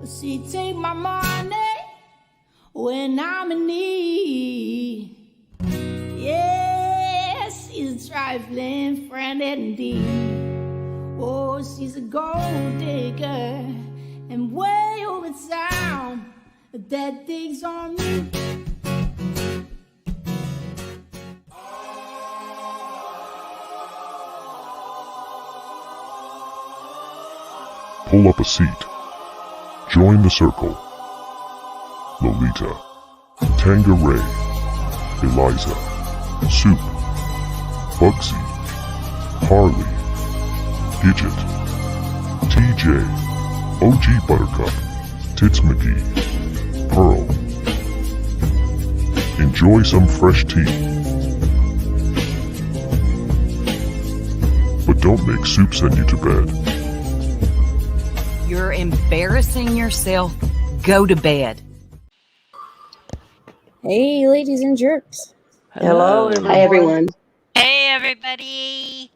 She take my money when I'm in need. Yes, she's a trifling friend indeed. Oh, she's a gold digger and way over town that digs on me. Pull up a seat. Join the circle. Lolita, Tangeray, Eliza, Soup, Bugsy, Harley, Gidget, TJ, OG Buttercup, Tits McGee, Pearl. Enjoy some fresh tea. But don't make Soup send you to bed. You're embarrassing yourself. Go to bed. Hey, ladies and jerks. Hello, everyone. Hi, everyone. Hey, everybody.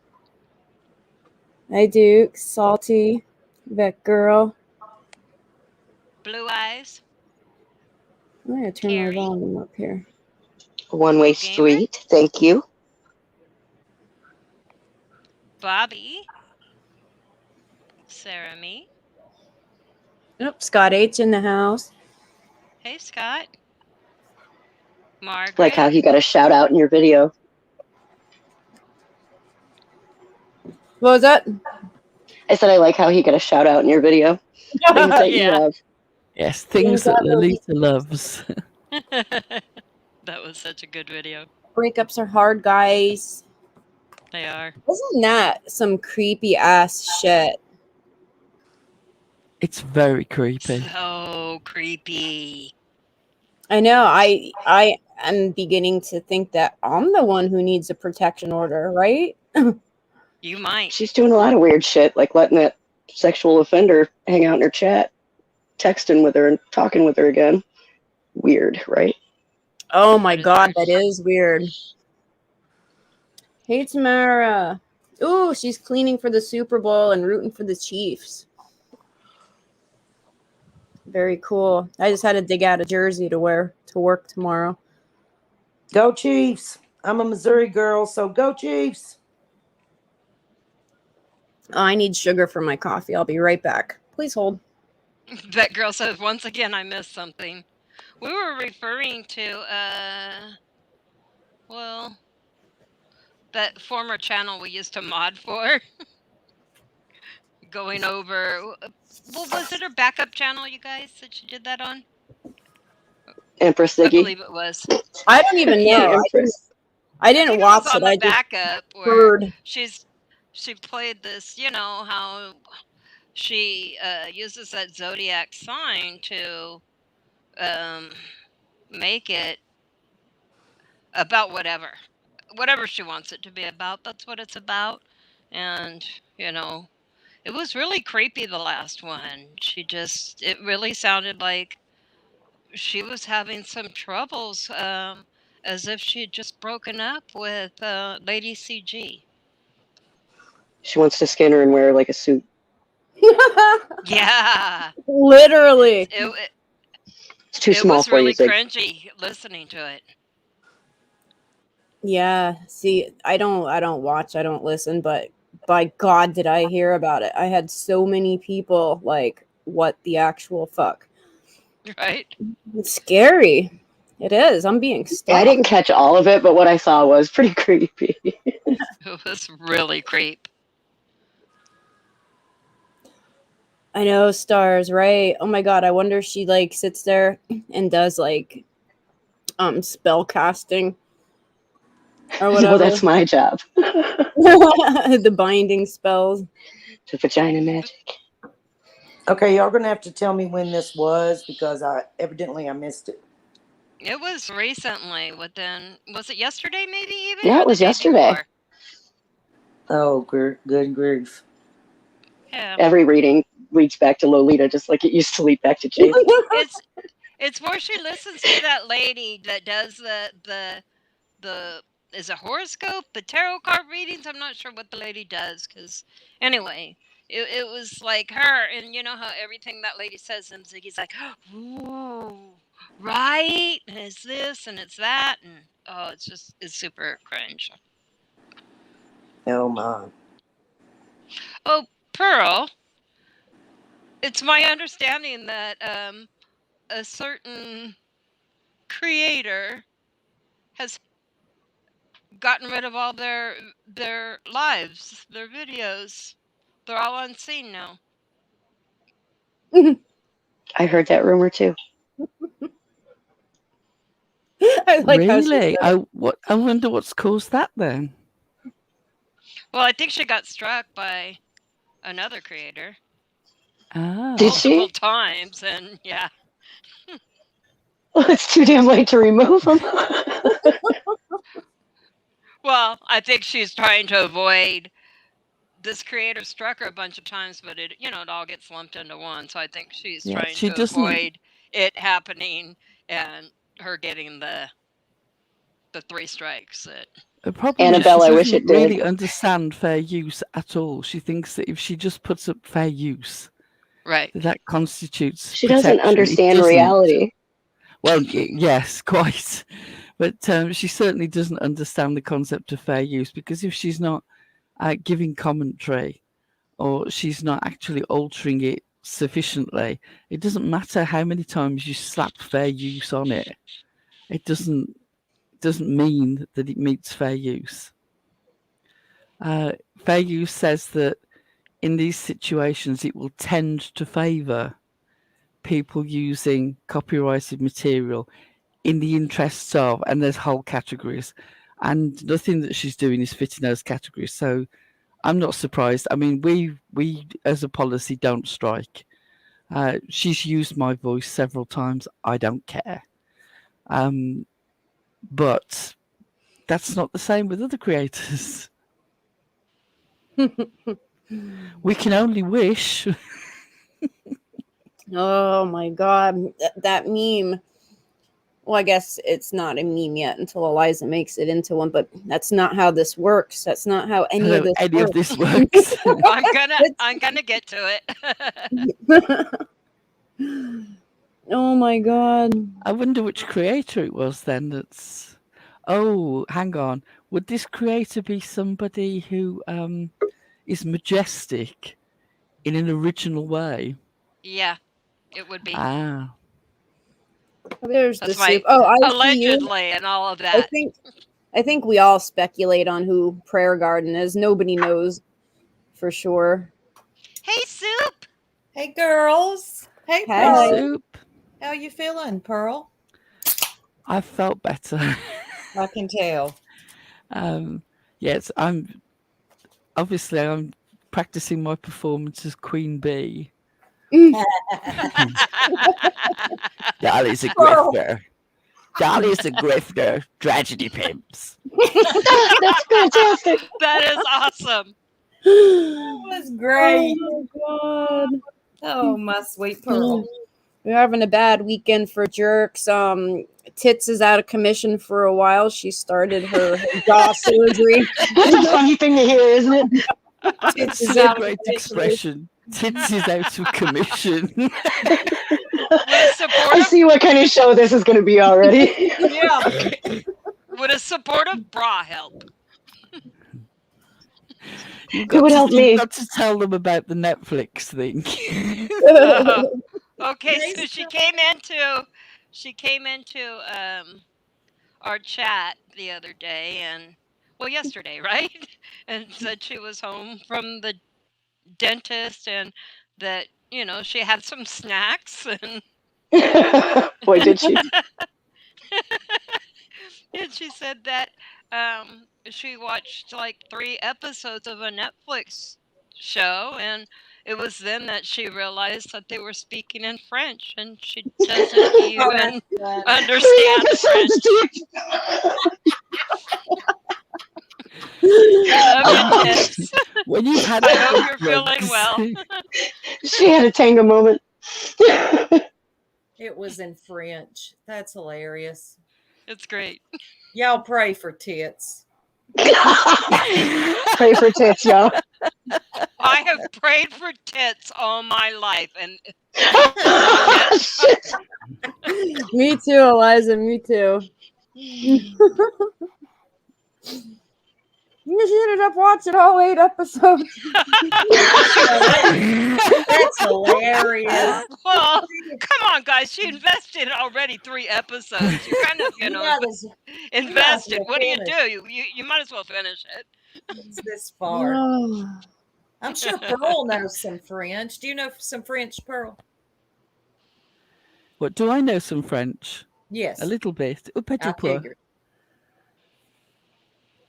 Hi, Duke, Salty, that girl. Blue Eyes. I'm going to turn Carrie. my volume up here. One-way Gamer. street. Thank you. Bobby. Sarah Me. Nope, Scott H in the house. Hey, Scott. Margaret. Like how he got a shout out in your video. What was that? I said I like how he got a shout out in your video. Things that you Yeah. love. Yes, things that Lolita loves. That was such a good video. Breakups are hard, guys. They are. Isn't that some creepy ass shit? It's very creepy. So creepy. I know. I am beginning to think that I'm the one who needs a protection order, right? You might. She's doing a lot of weird shit, like letting that sexual offender hang out in her chat, texting with her and talking with her again. Weird, right? Oh my god, that is weird. Hey, Tamara. Ooh, she's cleaning for the Super Bowl and rooting for the Chiefs. Very cool. I just had to dig out a jersey to wear to work tomorrow. Go Chiefs. I'm a Missouri girl, so go Chiefs. Oh, I need sugar for my coffee. I'll be right back. Please hold. That girl says, once again, I missed something. We were referring to, well, that former channel we used to mod for. Going over, what was it, her backup channel, you guys, that she did that on? Empress I Ziggy. believe it was. I don't even Yeah, know. Empress. I didn't watch on it. the I just backup where heard. she played this, you know, how she uses that zodiac sign to make it about whatever she wants it to be about. That's what it's about. And, you know, it was really creepy, the last one. It really sounded like she was having some troubles, as if she had just broken up with Lady CG. She wants to skin her and wear like a suit. Yeah. Literally. It's too small for really you, Zig. cringy listening to it. Yeah. See, I don't watch, I don't listen, but by God did I hear about it. I had so many people like, what the actual fuck? Right? It's scary. It is. I'm being stalked. Yeah, I didn't catch all of it, but what I saw was pretty creepy. It was really creep. I know, stars, right? Oh my god, I wonder if she like sits there and does like spell casting or whatever. Well, that's my job. The binding spells. The vagina magic. Okay, y'all gonna have to tell me when this was because I missed it. It was recently, was it yesterday maybe even? Yeah, Or it was the day yesterday. before? Oh, good grief. Yeah. Every reading leads back to Lolita, just like it used to lead back to Jason. It's where she listens to that lady that does the is it horoscope, the tarot card readings? I'm not sure what the lady does, because anyway, it was like her, and you know how everything that lady says, and Ziggy's like, ooh, right, and it's this and it's that, and oh, it's super cringe. Oh my. Oh, Pearl, it's my understanding that a certain creator has gotten rid of all their lives, their videos. They're all unseen now. I heard that rumor too. I like how she Really? said, I wonder what's caused that then. Well, I think she got struck by another creator Ah. Did she? multiple times, and yeah. Well, it's too damn late to remove them. Well, I think she's trying to avoid. This creator struck her a bunch of times, but it all gets lumped into one. So I think she's Yeah, trying she to doesn't- avoid it happening and her getting the 3 strikes. The problem Annabelle, is she I wish doesn't it did. really understand fair use at all. She thinks that if she just puts up fair use, Right. that constitutes She doesn't protection. It understand doesn't. reality. Well, yes, quite. But she certainly doesn't understand the concept of fair use, because if she's not giving commentary or she's not actually altering it sufficiently, it doesn't matter how many times you slap fair use on it. It doesn't mean that it meets fair use. Fair use says that in these situations, it will tend to favour people using copyrighted material in the interests of, and there's whole categories, and nothing that she's doing is fitting those categories. So I'm not surprised. I mean, we as a policy don't strike. She's used my voice several times. I don't care. But that's not the same with other creators. We can only wish. oh my god, that meme. Well, I guess it's not a meme yet until Eliza makes it into one, but that's not how this works. That's not how any of this works. I'm gonna get to it. Oh my god. I wonder which creator it was then that's... Oh, hang on. Would this creator be somebody who is majestic in an original way? Yeah, it would be. Ah. There's That's the my soup. Oh, I allegedly and all of that. I think we all speculate on who Prayer Garden is. Nobody knows for sure. Hey, Soup. Hey, girls. Hey, Hey. Pearl. Soup. How you feeling, Pearl? I felt better. I can tell. Yes, I'm practicing my performance as Queen Bee. Dolly's a grifter. Dolly's a grifter. Tragedy pimps. That's fantastic. That is awesome. That was great. Oh my god. Oh, my sweet Pearl. We're having a bad weekend for jerks. Tits is out of commission for a while. She started her jaw surgery. That's a funny thing to hear, isn't it? It's a great expression. Tits is out of commission. I see what kind of show this is going to be already. Yeah. Would a supportive bra help? It would help me. You've got to tell them about the Netflix thing. Okay, so she came into our chat the other day, yesterday, right? And said she was home from the dentist and that, she had some snacks and Boy, did she. and she said that she watched like 3 episodes of a Netflix show, and it was then that she realized that they were speaking in French, and she doesn't even understand French. Love you, Tits. When you've had I hope you're feeling well. She had a tango moment. It was in French. That's hilarious. It's great. Y'all pray for Tits. Pray for Tits, y'all. I have prayed for tits all my life, and Shit. Me too, Eliza. Me too. She ended up watching all 8 episodes. That's hilarious. well, come on, guys. She invested already 3 episodes. You kind of, invested. What do? You might as well finish it. It's this far. I'm sure Pearl knows some French. Do you know some French, Pearl? What, do I know some French? Yes. A little bit. Un petit I peu. figured.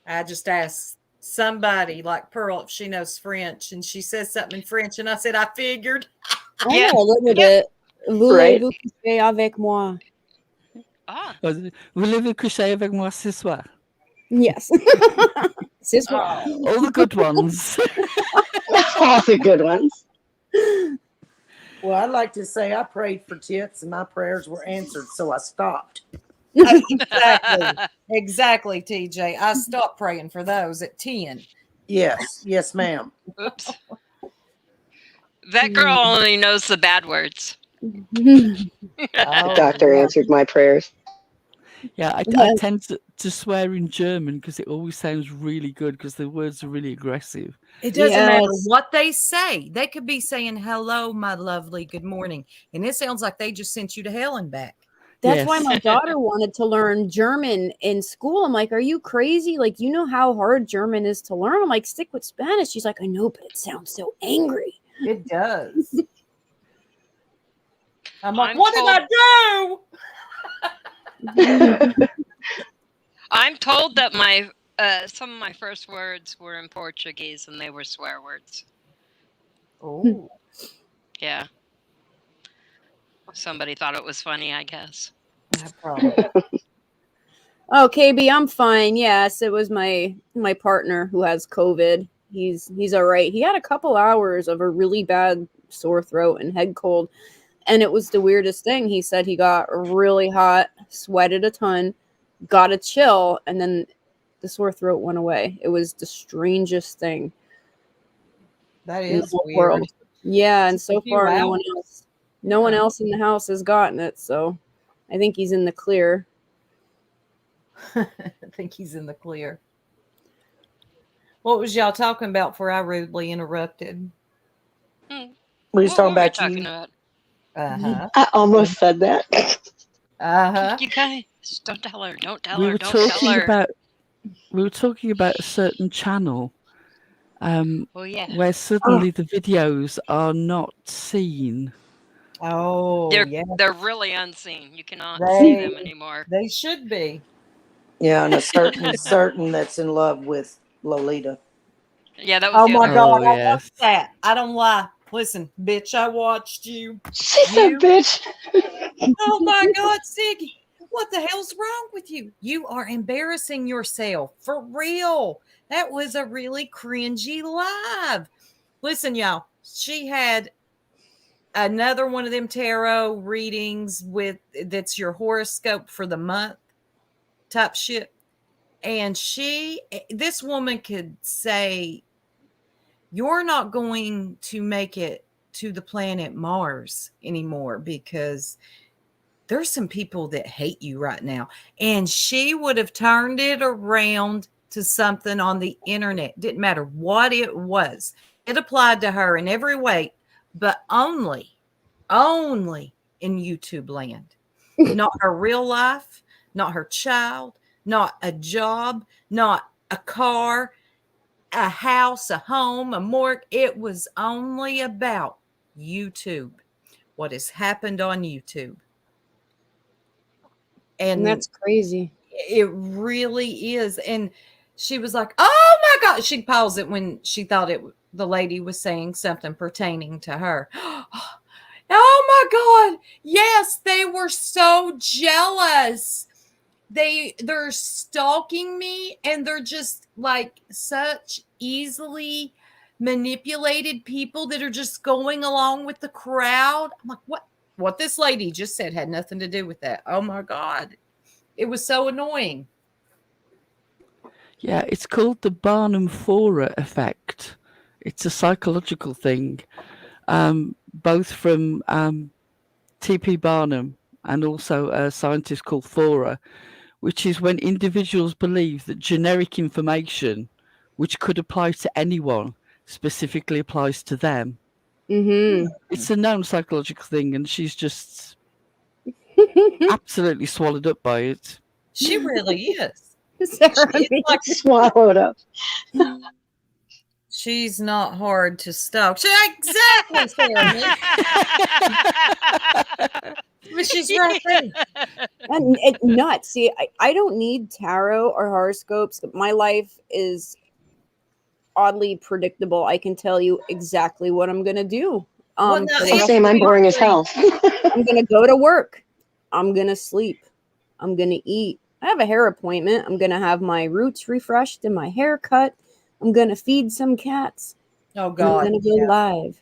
I just asked somebody like Pearl if she knows French, and she says something in French, and I said, I figured. I know a little bit. Right. Voulez-vous coucher avec moi? Ah, Voulez-vous coucher avec moi ce soir? Yes. Ce soir. All the good ones. All the good ones. Well, I'd like to say I prayed for tits and my prayers were answered, so I stopped. Exactly, TJ. I stopped praying for those at 10. Yes, ma'am. oops. That girl only knows the bad words. The doctor answered my prayers. Yeah, I tend to swear in German because it always sounds really good because the words are really aggressive. It doesn't matter Yes. what they say. They could be saying, hello, my lovely, good morning. And it sounds like they just sent you to hell and back. That's why Yes. my daughter wanted to learn German in school. I'm like, are you crazy? Like, you know how hard German is to learn? I'm like, stick with Spanish. She's like, I know, but it sounds so angry. It does. I'm like, I'm what did I do? I'm told that my some of my first words were in Portuguese, and they were swear words. Oh, Yeah. Somebody thought it was funny, I guess. probably. Oh, KB, I'm fine. Yes, it was my partner who has COVID. He's all right. He had a couple hours of a really bad sore throat and head cold, and it was the weirdest thing. He said he got really hot, sweated a ton, got a chill, and then the sore throat went away. It was the strangest thing That in the is whole weird. world. Yeah, and so a few far hours. no one Yeah. else in the house has gotten it, so I think he's in the clear. I think he's in the clear. What was y'all talking about before I rudely interrupted? We What was talking were we about talking you. about? Uh-huh. I almost said that. Uh-huh. You guys, don't tell her. Don't tell We her. were Don't tell talking her. about a certain channel Oh yeah. where suddenly the videos are not seen. Oh, They're really unseen. You cannot They- see them anymore. they should be. Yeah, and a certain that's in love with Lolita. Yeah, that was Oh the my other God, one. I yes. watched that. I don't lie. Listen, bitch, I watched you. She said, bitch. Oh my God, Siggy, what the hell's wrong with you? You are embarrassing yourself for real. That was a really cringy live. Listen, y'all, she had another one of them tarot readings that's your horoscope for the month type shit. And this woman could say, you're not going to make it to the planet Mars anymore because there's some people that hate you right now. And she would have turned it around to something on the internet. Didn't matter what it was. It applied to her in every way, but only in YouTube land. Not her real life, not her child, not a job, not a car, a house, a home, a morgue. It was only about YouTube, what has happened on YouTube. And that's crazy. It really is. And she was like, oh my God. She'd pause it when she thought the lady was saying something pertaining to her. Oh my God. Yes, they were so jealous. They're stalking me, and they're just like such easily manipulated people that are just going along with the crowd. I'm like, what this lady just said had nothing to do with that. Oh my God. It was so annoying. Yeah, it's called the Barnum Fora effect. It's a psychological thing, both from T.P. Barnum and also a scientist called Thorer, which is when individuals believe that generic information, which could apply to anyone, specifically applies to them. Mm-hmm. It's a known psychological thing, and she's just absolutely swallowed up by it. She really is. Sarah, It's like Swallowed up. she's not hard to stalk. Exactly, Sarah. But she's right there. and it nuts. See, I don't need tarot or horoscopes. My life is oddly predictable. I can tell you exactly what I'm gonna do. Well, no, for the it's- rest Same, of I'm my boring as life. hell. I'm gonna go to work. I'm gonna sleep. I'm gonna eat. I have a hair appointment. I'm gonna have my roots refreshed and my hair cut. I'm gonna feed some cats. Oh And I'm God. gonna go live.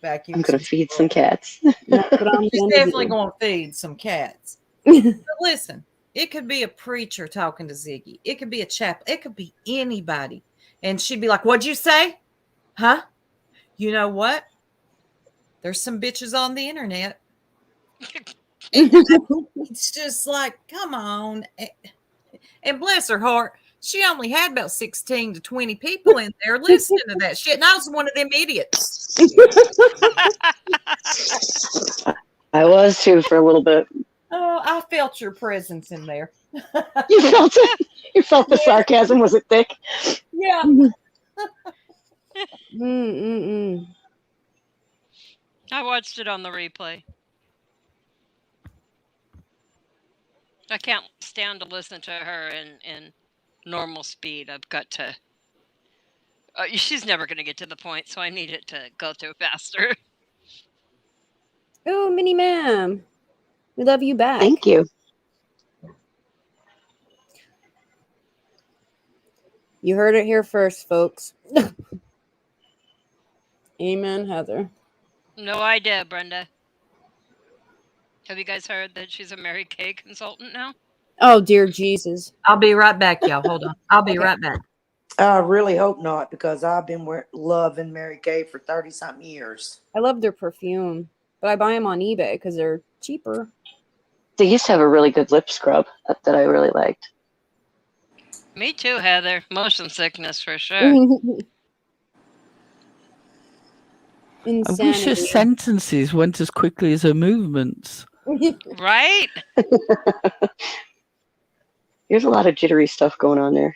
I'm gonna feed some cats. That's what I'm She's gonna definitely do. going to feed some cats. But listen, it could be a preacher talking to Ziggy. It could be a chaplain. It could be anybody. And she'd be like, "What'd you say? Huh? You know what? There's some bitches on the internet." It's just like, come on. And bless her heart, she only had about 16 to 20 people in there listening to that shit. And I was one of them idiots. I was too for a little bit. Oh, I felt your presence in there. You felt it. You felt the sarcasm. Was it thick? Yeah. Mm-mm-mm. I watched it on the replay. I can't stand to listen to her in normal speed. I've got to. She's never going to get to the point, so I need it to go through faster. Oh, Minnie Ma'am. We love you back. Thank you. You heard it here first, folks. Amen, Heather. No idea, Brenda. Have you guys heard that she's a Mary Kay consultant now? Oh, dear Jesus. I'll be right back, y'all. Hold on. I'll be right back. I really hope not, because I've been loving Mary Kay for 30-something years. I love their perfume, but I buy them on eBay because they're cheaper. They used to have a really good lip scrub that I really liked. Me too, Heather. Motion sickness for sure. I wish her sentences went as quickly as her movements. Right? There's a lot of jittery stuff going on there.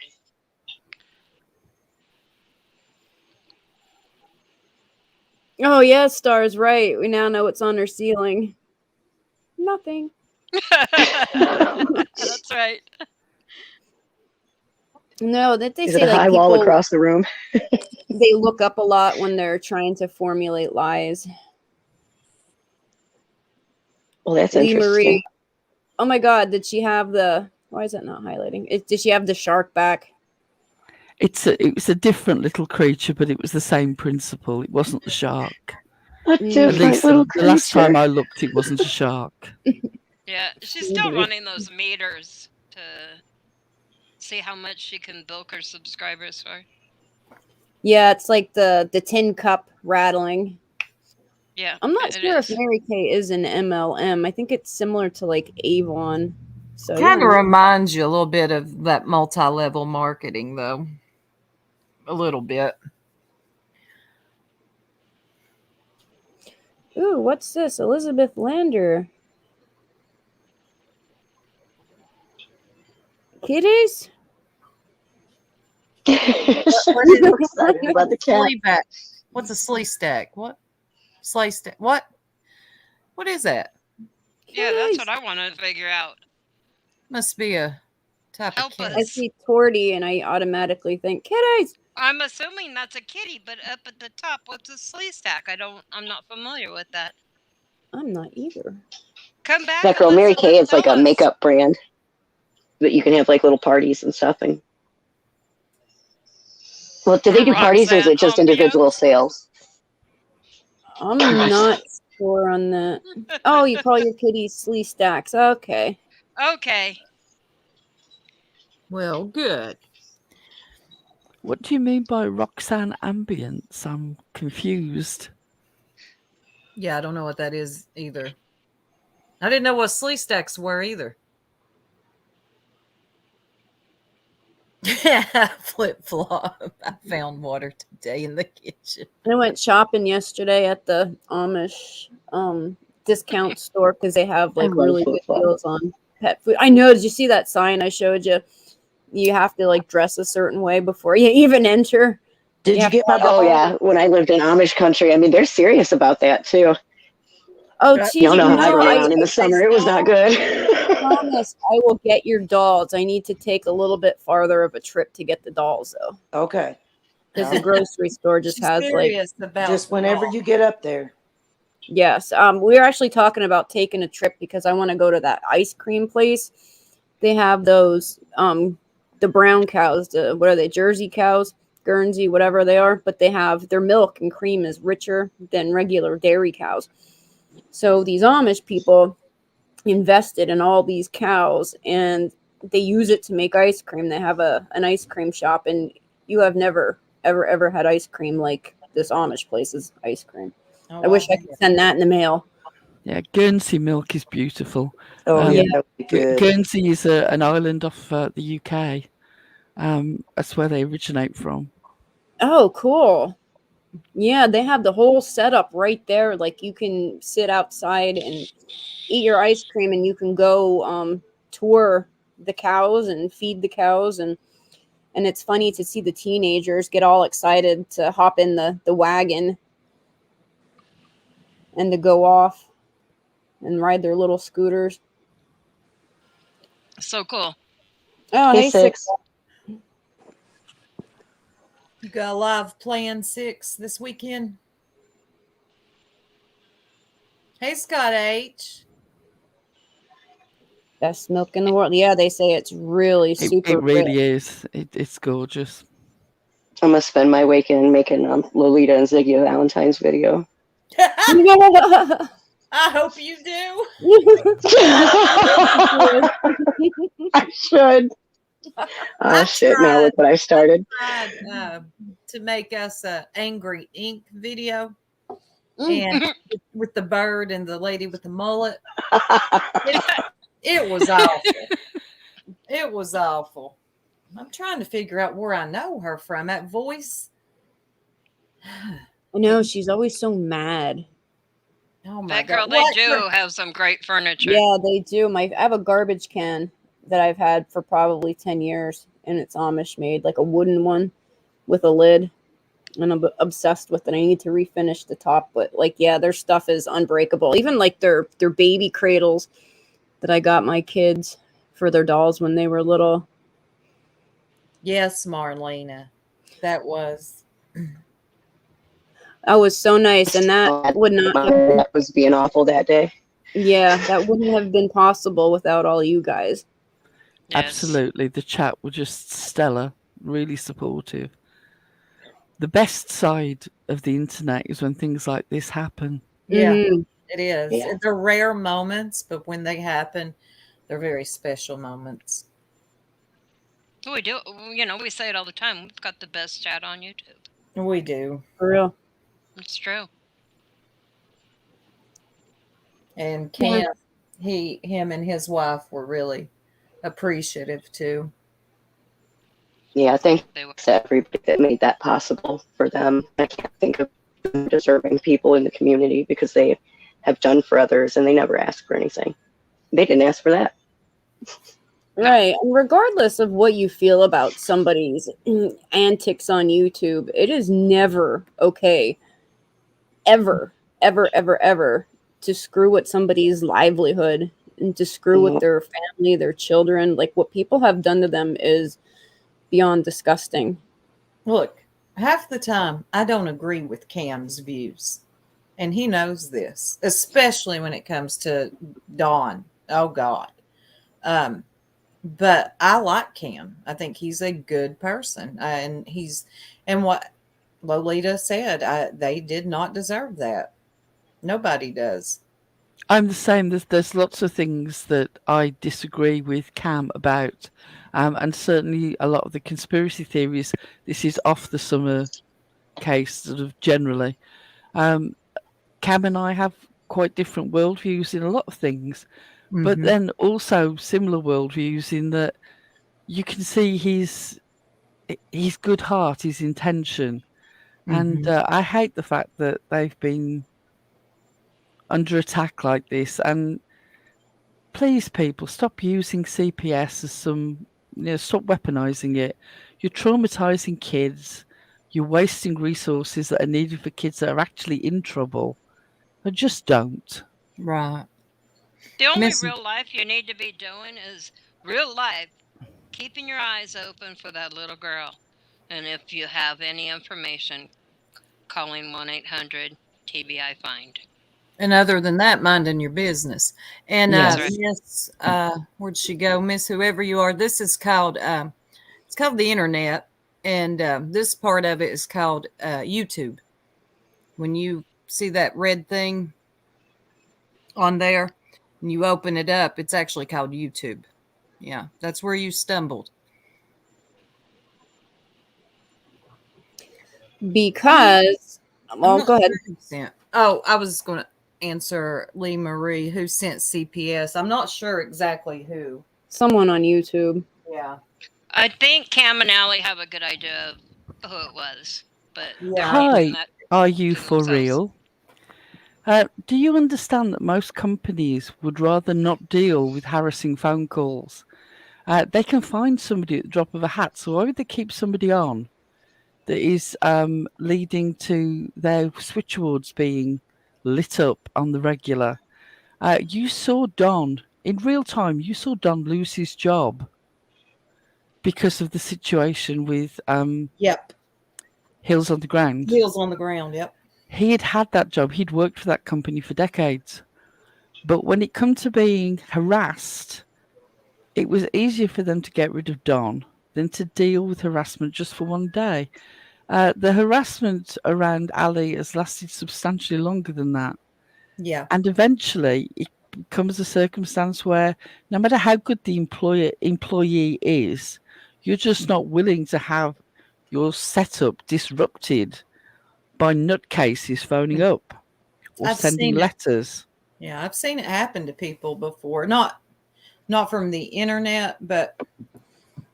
Oh, yeah, Star's right. We now know what's on her ceiling. Nothing. That's right. No, that they Is say it a like high wall people, across the room? they look up a lot when they're trying to formulate lies. Well, that's Lee interesting. Marie. Oh my God, did she have the? Why is that not highlighting? Did she have the shark back? It was a different little creature, but it was the same principle. It wasn't the shark. A At different least little the last time creature. I looked, it wasn't a shark. Yeah, she's still running those meters to see how much she can bilk her subscribers for. Yeah, it's like the tin cup rattling. Yeah, I'm not it sure is. if Mary Kay is an MLM. I think it's similar to like Avon. So Kind of yeah. reminds you a little bit of that multi-level marketing, though. A little bit. Ooh, what's this? Elizabeth Lander. Kitties? She's so excited about the cat. Sleeve back. What's a slee stack? What? Sleigh stack? What? What is that? Yeah, that's what I want to figure out. Must be a type Help of cat. I us. see Torty and I automatically think kitties. I'm assuming that's a kitty, but up at the top, what's a slee stack? I'm not familiar with that. I'm not either. Come back. That girl, Mary Kay, Elizabeth, it's like tell a us. makeup brand that you can have like little parties and stuff. And well, do they do parties or is it just Roxanne individual sales? I'm not sure on that. Oh, you call your kitties slee stacks. Okay. Okay. Well, good. What do you mean by Roxanne ambience? I'm confused. Yeah, I don't know what that is either. I didn't know what slee stacks were either. Flip flop. I found water today in the kitchen. I went shopping yesterday at the Amish discount store because they have like love really good flip-flop. deals on pet food. I know. Did you see that sign I showed you? You have to like dress a certain way before you even enter. Did you have get my to- Oh yeah, when I lived in Amish country, I mean, they're serious about that too. Oh, Right. geez, Y'all know how I no, run I around in the summer. It was not good. promise I will get your dolls. I need to take a little bit farther of a trip to get the dolls though, Okay. because the grocery store just She's has like serious about Just whenever all. you get up there. yes. We're actually talking about taking a trip because I want to go to that ice cream place. They have those the brown cows, what are they, Jersey cows, Guernsey, whatever they are, but they have their milk and cream is richer than regular dairy cows. So these Amish people invested in all these cows and they use it to make ice cream. They have an ice cream shop, and you have never ever had ice cream like this Amish place's ice cream. Oh, I wish I could send that in the mail. Yeah, Guernsey milk is beautiful. Oh, yeah, Yeah. that would be good. Guernsey is an island off the UK. That's where they originate from. Oh, cool. Yeah, they have the whole setup right there. Like you can sit outside and eat your ice cream, and you can go tour the cows and feed the cows, and it's funny to see the teenagers get all excited to hop in the wagon and to go off and ride their little scooters. So cool. Oh, Hey, hey, Six. You got a live playing 6 this weekend? Hey, Scott H. Best milk in the world. Yeah, they say it's really super It really rich. is. It's gorgeous. I'm gonna spend my weekend making Lolita and Ziggy a Valentine's video. I hope you do. I should. Oh shit! Now look what I started. Tried, to make us an angry ink video, and with the bird and the lady with the mullet. It was awful. It was awful. I'm trying to figure out where I know her from. That voice. I know, she's always so mad. Oh my That God. girl, they do have some great furniture. Yeah, they do. I have a garbage can that I've had for probably 10 years, and it's Amish made, like a wooden one with a lid, and I'm obsessed with it. I need to refinish the top, but like, yeah, their stuff is unbreakable. Even like their baby cradles that I got my kids for their dolls when they were little. Yes, Marlena. That was. That was so nice, and that would not have, That was being awful that day. yeah, that wouldn't have been possible without all you guys. Yes. Absolutely. The chat were just stellar, really supportive. The best side of the internet is when things like this happen. Yeah, Mhm. it is. Yeah. They're rare moments, but when they happen, they're very special moments. We do. We say it all the time. We've got the best chat on YouTube. We do. For real. It's true. And Cam, him and his wife were really appreciative too. Yeah, thanks They were. to everybody that made that possible for them. I can't think of deserving people in the community because they have done for others and they never ask for anything. They didn't ask for that. Right. And regardless of what you feel about somebody's antics on YouTube, it is never okay, ever, to screw with somebody's livelihood and to screw with their family, their children. Like what people have done to them is beyond disgusting. Look, half the time I don't agree with Cam's views, and he knows this, especially when it comes to Dawn. Oh God. But I like Cam. I think he's a good person, and what Lolita said, they did not deserve that. Nobody does. I'm the same. There's lots of things that I disagree with Cam about, And certainly a lot of the conspiracy theories, this is off the summer case, sort of generally. Cam and I have quite different worldviews in a lot of things, but then also similar worldviews in that you can see his good heart, his intention. And I hate the fact that they've been under attack like this. And please, people, stop using CPS as stop weaponizing it. You're traumatizing kids. You're wasting resources that are needed for kids that are actually in trouble. I just don't. Right. The only Miss- real life you need to be doing is real life, keeping your eyes open for that little girl. And if you have any information, calling 1-800-TBI find. And other than that, minding your business. And Yes. That's right. Miss, where'd she go? Miss, whoever you are, this is called it's called the internet, and this part of it is called YouTube. When you see that red thing on there and you open it up, it's actually called YouTube. Yeah, that's where you stumbled. Because, well, go ahead. Oh, I was going to answer Lee Marie, who sent CPS. I'm not sure exactly who. Someone on YouTube. Yeah. I think Cam and Allie have a good idea of who it was, but they're Hi, keeping that are you to for themselves. real? Do you understand that most companies would rather not deal with harassing phone calls? They can find somebody at the drop of a hat, so why would they keep somebody on that is leading to their switchboards being lit up on the regular? You saw Don, in real time, you saw Don lose his job because of the situation with Yep. Hills on the Ground. Heels on the ground. Yep. He had that job. He'd worked for that company for decades. But when it come to being harassed, it was easier for them to get rid of Don than to deal with harassment just for one day. The harassment around Ali has lasted substantially longer than that. Yeah. And eventually it becomes a circumstance where no matter how good the employee is, you're just not willing to have your setup disrupted by nutcases phoning up or I've sending seen it. letters. Yeah, I've seen it happen to people before. Not from the internet, but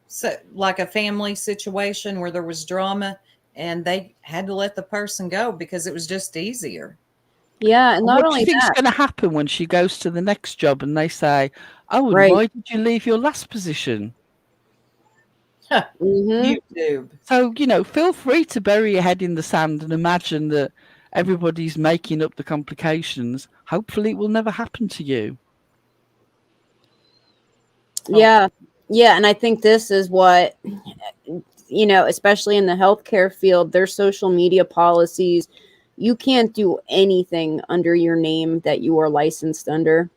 so, like a family situation where there was drama and they had to let the person go because it was just easier. Yeah, and And not what do only you think's that, going to happen when she goes to the next job and they say, "Oh, and right. why did you leave your last position?" YouTube. So, feel free to bury your head in the sand and imagine that everybody's making up the complications. Hopefully it will never happen to you. Yeah. Yeah, and I think this is what, especially in the healthcare field, their social media policies, you can't do anything under your name that you are licensed under.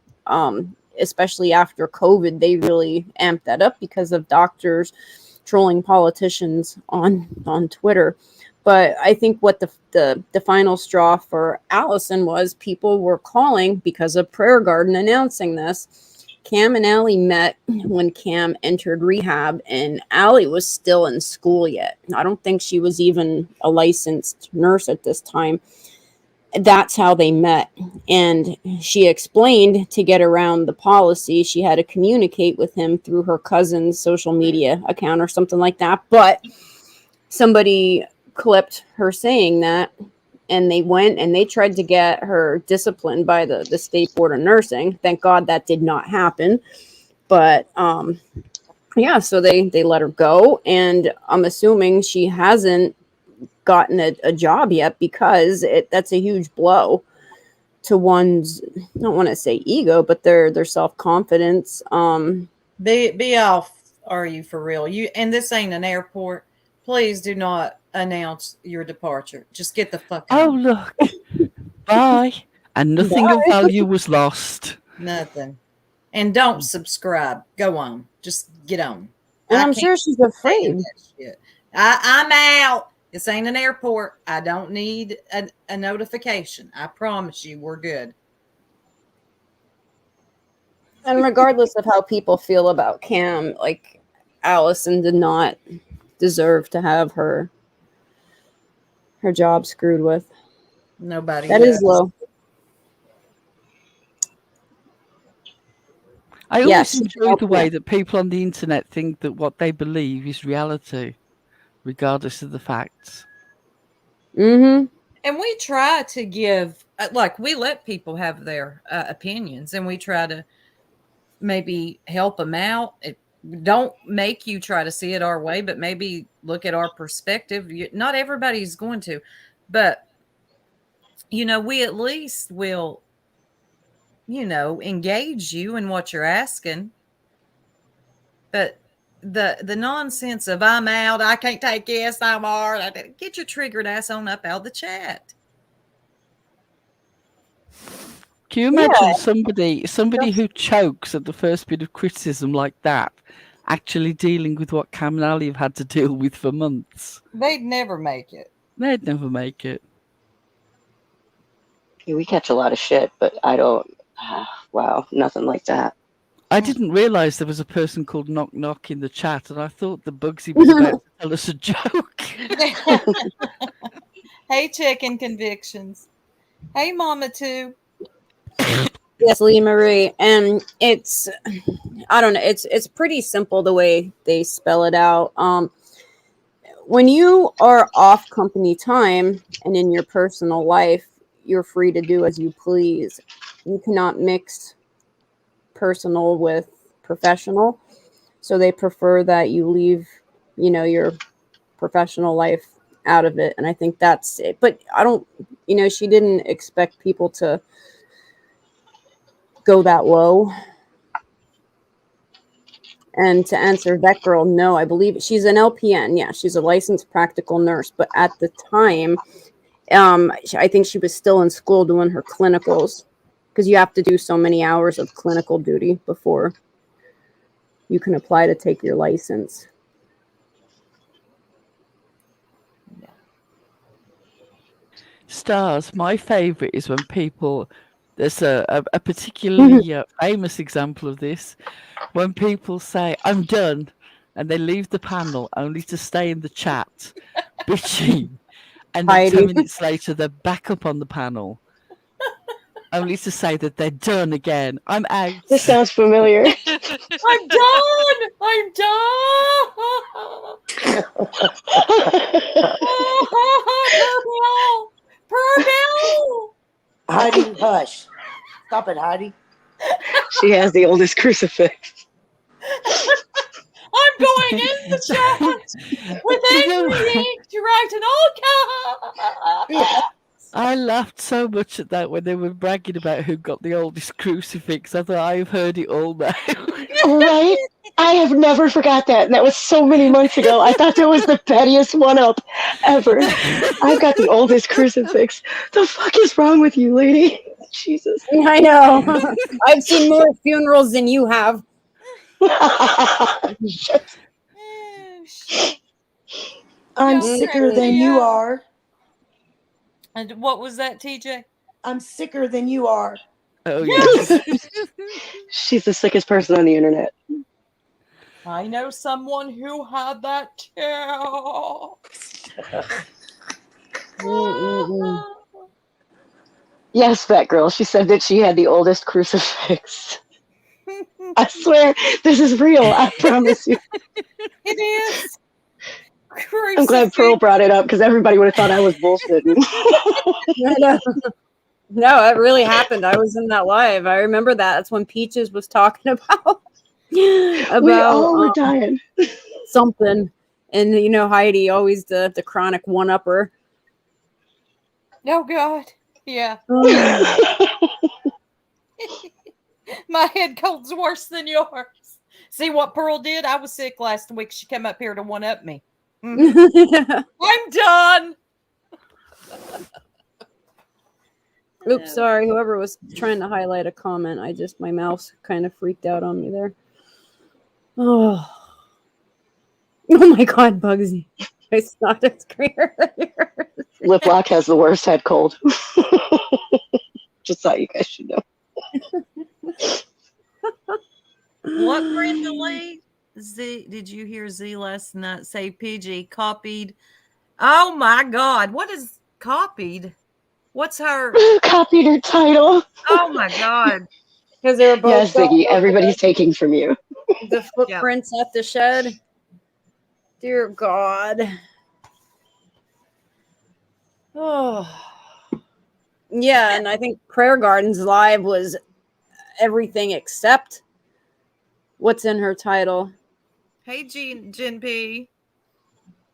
Especially after COVID, they really amped that up because of doctors trolling politicians on Twitter. But I think what the final straw for Allison was people were calling because of Prayer Garden announcing this. Cam and Allie met when Cam entered rehab, and Allie was still in school yet. I don't think she was even a licensed nurse at this time. That's how they met. And she explained to get around the policy, she had to communicate with him through her cousin's social media account or something like that. But somebody clipped her saying that, and they went and they tried to get her disciplined by the state board of nursing. Thank God that did not happen. But yeah, so they let her go, and I'm assuming she hasn't gotten a job yet because that's a huge blow to one's, I don't want to say ego, but their self-confidence. Be off, are you for real? You and this ain't an airport. Please do not announce your departure. Just get the fuck out. Oh, look. Bye. And nothing of value was lost. Nothing. And don't subscribe. Go on. Just get on. And I'm can't sure she's stand afraid. that shit. I'm out. This ain't an airport. I don't need a notification. I promise you we're good. And regardless of how people feel about Cam, like, Allison did not deserve to have her job screwed with. Nobody That does. is low. I always Yes, enjoy the way that people on the internet think that what they believe is reality, regardless of the facts. Mm-hmm. And we try to give, like, we let people have their opinions, and we try to maybe help them out. It don't make you try to see it our way, but maybe look at our perspective. Not everybody's going to, but we at least will, engage you in what you're asking. But the nonsense of I'm out, I can't take this, I'm hard. Get your triggered ass on up out of the chat. Can you imagine somebody who chokes at the first bit of criticism like that, actually dealing with what Cam and Ali have had to deal with for months? They'd never make it. They'd never make it. Yeah, we catch a lot of shit, but I don't. Wow, nothing like that. I didn't realise there was a person called Knock Knock in the chat, and I thought the Bugsy was about to tell us a joke. Hey, checking convictions. Hey, Mama too. Yes, Lee Marie, and it's, I don't know, it's pretty simple the way they spell it out. When you are off company time and in your personal life, you're free to do as you please. You cannot mix personal with professional, so they prefer that you leave, your professional life out of it, and I think that's it. But I don't, she didn't expect people to go that low. And to answer that girl, no, I believe she's an LPN. Yeah, she's a licensed practical nurse. But at the time, I think she was still in school doing her clinicals, because you have to do so many hours of clinical duty before you can apply to take your license. Stars, my favourite is when people, there's a particularly famous example of this, when people say, I'm done, and they leave the panel only to stay in the chat, bitching, and then 10 minutes later they're back up on the panel, only to say that they're done again. I'm out. This sounds familiar. I'm done! I'm done! Purple! Heidi, hush. Stop it, Heidi. She has the oldest crucifix. I'm going in the chat with angry ink to write an all caps. I laughed so much at that when they were bragging about who got the oldest crucifix. I thought, I've heard it all now. Right? I have never forgot that. And that was so many months ago. I thought that was the pettiest one-up ever. I've got the oldest crucifix. The fuck is wrong with you, lady? Jesus. I know. I've seen more funerals than you have. I'm sicker than you are. And what was that, TJ? I'm sicker than you are. Oh, yes. She's the sickest person on the internet. I know someone who had that too. Yes, fat girl. She said that she had the oldest crucifix. I swear, this is real. I promise you. It is. I'm glad Pearl brought it up because everybody would have thought I was bullshitting. No, it really happened. I was in that live. I remember that. That's when Peaches was talking about We all were dying. something. And Heidi, always the chronic one-upper. Oh God. Yeah. My head cold's worse than yours. See what Pearl did? I was sick last week. She came up here to one-up me. Mm-hmm. I'm done. Oops, sorry. Whoever was trying to highlight a comment, my mouse kind of freaked out on me there. Oh my God, Bugsy. I snotted screen earlier. Lip Lock has the worst head cold. Just thought you guys should know. What, Brenda Lee? Z, did you hear Z last night say PG copied? Oh my God. What is copied? What's her? Copied her title. Oh my God. Because they were both Yes, going Ziggy, over everybody's taking from you. the footprints at the shed. Dear God. Oh. Yeah, and I think Prayer Gardens Live was everything except what's in her title. Hey, Jen P.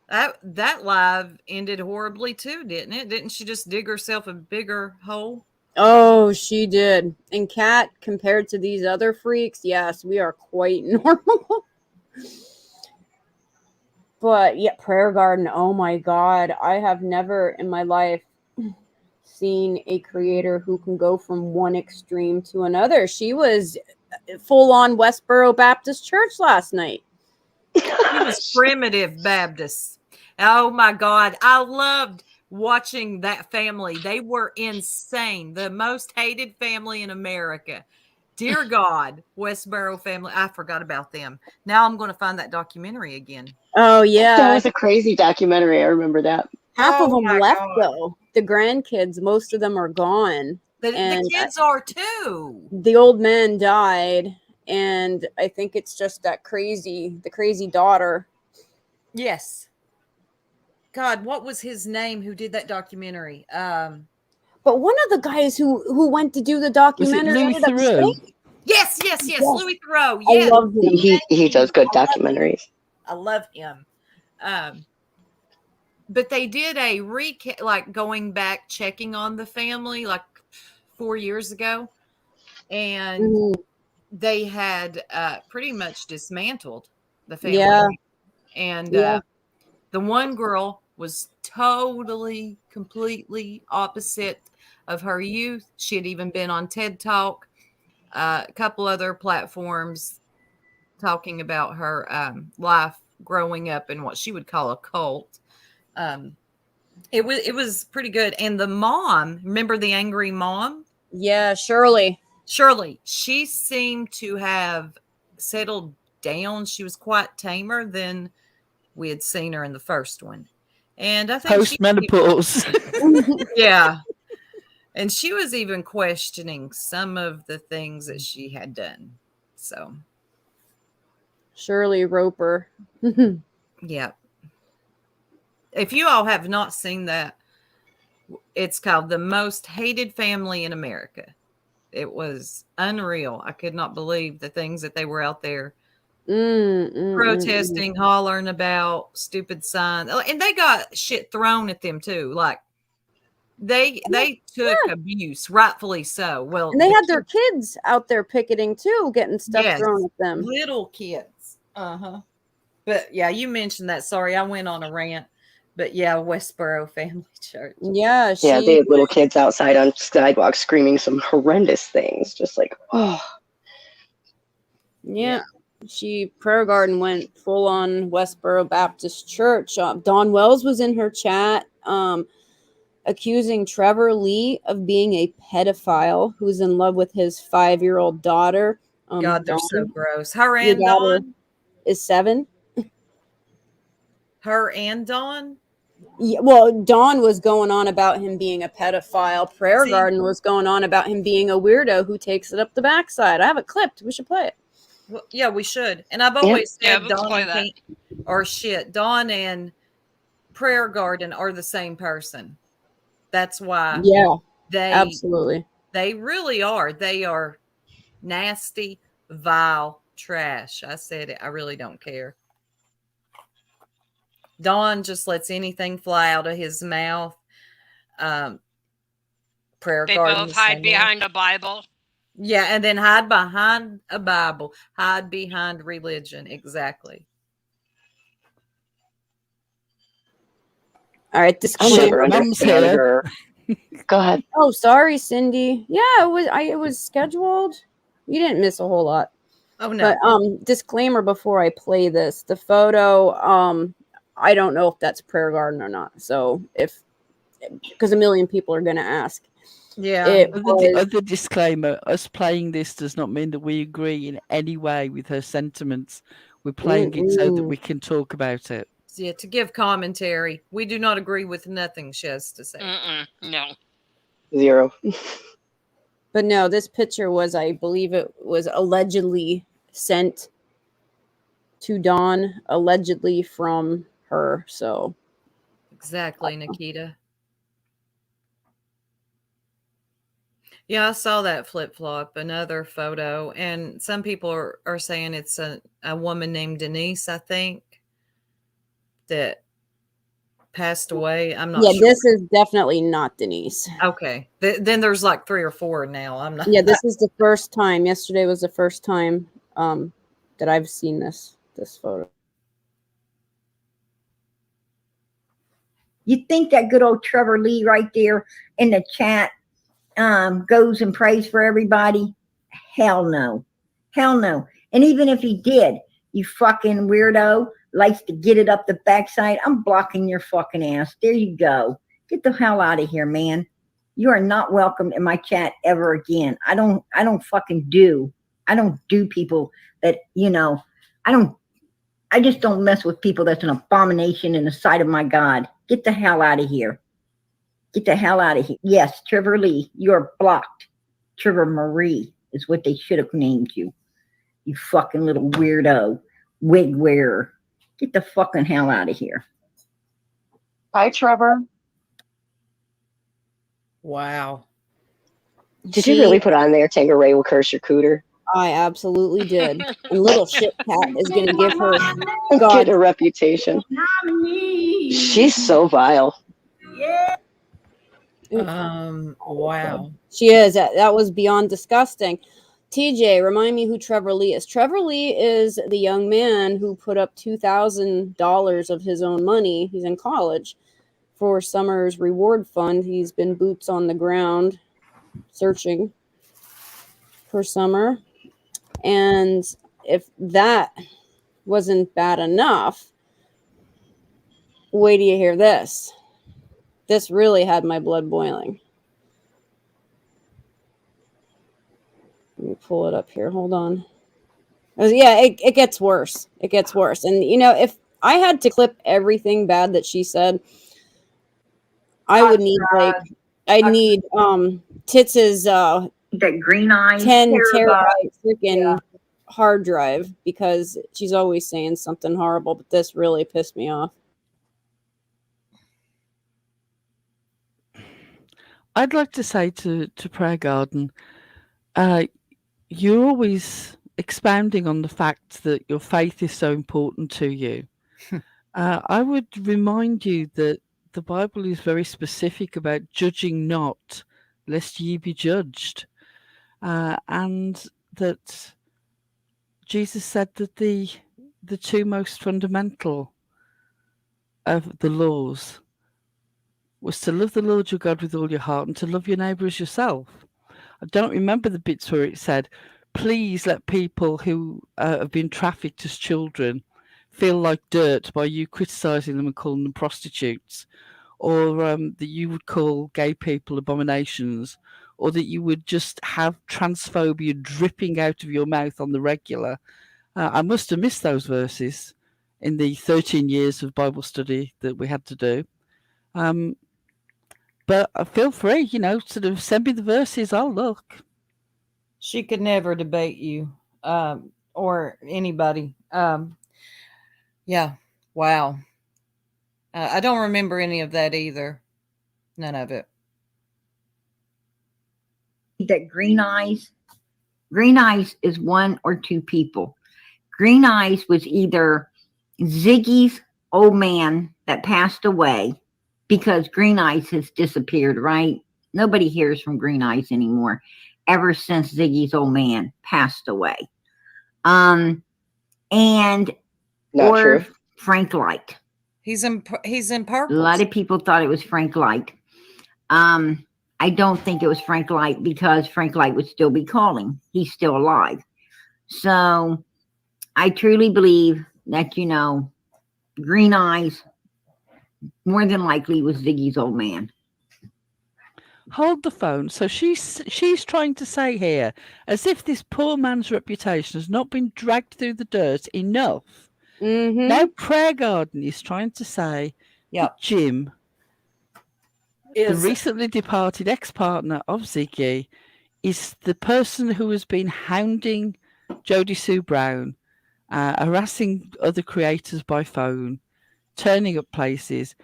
That live ended horribly too, didn't it? Didn't she just dig herself a bigger hole? Oh, she did. And Kat, compared to these other freaks, yes, we are quite normal. But yeah, Prayer Garden, oh my God. I have never in my life seen a creator who can go from one extreme to another. She was full on Westboro Baptist Church last night. She was primitive Baptist. Oh my God. I loved watching that family. They were insane. The most hated family in America. Dear God, Westboro family. I forgot about them. Now I'm going to find that documentary again. Oh, yeah. That was a crazy documentary. I remember that. Half of Oh them my left, God. though. The grandkids, most of them are gone. The kids are too. The old man died, and I think it's just the crazy daughter. Yes. God, what was his name who did that documentary? But one of the guys who went to do the documentary Louis ended up Theroux? staying. Yes. Yes. Louis Theroux. I Yes. love him. He does good documentaries. I love him. But they did a recap, like going back, checking on the family like 4 years ago. And they had pretty much dismantled the family. Yeah. And Yeah. the one girl was totally, completely opposite of her youth. She had even been on TED Talk, a couple other platforms talking about her life growing up in what she would call a cult. It was pretty good. And the mom, remember the angry mom? Yeah, Shirley, she seemed to have settled down. She was quite tamer than we had seen her in the first one. And I think Post-menopause. yeah. And she was even questioning some of the things that she had done. So Shirley Roper. yeah. If you all have not seen that, it's called The Most Hated Family in America. It was unreal. I could not believe the things that they were out there protesting, hollering about stupid signs. And they got shit thrown at them too. Like they took abuse, rightfully so. Well, And they had their kids out there picketing too, getting stuff Yes, thrown at them. little kids. But yeah, you mentioned that. Sorry, I went on a rant. But yeah, Westboro Family Church. Yeah, They had little kids outside on sidewalks screaming some horrendous things. Just like, oh. Yeah. Prayer Garden went full on Westboro Baptist Church. Dawn Wells was in her chat, accusing Trevor Lee of being a pedophile who's in love with his 5-year-old daughter. God, they're so gross. Her Your and daughter Dawn? is 7. Her and Dawn? Yeah, well, Dawn was going on about him being a pedophile. Prayer Garden was going on about him being a weirdo who takes it up the backside. I have it clipped. We should play it. Well, yeah, we should. And I've always said Dawn and Prayer Garden are the same person. That's why. Yeah, absolutely. They really are. They are nasty, vile trash. I said it. I really don't care. Dawn just lets anything fly out of his mouth. Prayer They Garden. both hide behind a Bible. Yeah, and then hide behind a Bible. Hide behind religion. Exactly. All right, I'll never understand her. Go ahead. Oh, sorry, Cindy. Yeah, it was scheduled. You didn't miss a whole lot. Oh no. But disclaimer before I play this, the photo, I don't know if that's Prayer Garden or not. So because a million people are gonna ask. Yeah. The disclaimer, us playing this does not mean that we agree in any way with her sentiments. We're playing it so that Mm-mm. we can talk about it. Yeah, to give commentary. We do not agree with nothing she has to say. No. 0. But no, this picture was, I believe it was allegedly sent to Dawn, allegedly from her. So Exactly, Nikita. Yeah, I saw that flip flop, another photo, and some people are saying it's a woman named Denise, I think, that passed away. I'm not yeah, sure. this is definitely not Denise. Okay. Then there's like 3 or 4 now. I'm not. Yeah, this is the first time. Yesterday was the first time that I've seen this photo. You think that good old Trevor Lee right there in the chat goes and prays for everybody? Hell no. Hell no. And even if he did, you fucking weirdo, likes to get it up the backside, I'm blocking your fucking ass. There you go. Get the hell out of here, man. You are not welcome in my chat ever again. I don't do people that, I just don't mess with people that's an abomination in the sight of my God. Get the hell out of here. Get the hell out of here. Yes, Trevor Lee, you're blocked. Trevor Marie is what they should have named you. You fucking little weirdo, wig wearer. Get the fucking hell out of here. Hi, Trevor. Wow. Did you really put on there, Tangeray will curse your cooter? I absolutely did. And little shit cat is going to give her Get a reputation. She's so vile. Yeah. Wow. She is. That was beyond disgusting. TJ, remind me who Trevor Lee is. Trevor Lee is the young man who put up $2,000 of his own money. He's in college for Summer's reward fund. He's been boots on the ground searching for Summer. And if that wasn't bad enough, wait till you hear this. This really had my blood boiling. Let me pull it up here. Hold on. Yeah, it gets worse. It gets worse. And, if I had to clip everything bad that she said, I would need, I'd need Tits's that green eye 10 terabyte freaking hard drive, because she's always saying something horrible, but this really pissed me off. I'd like to say to Prayer Garden, you're always expounding on the fact that your faith is so important to you. I would remind you that the Bible is very specific about judging not, lest ye be judged. And that Jesus said that the two most fundamental of the laws was to love the Lord your God with all your heart and to love your neighbour as yourself. I don't remember the bits where it said, please let people who have been trafficked as children feel like dirt by you criticising them and calling them prostitutes, or that you would call gay people abominations, or that you would just have transphobia dripping out of your mouth on the regular. I must have missed those verses in the 13 years of Bible study that we had to do. But feel free, sort of send me the verses. I'll look. She could never debate you, or anybody. Yeah. Wow. I don't remember any of that either. None of it. That Green Eyes is one or two people. Green Eyes was either Ziggy's old man that passed away, because Green Eyes has disappeared, right? Nobody hears from Green Eyes anymore ever since Ziggy's old man passed away. And Not true. Frank Light. He's in purple. A lot of people thought it was Frank Light. I don't think it was Frank Light, because Frank Light would still be calling. He's still alive. So I truly believe that, Green Eyes more than likely was Ziggy's old man. hold the phone. So she's trying to say here, as if this poor man's reputation has not been dragged through the dirt enough. Mm-hmm. Now Prayer Garden is trying to say that Jim, the recently departed ex-partner of Ziggy, is the person who has been hounding Jodie Sue Brown, harassing other creators by phone, turning up places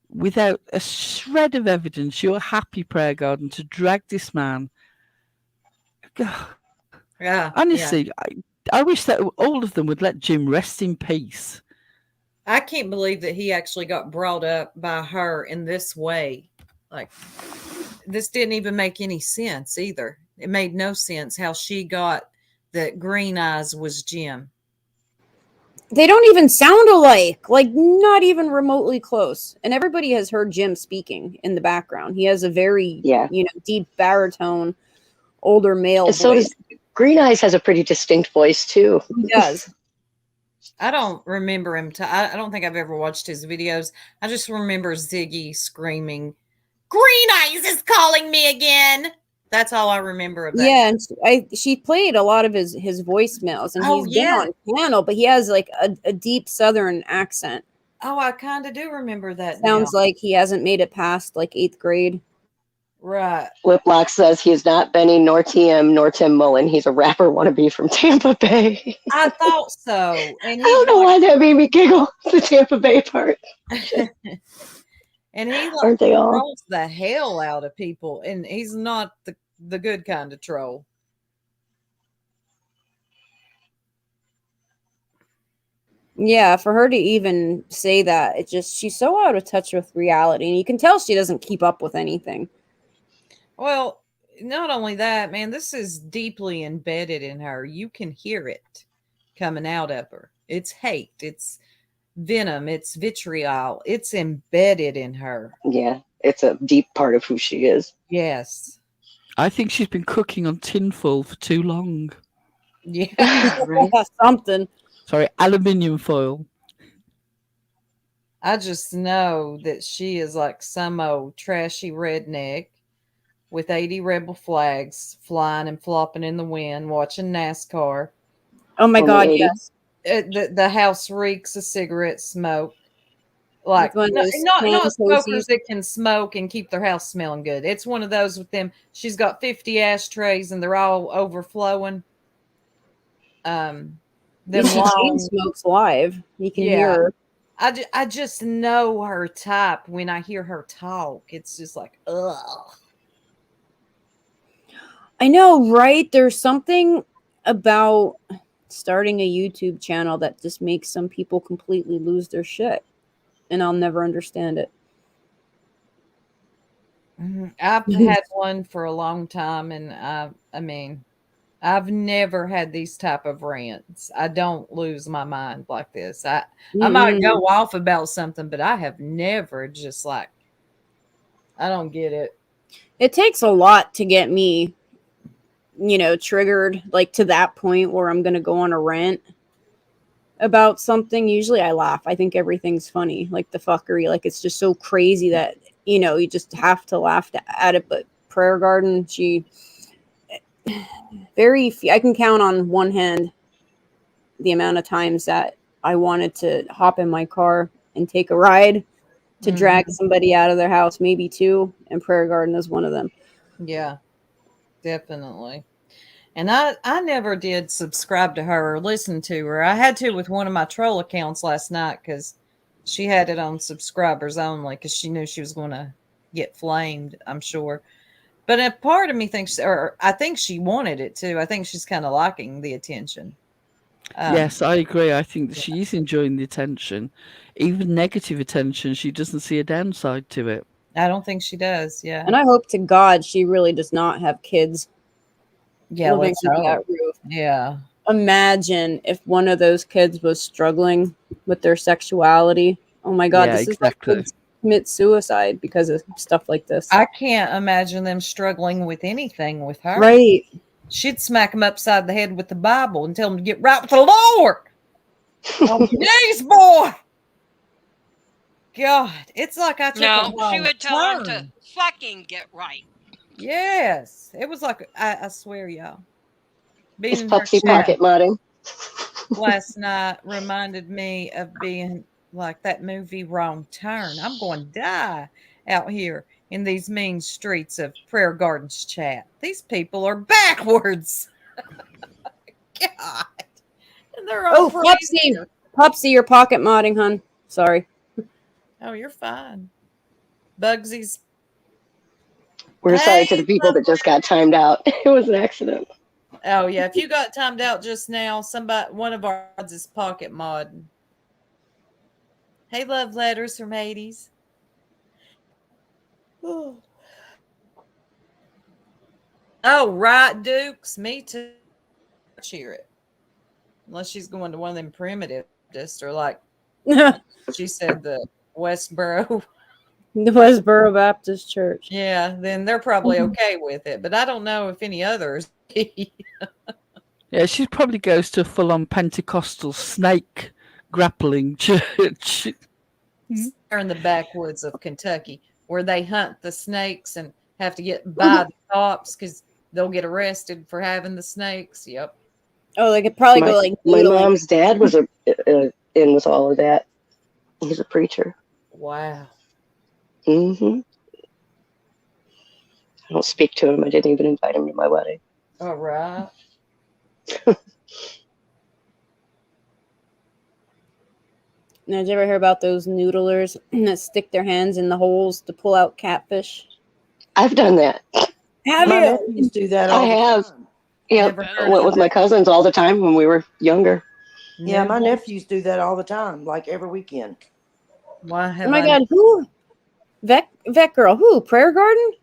without a shred of evidence. You're happy, Prayer Garden, to drag this man. Yeah. Honestly, I wish that all of them would let Jim rest in peace. I can't believe that he actually got brought up by her in this way. Like, this didn't even make any sense either. It made no sense how she got that Green Eyes was Jim. They don't even sound alike, like not even remotely close. And everybody has heard Jim speaking in the background. He has a very, deep baritone, older male voice. So does Green Eyes has a pretty distinct voice too. He does. I don't remember him. I don't think I've ever watched his videos. I just remember Ziggy screaming, "Green Eyes is calling me again." That's all I remember of that. Yeah, and she played a lot of his voicemails, and he's been on panel, but he has like a deep Southern accent. Oh, I kind of do remember that. Sounds like he hasn't made it past like 8th grade. Right. Whiplock says he is not Benny nor TM nor Tim Mullen. He's a rapper wannabe from Tampa Bay. I thought so. And I don't know why that made me giggle, the Tampa Bay part. And he Aren't they all? trolls the hell out of people, and he's not the good kind of troll. Yeah, for her to even say that, she's so out of touch with reality, and you can tell she doesn't keep up with anything. Well, not only that, man, this is deeply embedded in her. You can hear it coming out of her. It's hate, it's venom, it's vitriol. It's embedded in her. Yeah, it's a deep part of who she is. Yes. I think she's been cooking on tinfoil for too long. Yeah. Right. Something. Sorry, aluminium foil. I just know that she is like some old trashy redneck with 80 rebel flags flying and flopping in the wind, watching NASCAR. Oh my God, yes. The house reeks of cigarette smoke. Like, not smokers that can smoke and keep their house smelling good. It's one of those with them. She's got 50 ashtrays and they're all overflowing. She smokes live. You can hear her. I just know her type when I hear her talk. It's just like, ugh. I know, right? There's something about starting a YouTube channel that just makes some people completely lose their shit. And I'll never understand it. I've had one for a long time, and I mean, I've never had these type of rants. I don't lose my mind like this. I might go off about something, but I have never just like, I don't get it. It takes a lot to get me, triggered, like to that point where I'm going to go on a rant about something. Usually I laugh. I think everything's funny, like the fuckery. Like it's just so crazy that, you just have to laugh at it. But Prayer Garden, I can count on one hand the amount of times that I wanted to hop in my car and take a ride to drag somebody out of their house, maybe two, and Prayer Garden is one of them. Yeah, definitely. And I never did subscribe to her or listen to her. I had to with one of my troll accounts last night because she had it on subscribers only because she knew she was going to get flamed, I'm sure. But a part of me thinks, or I think she wanted it too. I think she's kind of liking the attention. Yes, I agree. I think that she is enjoying the attention. Even negative attention, she doesn't see a downside to it. I don't think she does, yeah. And I hope to God she really does not have kids. Yeah, living under that roof. Yeah. Imagine if one of those kids was struggling with their sexuality. Oh my God, this is like kids commit suicide because of stuff like this. I can't imagine them struggling with anything with her. Right. She'd smack them upside the head with the Bible and tell them to get right with the Lord. Oh, yes, boy. God, it's like I took she would tell them to fucking get right. Yes, it was like I swear, y'all. Being It's in her Pupsy chat pocket modding. last night reminded me of being like that movie Wrong Turn. I'm going to die out here in these mean streets of Prayer Gardens chat. These people are backwards. God. And they're all Pupsy, Pupsy, you're pocket modding, hun. Sorry. Oh, you're fine. Bugsy's. We're sorry to Hey, the people that just got timed out. It was an accident. Oh yeah, if you got timed out just now, one of our odds is pocket modding. Hey, love letters from Hades. Oh, right, Dukes. Me too. Cheer it. Unless she's going to one of them primitive or like she said, the Westboro. The Westboro Baptist Church. Yeah, then they're probably okay with it. But I don't know if any others. Yeah, she probably goes to a full-on Pentecostal snake grappling church. They're in the backwoods of Kentucky where they hunt the snakes and have to get by the cops because they'll get arrested for having the snakes. Yep. Oh, they could probably go like my noodling. mom's dad was in with all of that. He's a preacher. Wow. Mm-hmm. I don't speak to him. I didn't even invite him to my wedding. All right. Now, did you ever hear about those noodlers that stick their hands in the holes to pull out catfish? I've done that. Have My you? nephews do that all I the have. time. Yep. I went with my cousins all the time when we were younger. Yeah, my nephews do that all the time, like every weekend. Why have Oh my God, who? Vet girl, who? Prayer Garden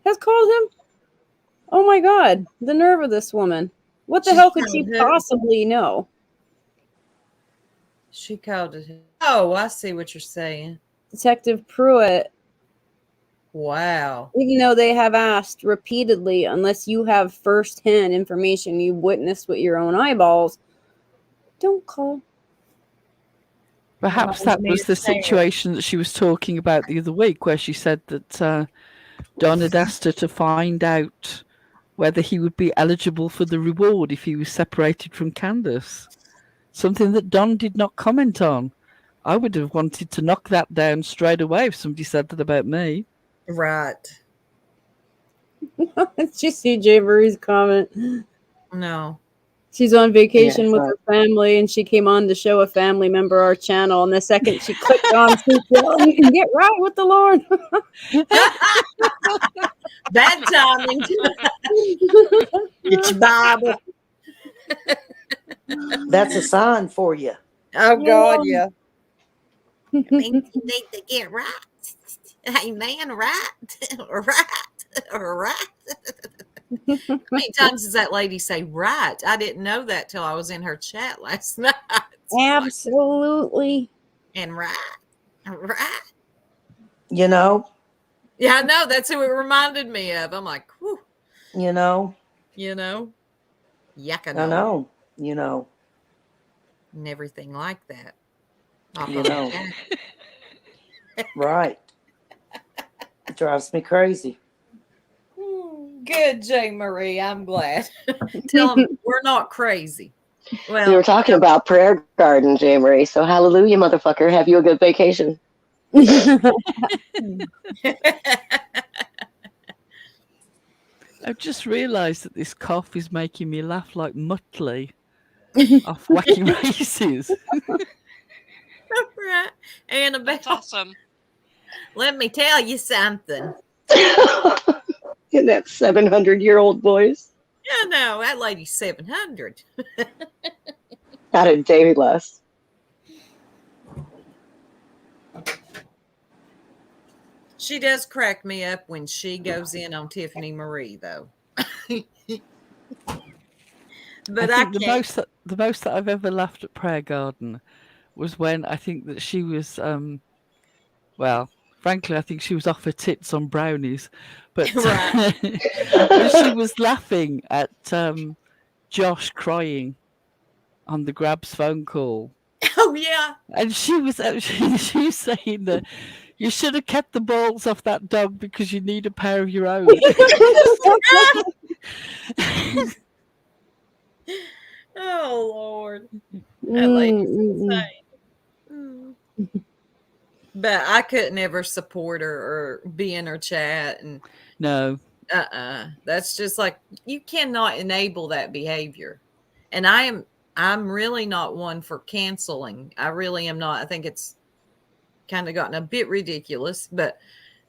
has called him? Oh my God, the nerve of this woman. What the She hell could she called who? possibly know? She called it. Oh, I see what you're saying. Detective Pruitt. Wow. Even though they have asked repeatedly, unless you have first-hand information you witnessed with your own eyeballs, don't call. Perhaps that was the situation that she was talking about the other week, where she said that Don had asked her to find out whether he would be eligible for the reward if he was separated from Candace. Something that Don did not comment on. I would have wanted to knock that down straight away if somebody said that about me. Right. Did you see Jay Marie's comment? No. She's on vacation with Yeah, her family, and she came on to show a family member our channel. And the second she clicked on, you can get right with the Lord. Bad timing. Get your Bible. That's a sign for you. Oh God, yeah. I mean, you need to get right. Amen. Right. Right. How many times does that lady say right? I didn't know that till I was in her chat last night. Absolutely. And right. You know? Yeah, I know. That's who it reminded me of. I'm like, whew. You know? Yakano. I know. You know. And everything like that. You know. Right. It drives me crazy. Good, Jay Marie. I'm glad. Tell them we're not crazy. Well, we were talking about Prayer Garden, Jay Marie. So hallelujah, motherfucker. Have you a good vacation? I've just realised that this cough is making me laugh like Muttley off Wacky Races. Right. Annabelle. That's awesome. Let me tell you something. In that 700-year-old voice. I know, that lady's 700. Not a day less. She does crack me up when she goes in on Tiffany Marie, though. But I think the most that I've ever laughed at Prayer Garden was when I think that she was, well, frankly, I think she was off her tits on brownies, but when she was laughing at Josh crying on the Grabs phone call. Oh yeah, and she was saying that, You should have kept the balls off that dog because you need a pair of your own. Oh Lord, that lady's insane. Mm. But I couldn't ever support her or be in her chat, and No. that's just like, you cannot enable that behavior. And I'm really not one for canceling. I really am not. I think it's kind of gotten a bit ridiculous, but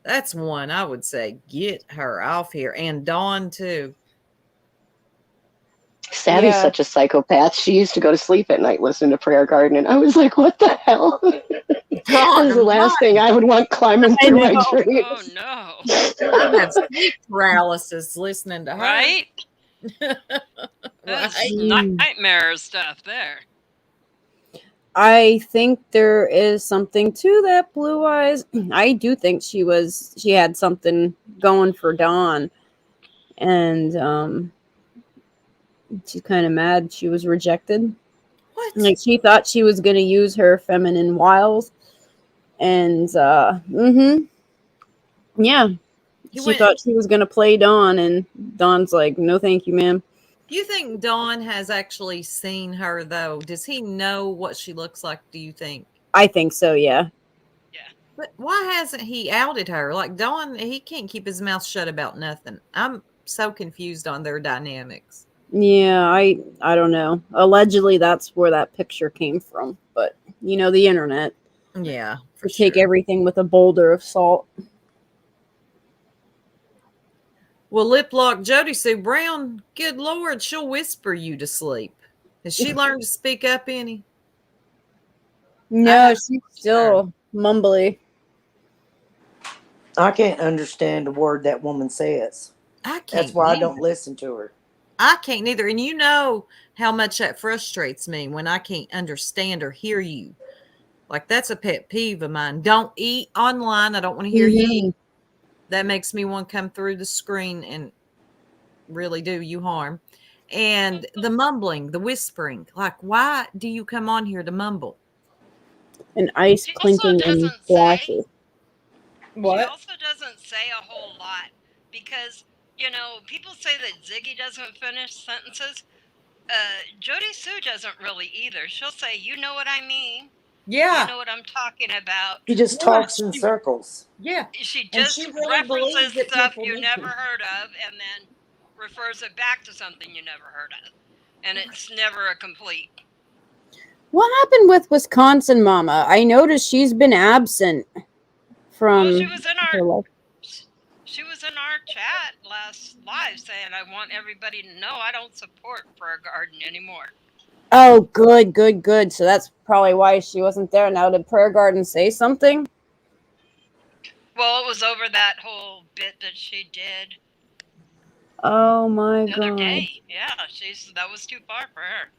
that's one I would say, get her off here. And Dawn too. Savvy's Yeah. such a psychopath. She used to go to sleep at night listening to Prayer Garden, and I was like, what the hell? That was the last thing I would want climbing through my dreams. Oh no. I have sleep paralysis listening to her. Right? That's nightmare stuff there. I think there is something to that, Blue Eyes. I do think she had something going for Dawn, and she's kind of mad she was rejected. What? Like, she thought she was going to use her feminine wiles, and yeah, she thought she was going to play Dawn, and Dawn's like, no thank you, ma'am. Do you think Dawn has actually seen her, though? Does he know what she looks like, do you think? I think so, yeah. But why hasn't he outed her? Like, Dawn, he can't keep his mouth shut about nothing. I'm so confused on their dynamics. Yeah, I don't know. Allegedly, that's where that picture came from. But, you know, the internet. Yeah, for take everything with a boulder of salt. Well, lip lock Jody Sue Brown, good Lord, she'll whisper you to sleep. Has she learned to speak up any? No, she's still mumbly. I can't understand a word that woman says. I can't. That's why I don't listen to her. I can't either. And you know how much that frustrates me when I can't understand or hear you. Like, that's a pet peeve of mine. Don't eat online. I don't want to hear you eat. That makes me want to come through the screen and really do you harm. And the mumbling, the whispering. Like, why do you come on here to mumble? And ice clinking and flashes. What? She also doesn't say a whole lot because, you know, people say that Ziggy doesn't finish sentences. Jody Sue doesn't really either. She'll say, you know what I mean? Yeah. You know what I'm talking about? She just talks in circles. Yeah. She And just she really believes references that stuff people you need never to. heard of and then refers it back to something you never heard of. And it's never a complete. What happened with Wisconsin Mama? I noticed she's been absent from Well, she was in our chat last live saying, I want everybody to know I don't support Prayer Garden anymore. Oh, good. So that's probably why she wasn't there. Now, did Prayer Garden say something? Well, it was over that whole bit that she did. Oh my the other god. day. Yeah, that was too far for her.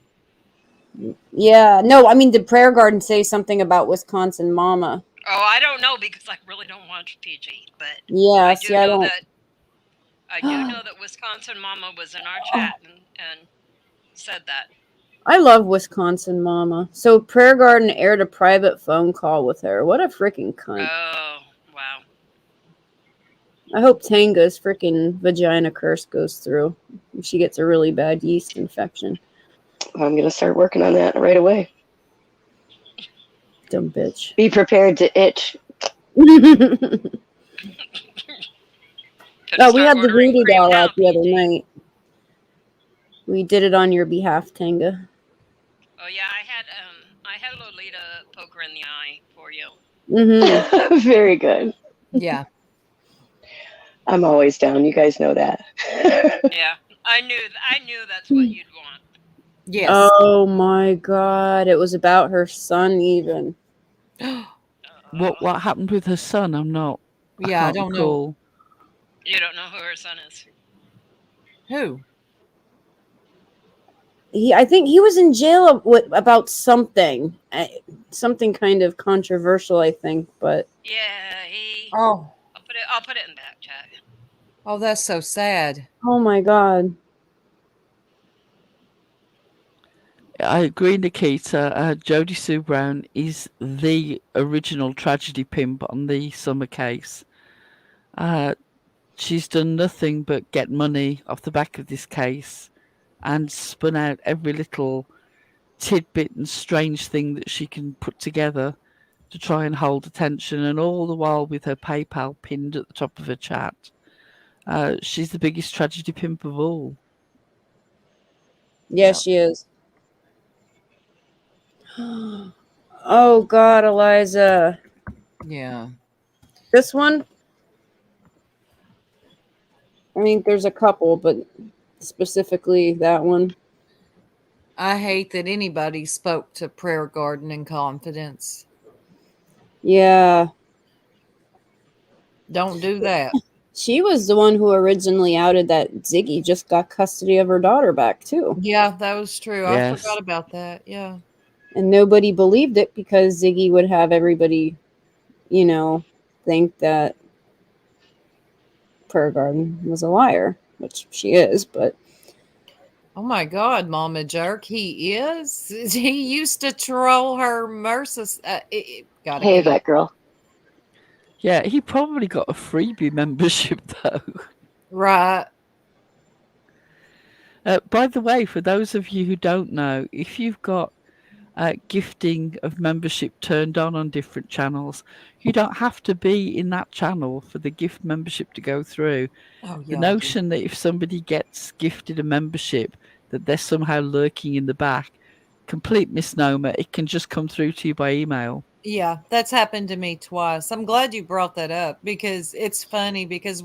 Yeah, no, I mean, did Prayer Garden say something about Wisconsin Mama? Oh, I don't know because I really don't watch PG, but Yeah, I do know that Wisconsin Mama was in our chat and said that. I love Wisconsin Mama. So Prayer Garden aired a private phone call with her. What a freaking cunt. Oh, wow. I hope Tanga's freaking vagina curse goes through. She gets a really bad yeast infection. I'm going to start working on that right away. Dumb bitch. Be prepared to itch. Oh, we had the Rudy doll out the other night. We did it on your behalf, Tanga. Oh yeah, I had Lolita poke her in the eye for you. Mm-hmm. Very good. Yeah. I'm always down. You guys know that. Yeah, I knew that's what you'd want. Yes. Oh my god, it was about her son even. What happened with her son? I I don't know. You don't know who her son is. Who? I think he was in jail about something kind of controversial, I think, but yeah, I'll put it in the back chat. Oh, that's so sad. Oh my god. I agree, Nikita. Jodie Sue Brown is the original tragedy pimp on the Summer case. She's done nothing but get money off the back of this case and spun out every little tidbit and strange thing that she can put together to try and hold attention, and all the while with her PayPal pinned at the top of her chat. She's the biggest tragedy pimp of all. Yes, she is. Oh God, Eliza. Yeah. This one? I mean, there's a couple, but specifically that one. I hate that anybody spoke to Prayer Garden in confidence. Yeah. Don't do that. She was the one who originally outed that Ziggy just got custody of her daughter back, too. Yeah, that was true. Yes. I forgot about that. Yeah. And nobody believed it because Ziggy would have everybody, think that Prayer Garden was a liar, which she is, but... Oh my God, Mama Jerk, he is? He used to troll her merciless. Hey, that girl. Yeah, he probably got a freebie membership, though. Right. By the way, for those of you who don't know, if you've got gifting of membership turned on different channels, you don't have to be in that channel for the gift membership to go through. Oh, The notion that if somebody gets gifted a membership, that they're somehow lurking in the back, complete misnomer. It can just come through to you by email. Yeah, that's happened to me twice. I'm glad you brought that up because it's funny because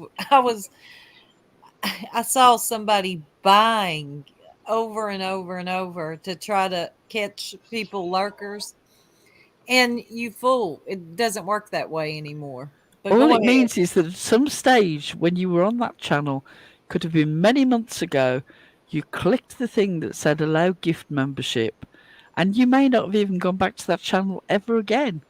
I saw somebody buying over and over and over to try to catch people lurkers. And you fool, it doesn't work that way anymore. But All go it ahead. means is that at some stage when you were on that channel, could have been many months ago, you clicked the thing that said allow gift membership, and you may not have even gone back to that channel ever again.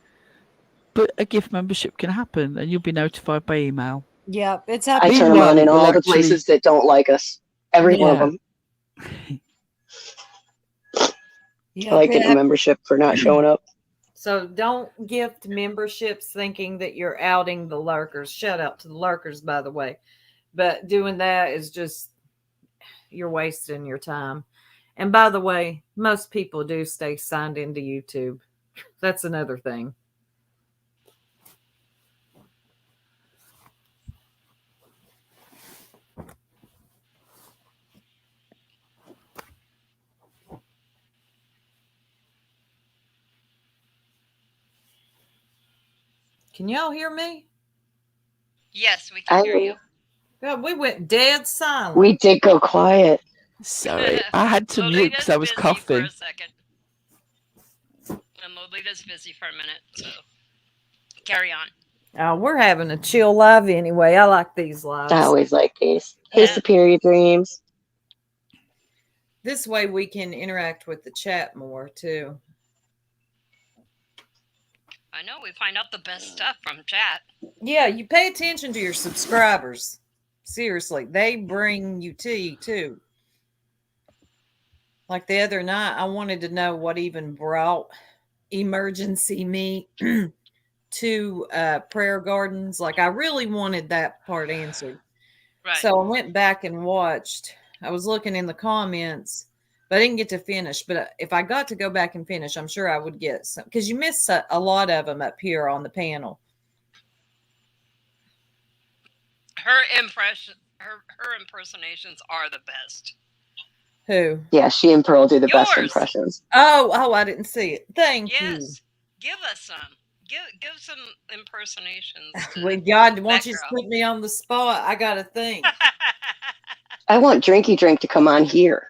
But a gift membership can happen, and you'll be notified by email. Yeah, it's I happened. turn them on in Meanwhile, all we'll the actually- places that don't like us. Every one of Yeah. them. Yeah, I like it getting a membership for not showing up. So don't gift memberships thinking that you're outing the lurkers. Shout out to the lurkers, by the way. But doing that is just, you're wasting your time. And by the way, most people do stay signed into YouTube. That's another thing. Can y'all hear me? Yes, we can I hear you. God, we went dead silent. We did go quiet. Sorry, I had to mute because I was busy coughing. for a second. And Lolita's busy for a minute, so carry on. Oh, we're having a chill live anyway. I like these lives. I always like these. Hey, Yeah. Superior Dreams. This way we can interact with the chat more too. I know we find out the best stuff from chat. Yeah, you pay attention to your subscribers. Seriously, they bring you tea too. Like the other night, I wanted to know what even brought emergency meat to prayer gardens. Like I really wanted that part answered. Right. So I went back and watched. I was looking in the comments, but I didn't get to finish. But if I got to go back and finish, I'm sure I would get some, because you miss a lot of them up here on the panel. Her impersonations are the best. Who? Yeah, she and Pearl do the best Yours. impressions. Oh, I didn't see it. Thank you. Yes. Give us some. Give some impersonations. to Well, God, that won't you just girl. put me on the spot? I got to think. I want Drinky Drink to come on here.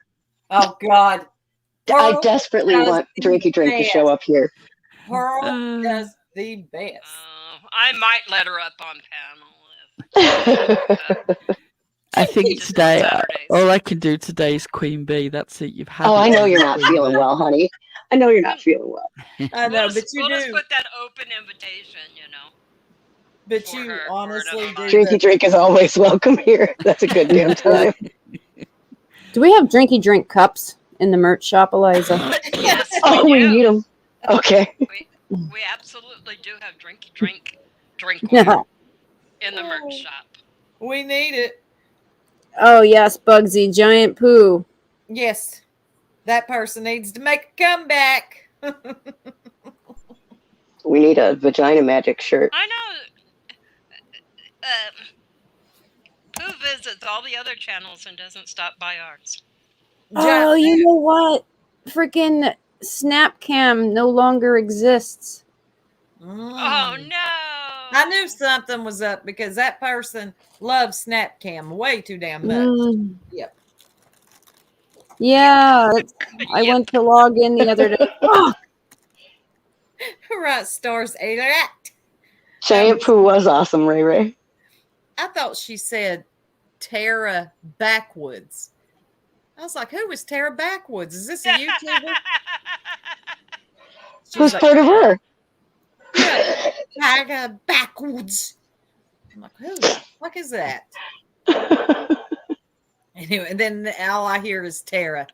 Oh, God. I Pearl desperately does want the Drinky Drink to best. show up here. Pearl does the best. I might let her up on panel. I think Just today, Saturdays. all I can do today is Queen Bee. That's it. You've had Oh, it. I know you're Queen not Bee. feeling well, honey. I know you're not feeling well. I know, We'll but you just do. put that open invitation, you know. But for you her honestly to do. Drinky Drink is always welcome here. That's a good damn time. Do we have Drinky Drink cups in the merch shop, Eliza. Yes, Oh, we we do. need them. Okay. We absolutely do have drinkware in the merch shop. We need it. Oh yes, Bugsy, giant poo. Yes. That person needs to make a comeback. We need a vagina magic shirt. I know. Pooh visits all the other channels and doesn't stop by ours. Oh, you know what? Freaking Snapcam no longer exists. Oh no! I knew something was up because that person loves Snapcam way too damn much. Yep. Yeah, I went to log in the other day. Oh, Right, stars ate it. Giant poo was awesome, Ray Ray. I thought she said Tara Backwoods. I was like, who is Tara Backwoods? Is this a YouTuber? Who's part of her? Yeah, Tara Backwoods. I'm like, who the fuck is that? Anyway, and then all I hear is Tara.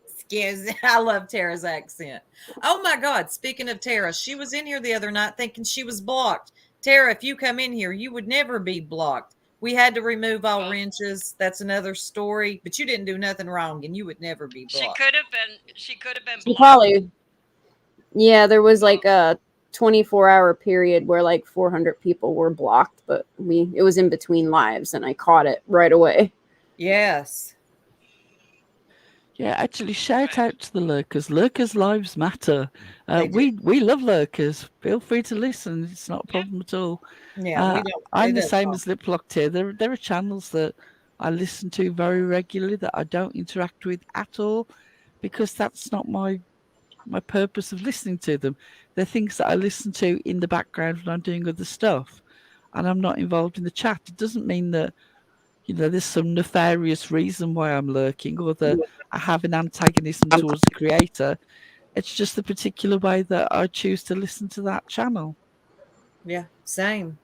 Excuse me. I love Tara's accent. Oh my God. Speaking of Tara, she was in here the other night thinking she was blocked. Tara, if you come in here, you would never be blocked. We had to remove all wrenches. That's another story. But you didn't do nothing wrong, and you would never be blocked. She could have been. she probably. Yeah, there was like a 24-hour period where like 400 people were blocked, but it was in between lives, and I caught it right away. Yes. Yeah, actually, shout out to the lurkers. Lurkers' lives matter. We love lurkers. Feel free to listen. It's not a problem at all. Yeah, we don't. I'm the same as Liplocked here. There are channels that I listen to very regularly that I don't interact with at all because that's not my purpose of listening to them. They're things that I listen to in the background when I'm doing other stuff, and I'm not involved in the chat. It doesn't mean that there's some nefarious reason why I'm lurking or that I have an antagonism towards the creator. It's just the particular way that I choose to listen to that channel. Yeah, same.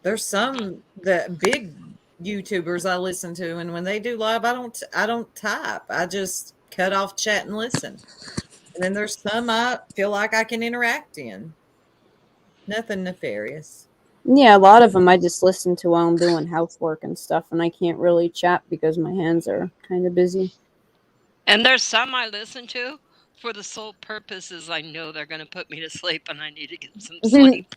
There's some that big YouTubers I listen to, and when they do live, I don't type. I just cut off chat and listen. And then there's some I feel like I can interact in. Nothing nefarious. Yeah, a lot of them I just listen to while I'm doing housework and stuff, and I can't really chat because my hands are kind of busy. And there's some I listen to for the sole purposes I know they're going to put me to sleep and I need to get some sleep.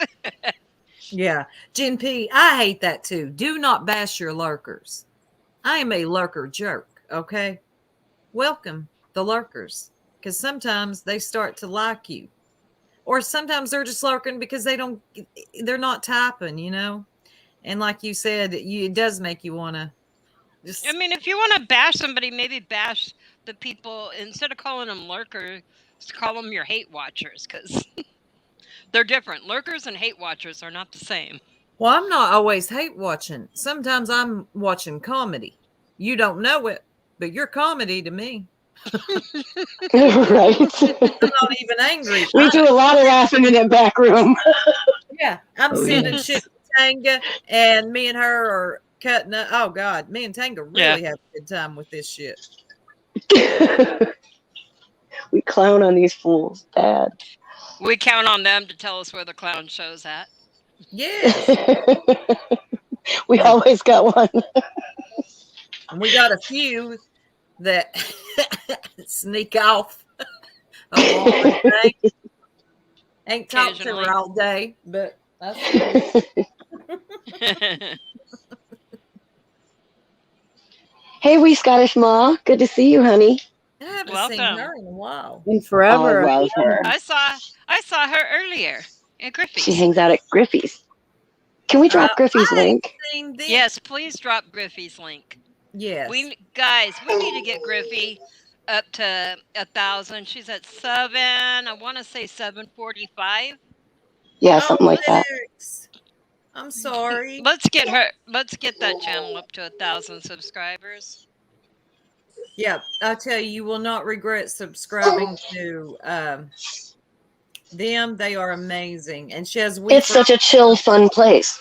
Yeah. Jen P, I hate that too. Do not bash your lurkers. I am a lurker jerk, okay? Welcome the lurkers, because sometimes they start to like you. Or sometimes they're just lurking because they're not typing, And like you said, it does make you want to just... I mean, if you want to bash somebody, maybe bash the people, instead of calling them lurkers, call them your hate watchers, because they're different. Lurkers and hate watchers are not the same. Well, I'm not always hate watching. Sometimes I'm watching comedy. You don't know it, but you're comedy to me. Right. I'm not even angry. We do a lot of laughing in that back room. Yeah, I'm sending shit to Tanga, and me and her are cutting up. Oh God, me and Tanga really have a good time with this shit. We clown on these fools bad. We count on them to tell us where the clown show's at. Yes. We always got one. And we got a few that sneak off. Ain't talked to her all day, but that's Hey, wee Scottish Ma. Good to see you, honey. I haven't seen her in a while. In forever. I love her. I saw her earlier at Griffey's. She hangs out at Griffey's. Can we drop Griffey's link? Yes, please drop Griffey's link. Yes. We need to get Griffey up to 1,000. She's at 7. I want to say 745. Yeah, something like that. I'm sorry. Let's get that channel up to 1,000 subscribers. Yeah, I tell you, you will not regret subscribing to them. They are amazing, and she has. It's such a chill, fun place.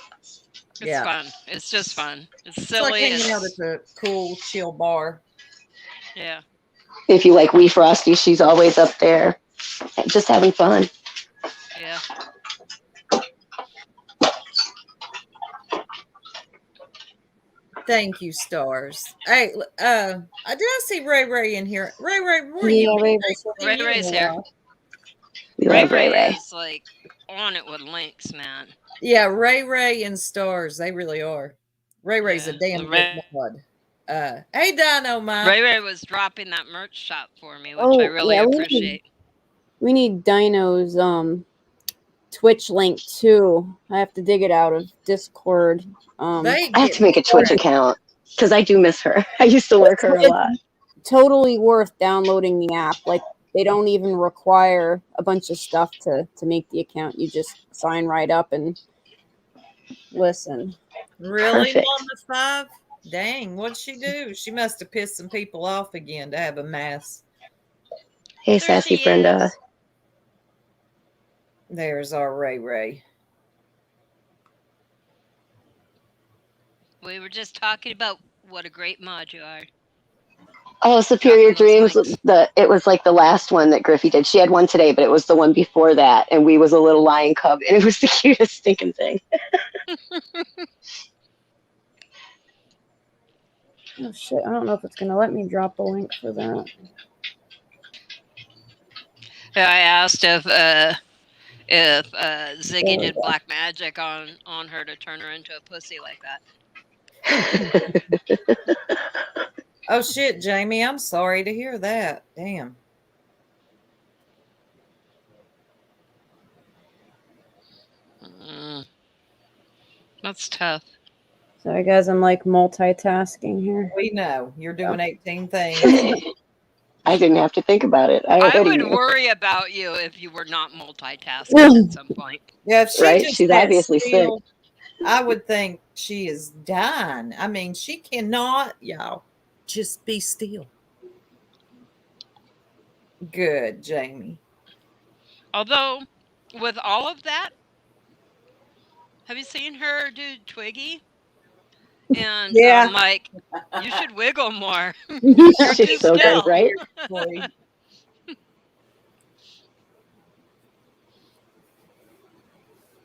It's fun. It's just fun. It's silly. It's like hanging out at a cool, chill bar. Yeah. If you like Wee Frosty, she's always up there, just having fun. Yeah. Thank you, stars. Hey, I see Ray Ray in here. Ray, where are Yeah, you? Ray Ray Ray's here. We Ray love Ray Ray. is like on it with links, man. Yeah, Ray and stars. They really are. Ray Ray's a damn good mod. Hey, Dino Mike. Ray Ray was dropping that merch shop for me, which I really appreciate. We need Dino's Twitch link too. I have to dig it out of Discord. I have to make a Twitch account because I do miss her. I used to lurk her a lot. Totally worth downloading the app. Like, they don't even require a bunch of stuff to make the account. You just sign right up and listen. Really, Perfect. Mama 5? Dang, what'd she do? She must have pissed some people off again to have a mass. Hey, Sassy Brenda. There's our Ray Ray. We were just talking about what a great mod you are. Oh, Superior Dreams. It was like the last one that Griffey did. She had one today, but it was the one before that, and we was a little lion cub, and it was the cutest stinking thing. Oh shit! I don't know if it's gonna let me drop a link for that. Yeah, I asked if Ziggy did black magic on her to turn her into a pussy like that. Oh shit, Jamie, I'm sorry to hear that. Damn. That's tough. Sorry guys, I'm like multitasking here. We know you're doing 18 things. I didn't have to think about it. I would worry about you if you were not multitasking at some point. Yeah, if she Right? just She's sat obviously still, I would think she is dying. I mean, she cannot, y'all, just be still. Good, Jamie. Although, with all of that, have you seen her do Twiggy? And Yeah. I'm like, you should wiggle more. She's so good, right?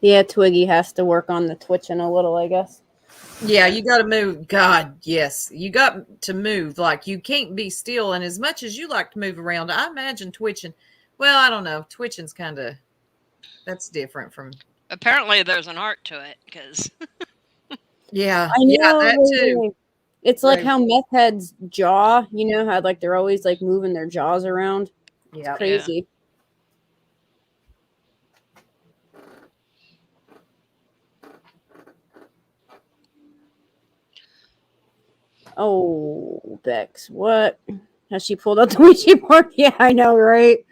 Yeah, Twiggy has to work on the twitching a little, I guess. Yeah, you got to move. God, yes. You got to move. Like, you can't be still. And as much as you like to move around, I imagine twitching. Well, I don't know. Twitching's kind of, that's different from. Apparently, there's an art to it, because. Yeah, I know, that too. It's like how meth heads jaw, you know, how like they're always like moving their jaws around. Yeah, it's crazy. Oh, Bex, what? Has she pulled out the Ouija board? Yeah, I know, right?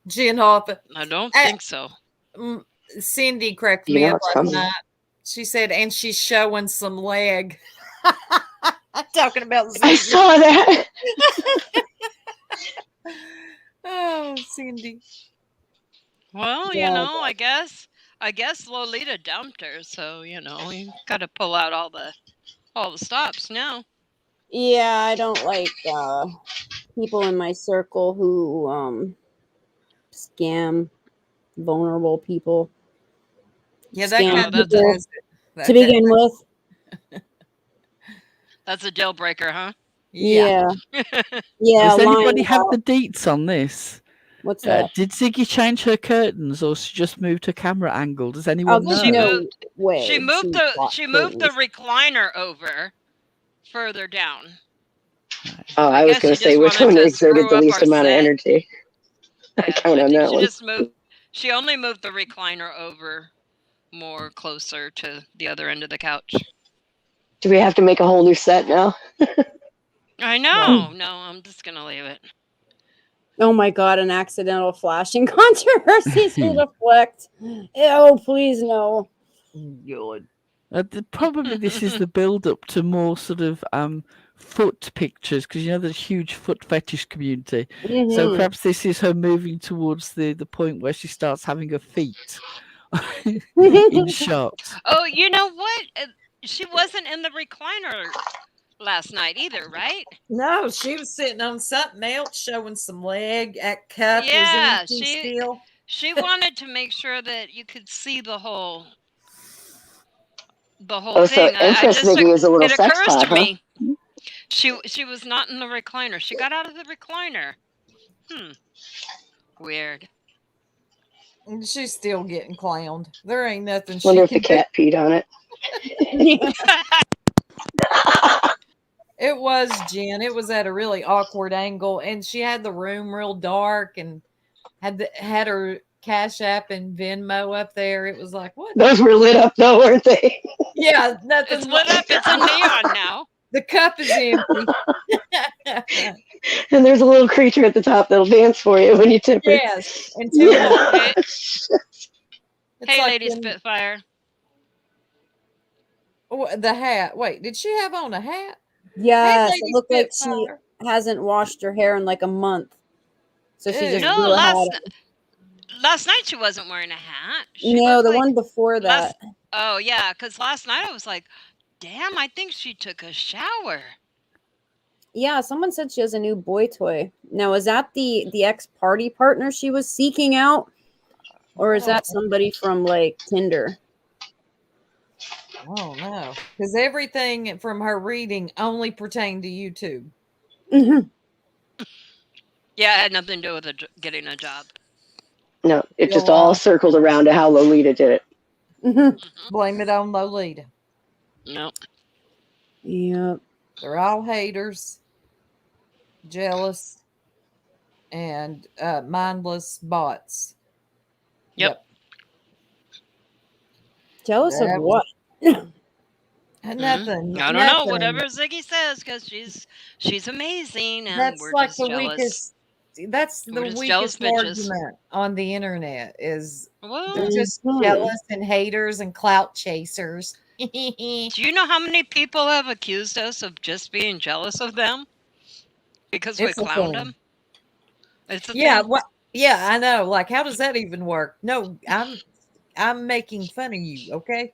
Jen Hoffa. I don't think so. Cindy cracked You me know up it's last coming. night. She said, and she's showing some leg. Talking about Ziggy. I saw that. Oh, Cindy. Well, Yeah. you know, I guess Lolita dumped her, so you got to pull out all the stops now. Yeah, I don't like people in my circle who scam vulnerable people. Yeah, that Scam kind of people does it. to begin with. That's a deal breaker, huh? Yeah. Does lying anybody have about- the deets on this? What's that? Did Ziggy change her curtains, or she just moved her camera angle? Does anyone know? No way. She moved the recliner over further down. Oh, I was going to say which one exerted the least amount of energy. Yeah, I count on that one. She only moved the recliner over more closer to the other end of the couch. Do we have to make a whole new set now? I know. No, I'm just going to leave it. Oh my god, an accidental flashing controversies to deflect. Oh, please no. Good. Probably this is the build-up to more sort of foot pictures, because there's a huge foot fetish community. Mm-hmm. So perhaps this is her moving towards the point where she starts having her feet in shot. Oh, you know what? She wasn't in the recliner last night either, right? No, she was sitting on something else, showing some leg. That cup was Yeah, empty still. she wanted to make sure that you could see the whole Oh, so thing. Empress Ziggy is a little It sex occurs pot, to huh? me. She was not in the recliner. She got out of the recliner. Weird. And she's still getting clowned. There ain't nothing she Wonder if can the cat peed on it. It was Jen. It was at a really awkward angle, and she had the room real dark and had her Cash App and Venmo up there. It was like, what? Those were lit up though, weren't they? Yeah, nothing. It's lit up. It's a neon now. The cup is empty. And there's a little creature at the top that'll dance for you when you tip her. Yes, and two more. Hey, like Lady Spitfire. Oh, the hat. Wait, did she have on a hat? Yes, Hey, it looked like she Spitfire. hasn't washed her hair in like a month. So she just No, blew a hat. last night she wasn't wearing a hat. She No, looked the like one before that. Oh yeah, because last night I was like, damn, I think she took a shower. Yeah, someone said she has a new boy toy. Now, is that the ex-party partner she was seeking out? Or is that somebody from like Tinder? Oh no, because everything from her reading only pertained to YouTube. Mm-hmm. Yeah, it had nothing to do with getting a job. No, it just all circled around to how Lolita did it. Mm-hmm. Blame it on Lolita. Nope. Yep. They're all haters, jealous, and mindless bots. Yep. Jealous That of what? Nothing. I don't know. Whatever Ziggy says, because she's amazing, and That's we're like just the jealous. weakest. That's the We're just jealous weakest bitches. argument on the internet is Well, they're just jealous and haters and clout chasers. do you know how many people have accused us of just being jealous of them because we It's a clowned thing. them? It's a Yeah, thing. what? Yeah, I know. Like, how does that even work? No, I'm making fun of you, okay?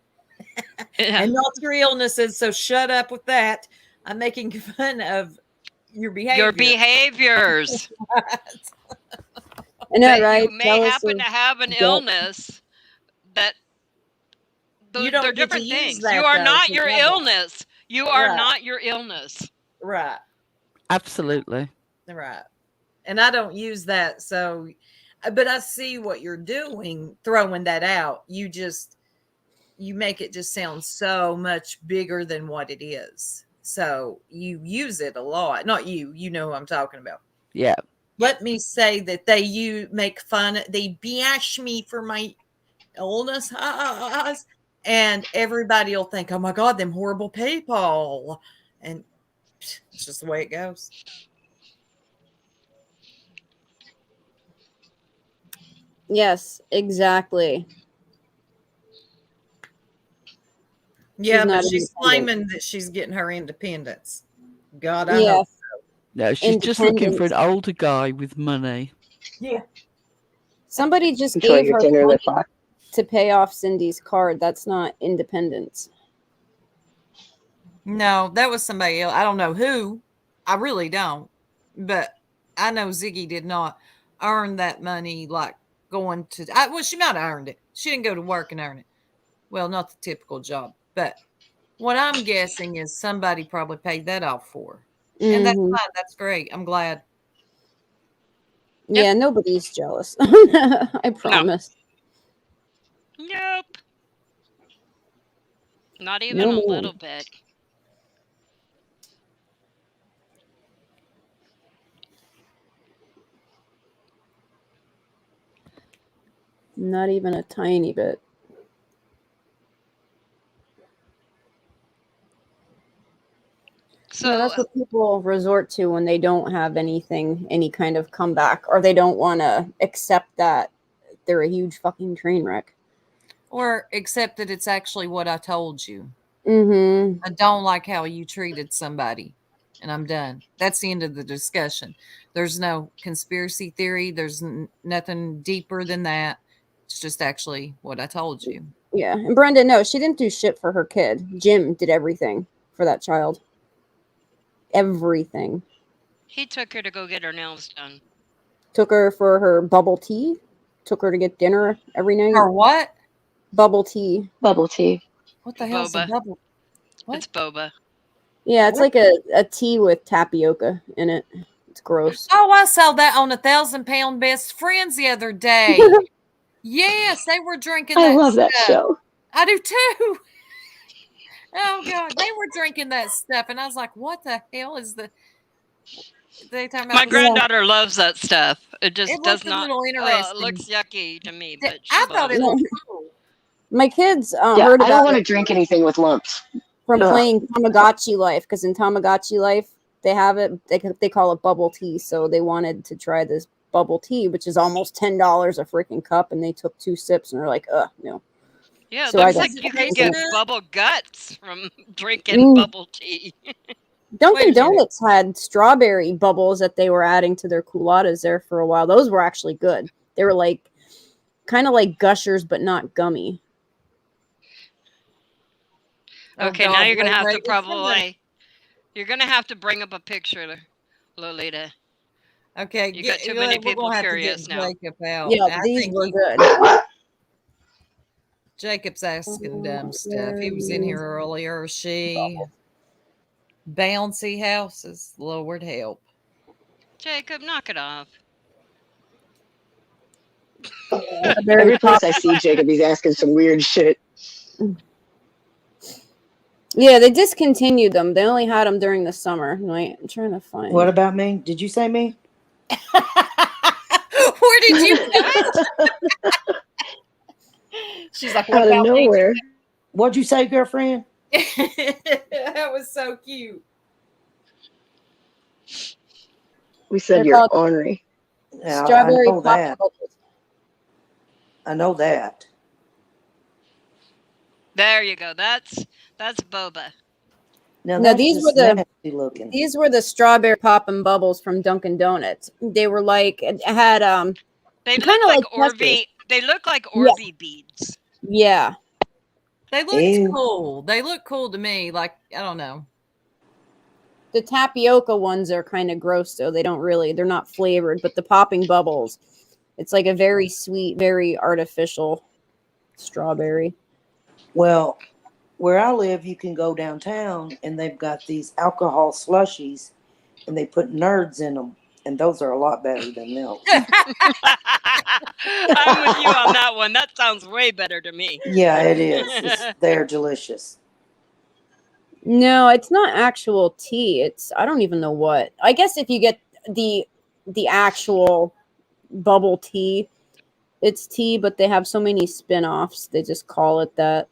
Yeah. And not your illnesses, so shut up with that. I'm making fun of your behavior. Your behaviors. I know, That right? you may Jealous happen of to have an guilt. illness that You don't they're get to different use things. that, You are though, not to your cover. illness. You are Right. not your illness. Right. Absolutely. Right. And I don't use that. So, but I see what you're doing, throwing that out. You make it just sound so much bigger than what it is. So you use it a lot. Not you, you know who I'm talking about. Yeah. Let me say that they make fun, they bash me for my illness. And everybody will think, oh my God, them horrible people. And it's just the way it goes. Yes, exactly. Yeah, not but she's independent. claiming that she's getting her independence. God, I Yeah. hope. No, she's just looking for an Independence. older guy with money. Yeah. Somebody just Enjoy gave your her dinner, money lip lock. to pay off Cindy's card. That's not independence. No, that was somebody else. I don't know who. I really don't. But I know Ziggy did not earn that money like going to. Well, she might have earned it. She didn't go to work and earn it. Well, not the typical job. But what I'm guessing is somebody probably paid that off for her. And that's Mhm. fine. That's great. I'm glad. Yeah, nobody's jealous. I promise. Nope. Not even No, a no. little bit. Not even a tiny bit. So Yeah, that's what people resort to when they don't have anything, any kind of comeback, or they don't want to accept that they're a huge fucking train wreck. Or accept that it's actually what I told you. Mm-hmm. I don't like how you treated somebody. And I'm done. That's the end of the discussion. There's no conspiracy theory. There's nothing deeper than that. It's just actually what I told you. Yeah, and Brenda, no, she didn't do shit for her kid. Jim did everything for that child. everything. He took her to go get her nails done. Took her for her bubble tea. Took her to get dinner every night. Or what? Bubble tea. Bubble tea. What the hell's a Boba. bubble? What? It's boba. Yeah, it's What? like a tea with tapioca in it. It's gross. Oh, I saw that on 1,000-Pound Best Friends the other day. Yes, they were drinking that I love that stuff. show. I do too. Oh God, they were drinking that stuff, and I was like, "What the hell is the?" They talking about My this- granddaughter loves that stuff. It just It does looked a not. little It interesting. looks yucky to me, but she I thought it loves looked cool. My kids Yeah, heard I don't about want to it drink anything with lumps. from Ugh. playing Tamagotchi Life, because in Tamagotchi Life they have it. They call it bubble tea, so they wanted to try this bubble tea, which is almost $10 a freaking cup, and they took 2 sips and they're like, no. Yeah, it So I looks got like you could taste get good? bubble guts from drinking bubble tea. Dunkin' Wait a minute. Donuts had strawberry bubbles that they were adding to their culottes there for a while. Those were actually good. They were like kind of like gushers, but not gummy. Okay, Oh, now God, you're gonna wait, have wait, to it's in the- probably. You're gonna have to bring up a picture, Lolita. Okay, You got too many people curious now. Jacob out. Yeah, I these think were good. Jacob's asking dumb stuff. He was in here earlier. Or she bouncy houses. Lord help. Jacob, knock it off. Every place I see Jacob, he's asking some weird shit. Yeah, they discontinued them. They only had them during the summer. Wait, I'm trying to find. What about me? Did you say me? Where did you She's like, what Out of about me? nowhere. What'd you say, girlfriend? That was so cute. We said They're you're called ornery. Yeah, Strawberry I know pop that. bubbles. I know that. There you go. That's boba. Now No, that's these just were the- nasty looking. These were the strawberry pop and bubbles from Dunkin' Donuts. They were like it had They kinda look like like Orby. They look like Orby beads. yeah. They looked Ew. cool. They look cool to me. Like, I don't know. The tapioca ones are kind of gross though. They're not flavored, but the popping bubbles, it's like a very sweet, very artificial strawberry. Well, where I live, you can go downtown and they've got these alcohol slushies and they put nerds in them. And those are a lot better than milk. I'm with you on that one. That sounds way better to me. Yeah, it is. They're delicious. No, it's not actual tea. I don't even know what. I guess if you get the actual bubble tea, it's tea, but they have so many spin-offs. They just call it that.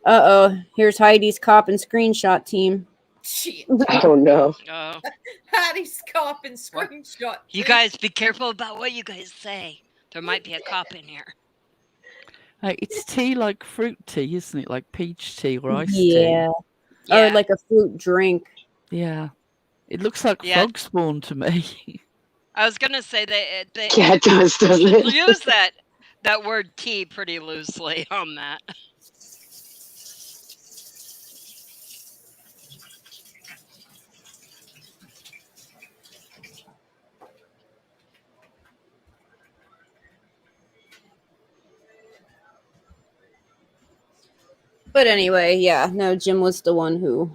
Uh-oh. Here's Heidi's cop and screenshot team. Shit. Oh no. Oh, Patty's cop and screenshot. you guys be careful about what you guys say. There might be a cop in here. It's tea like fruit tea, isn't it? Like peach tea or iced tea. Yeah. Yeah. Or like a fruit drink. Yeah. It looks like Yeah. frog spawn to me. I was gonna say they Yeah, it does, doesn't it? use that word tea pretty loosely on that. But anyway, yeah. No, Jim was the one who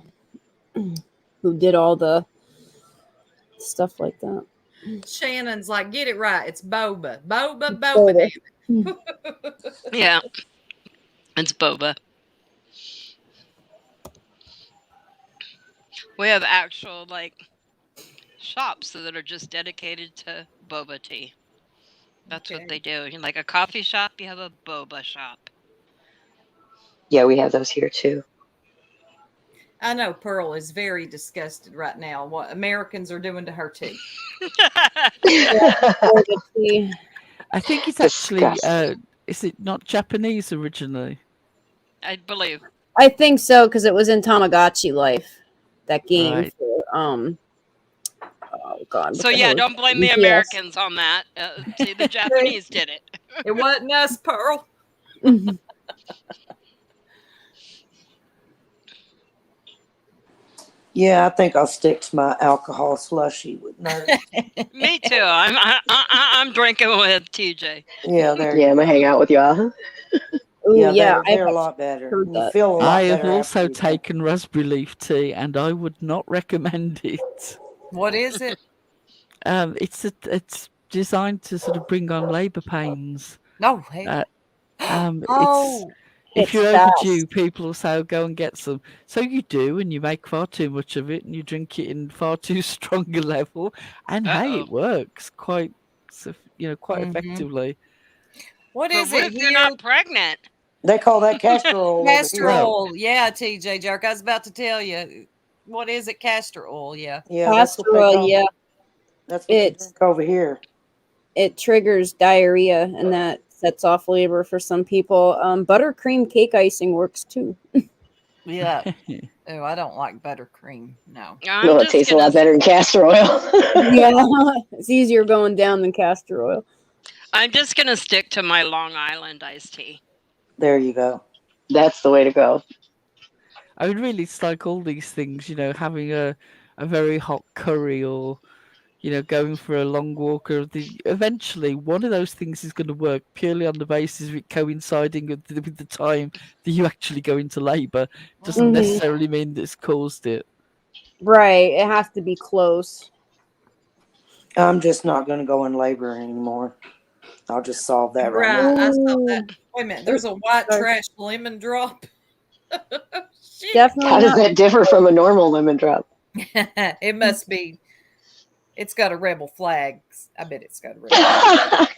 did all the stuff like that. Shannon's like, get it right. It's boba. Boba, Boba. boba. Yeah, it's boba. We have actual shops that are just dedicated to boba tea. That's Okay. what they do. Like a coffee shop, you have a boba shop. Yeah, we have those here too. I know Pearl is very disgusted right now. What Americans are doing to her tea. Boba tea. I think it's actually, Disgusting. is it not Japanese originally? I believe. I think so, because it was in Tamagotchi Life, that game. Right. For, oh God. what So the yeah, hell is don't blame the Yes. Americans on that. See, the Japanese did it. It wasn't us, Pearl. Yeah, I think I'll stick to my alcohol slushy with nerds. Me too. I'm drinking with TJ. Yeah, there Yeah, you I'm gonna go. hang out with y'all. Ooh, Yeah, yeah, they're a lot better. heard You that. feel a I lot have better after also you drink. taken raspberry leaf tea, and I would not recommend it. What is it? It's designed to sort of bring on labour pains. No, hey. It's Oh, if It's you're fast. overdue, people will say, oh, "Go and get some." So you do, and you make far too much of it, and you drink it in far too strong a level. And hey, Uh-oh. it works quite, quite Mhm. effectively. what But is what it if you're here? not pregnant? They call that castor oil over Castor here. Well- oil. Yeah, TJ Jerk. I was about to tell you. What is it? Castor oil. Yeah. Yeah, that's what they Castor oil, call. yeah, That's what you it's drink over here. it triggers diarrhea, and that sets off labor for some people. Buttercream cake icing works too. Yeah. Oh, I don't like buttercream. No. I'm Well, it just tastes a gonna lot better than castor oil. Yeah, it's easier going down than castor oil. I'm just gonna stick to my Long Island iced tea. There you go. That's the way to go. I mean, really, it's like all these things, having a very hot curry or, going for a long walk. Eventually, one of those things is going to work purely on the basis of it coinciding with the time that you actually go into labour. Doesn't Mhm. necessarily mean that it's caused it. Right, it has to be close. I'm just not going to go in labor anymore. I'll just solve that right Right. now. I saw that. Ooh, Wait a minute. There's a white sorry. trash lemon drop. Shit. Definitely How does not. that differ from a normal lemon drop? It must be. It's got a rebel flag. I bet it's got a rebel flag.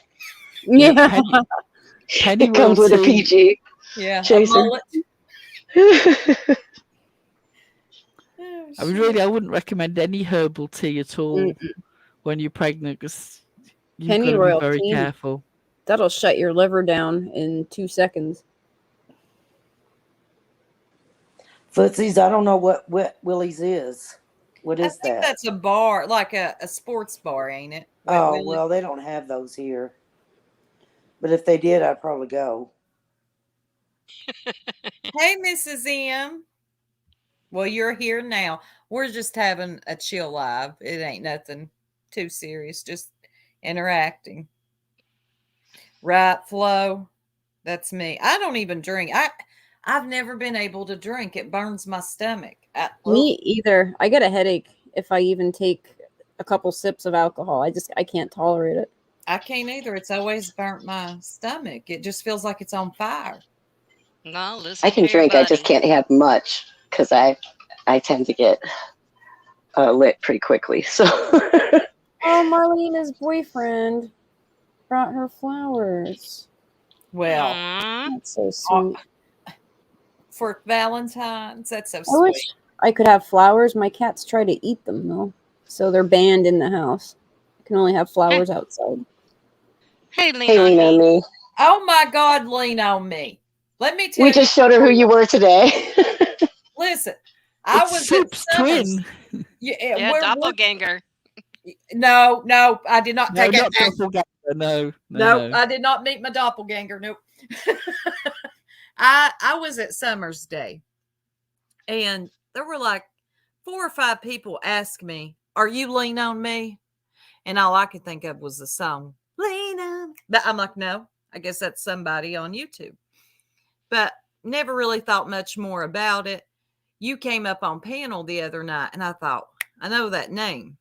Yeah, Yeah. Penny It comes with a royalty. PG Yeah. A chaser. mullet. Oh, I mean, shit. really, I wouldn't recommend any herbal tea at all Mm, when you're pregnant, because you've got Penny to be very royalty. careful. That'll shut your liver down in 2 seconds. Footsies, I don't know what Wet Willie's is. What I is think that? that's a bar, like a sports bar, ain't it? Wet Oh, Willie? well, they don't have those here. But if they did, I'd probably go. Hey, Mrs. M. Well, you're here now. We're just having a chill live. It ain't nothing too serious, just interacting. Right, Flo? That's me. I don't even drink. I've never been able to drink. It burns my stomach. Me either. I get a headache if I even take a couple sips of alcohol. I can't tolerate it. I can't either. It's always burnt my stomach. It just feels like it's on fire. No, listen I can to your drink. I just body. can't have much because I tend to get lit pretty quickly. So Oh, Marlena's boyfriend brought her flowers. Well, Aw. That's so sweet. for Valentine's, that's so I sweet. wish I could have flowers. My cats try to eat them though, so they're banned in the house. I can only have flowers outside. Hey, lean hey, on lean on me. me. Oh my God, lean on me. Let me tell We you. just showed her who you were today. Listen, I It's was Soup's at Summers. twin. Yeah, Yeah, we're- doppelganger. no, I did not No, take not it. doppelganger. No, No, no. I did not meet my doppelganger. Nope. I was at Summers Day, and there were like 4 or 5 people ask me, "Are you Lean on Me?" And all I could think of was the song "Lean on." But I'm like, no, I guess that's somebody on YouTube. But never really thought much more about it. You came up on panel the other night, and I thought, I know that name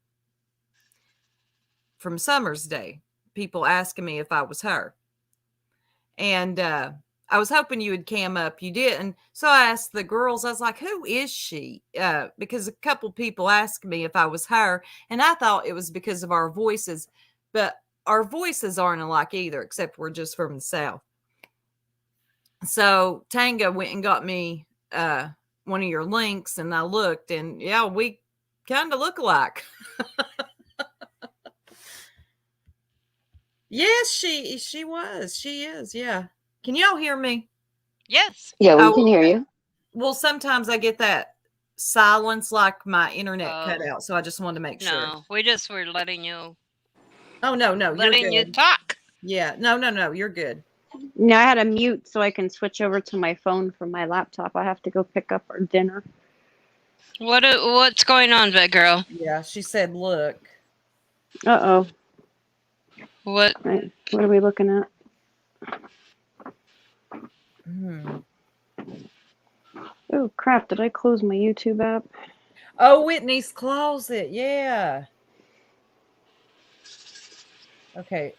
from Summers Day. People asking me if I was her. And I was hoping you would cam up. You didn't. So I asked the girls, I was like, who is she? Because a couple people asked me if I was her. And I thought it was because of our voices. But our voices aren't alike either, except we're just from the South. So Tanga went and got me one of your links, and I looked, and yeah, we kind of look alike. Yes, she was. She is. Yeah. Can y'all hear me? Yes. Yeah, we Oh, can hear you. Well, sometimes I get that silence, like my internet cut Oh. out. So I just wanted to make sure. No, we just were letting you Oh no, you're letting you good. talk. Yeah, no, you're good. No, I had to mute so I can switch over to my phone from my laptop. I have to go pick up our dinner. What's going on, big girl? Yeah, she said, look. Uh-oh. What? Right. What are we looking at? Oh, crap. Did I close my YouTube app? Oh, Whitney's closet. Yeah. Okay.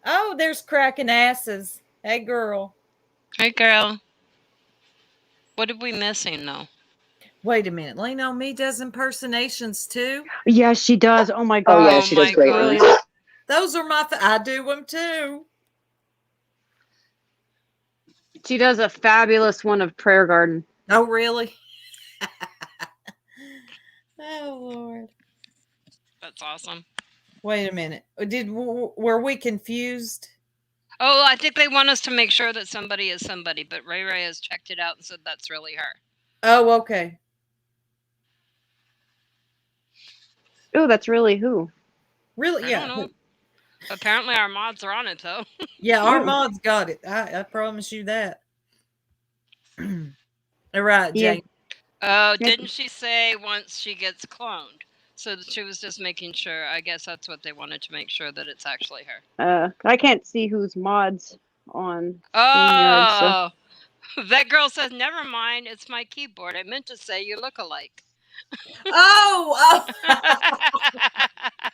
Oh, there's cracking asses. Hey, girl. Hey, girl. What are we missing, though? Wait a minute. Lean on Me does impersonations too. Yes, she does. Oh my Oh god. yeah, she does my great God. ones. Those are my. I do them too. She does a fabulous one of Prayer Garden. Oh, really? Oh, Lord. That's awesome. Wait a minute. Were we confused? Oh, I think they want us to make sure that somebody is somebody, but Ray Ray has checked it out and said that's really her. Oh, okay. Oh, that's really who? Really? I Yeah. don't know. Apparently our mods are on it, though. Yeah, our mods got it. I promise you that. All right, Yeah. Jane. Oh, didn't she say once she gets cloned? So she was just making sure. I guess that's what they wanted to make sure that it's actually her. I can't see who's mods on StreamYard, so. Oh, that girl says, never mind, it's my keyboard. I meant to say you look alike. Oh,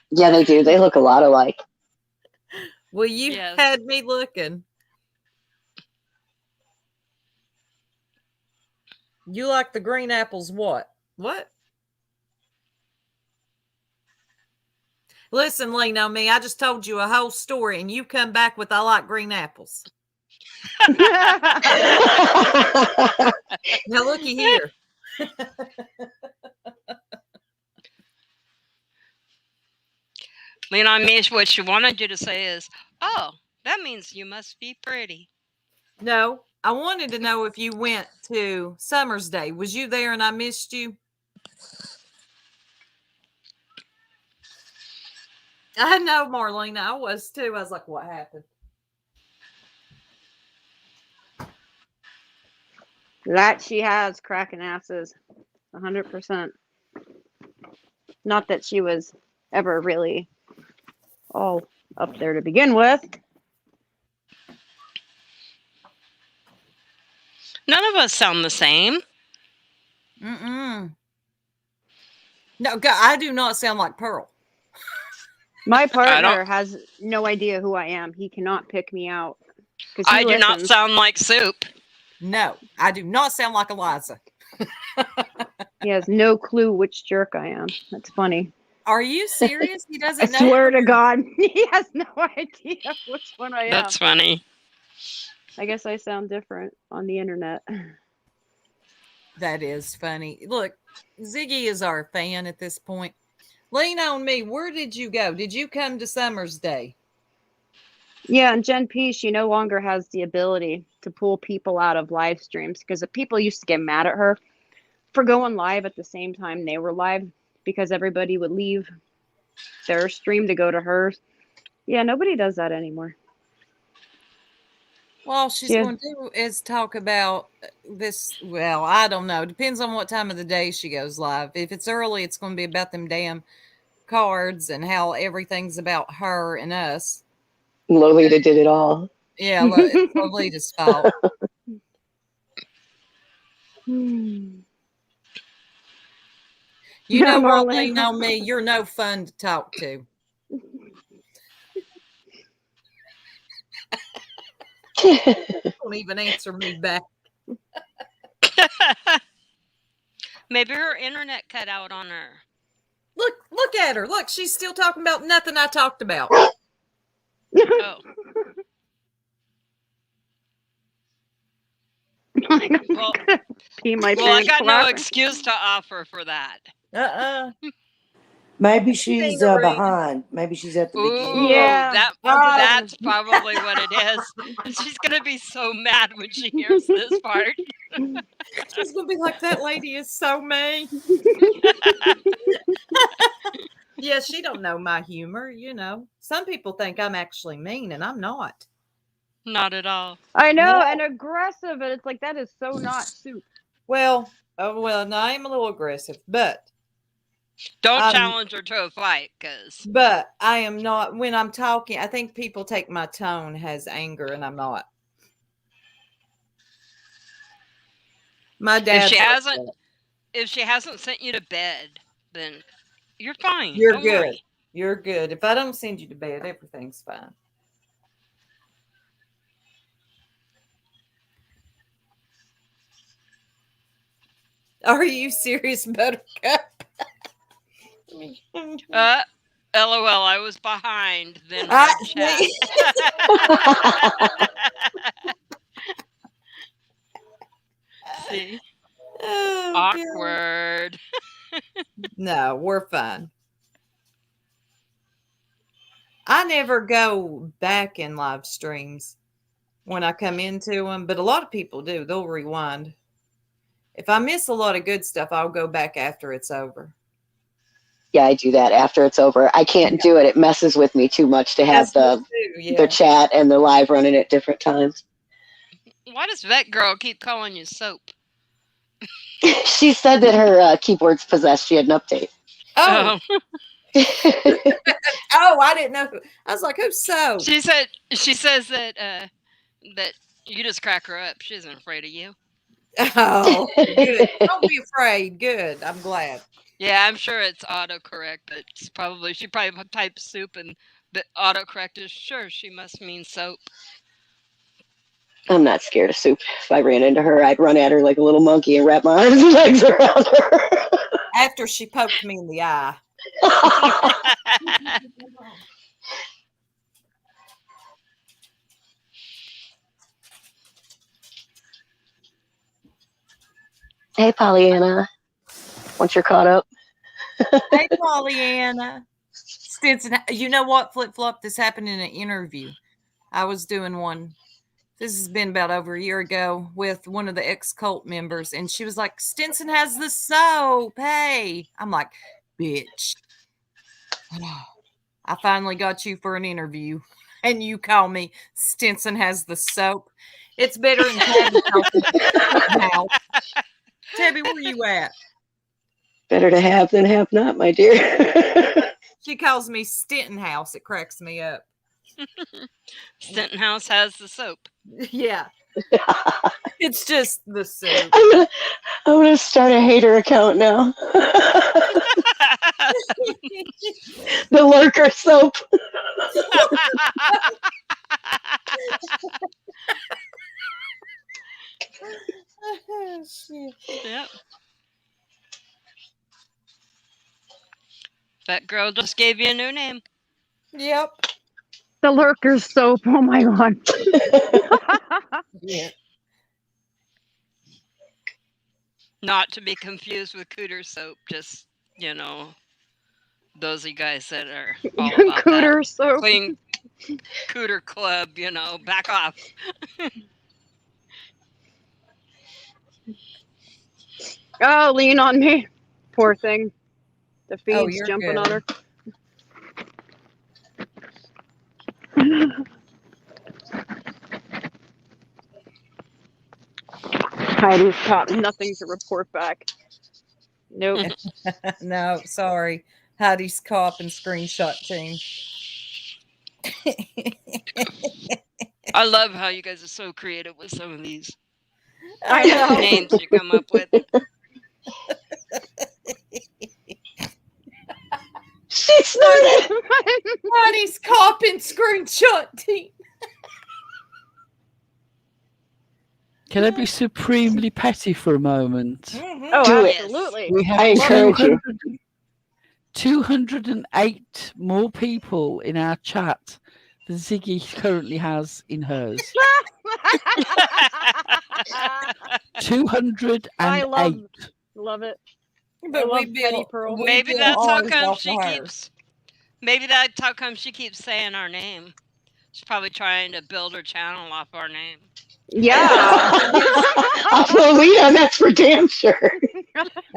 Yeah, they do. They look a lot alike. well, you Yes. had me looking. You like the green apples what? What? Listen, Lean on Me, I just told you a whole story and you come back with I like green apples. Now looky here. Lean on Me, what she wanted you to say is, oh, that means you must be pretty. No, I wanted to know if you went to Summer's Day. Was you there and I missed you? I know, Marlena. I was too. I was like, what happened? That she has cracking asses. 100%. Not that she was ever really all up there to begin with. None of us sound the same. Mm-mm. No, I do not sound like Pearl. My partner has no idea who I am. He cannot pick me out. I do not sound like Soup. No, I do not sound like Eliza. He has no clue which jerk I am. That's funny. Are you serious? He doesn't know. I swear to God, he has no idea which one I am. That's funny. I guess I sound different on the internet. That is funny. Look, Ziggy is our fan at this point. Lean on Me, where did you go? Did you come to Summer's Day? Yeah, and Jen P, she no longer has the ability to pull people out of live streams because people used to get mad at her for going live at the same time they were live because everybody would leave their stream to go to hers. Yeah, nobody does that anymore. Well, all she's going to do is talk about this. Well, I don't know. Depends on what time of the day she goes live. If it's early, it's going to be about them damn cards and how everything's about her and us. Lolita did it all. Yeah, it's Lolita's fault. You know what, Lean on Me? You're no fun to talk to. Don't even answer me back. Maybe her internet cut out on her. Look at her. Look, she's still talking about nothing I talked about. Oh. Well, I got no excuse to offer for that. Maybe she's behind. Maybe she's at the beginning. Yeah, that's probably what it is. She's gonna be so mad when she hears this part. She's gonna be like, that lady is so mean. Yeah, she don't know my humor, you know. Some people think I'm actually mean, and I'm not. Not at all. I know, and aggressive, and it's like, that is so not Soup. Well, no, I am a little aggressive, but Don't I'm- challenge her to a fight, because I am not. When I'm talking, I think people take my tone as anger, and I'm not. My dad. if she hasn't sent you to bed, then you're fine. You're Don't good. worry. You're good. If I don't send you to bed, everything's fine. Are you serious, Buttercup? LOL, I was behind. Then read chat. See? Oh, awkward. No, we're fine. I never go back in live streams when I come into them, but a lot of people do. They'll rewind. If I miss a lot of good stuff, I'll go back after it's over. Yeah, I do that after it's over. I can't do it. It messes with me too much to have the chat and the live running at different times. Why does Vet Girl keep calling you Soap? She said that her keyboard's possessed. She had an update. Oh. Oh, I didn't know. I was like, who's Soap? She says that you just crack her up. She isn't afraid of you. Oh, good. Don't be afraid. Good. I'm glad. Yeah, I'm sure it's autocorrect, but she probably types soup and the autocorrect is sure she must mean soap. I'm not scared of Soup. If I ran into her, I'd run at her like a little monkey and wrap my arms and legs around her. After she poked me in the eye. Hey, Pollyanna. Once you're caught up. Hey, Pollyanna. Stinson, you know what, Flip Flop? This happened in an interview. I was doing one. This has been about over a year ago with one of the ex-cult members, and she was like, Stinson has the soap. Hey. I'm like, bitch. I finally got you for an interview, and you call me Stinson has the soap. It's better than Tabby's house. Tabby, where you at? Better to have than have not, my dear. She calls me Stinton House. It cracks me up. Stinton House has the soap. Yeah. It's just the soap. I'm gonna start a hater account now. The Lurker soap. Yep. That girl just gave you a new name. Yep. The Lurker soap. Oh my god. Yeah. Not to be confused with Cooter soap. Just, those of you guys that are all about Cooter that. soap. Clean Cooter club, back off. Oh, lean on me. Poor thing. The feed's you're jumping good. on her. Heidi's caught nothing to report back. Nope. No, sorry. Heidi's cop and screenshot team. I love how you guys are so creative with some of these I know. names you come up with. She snorted. Heidi's cop and screenshot team. Can I be supremely petty for a moment? Mm-hmm. Oh, Do it. absolutely. We have I encourage you. 208 more people in our chat than Ziggy currently has in hers. 208. I love it. But love we Petty built, Pearl. Maybe built that's how ours come off she of hers. keeps. Maybe that's how come she keeps saying our name. She's probably trying to build her channel off our name. Yeah. Off Lolita, that's for damn sure.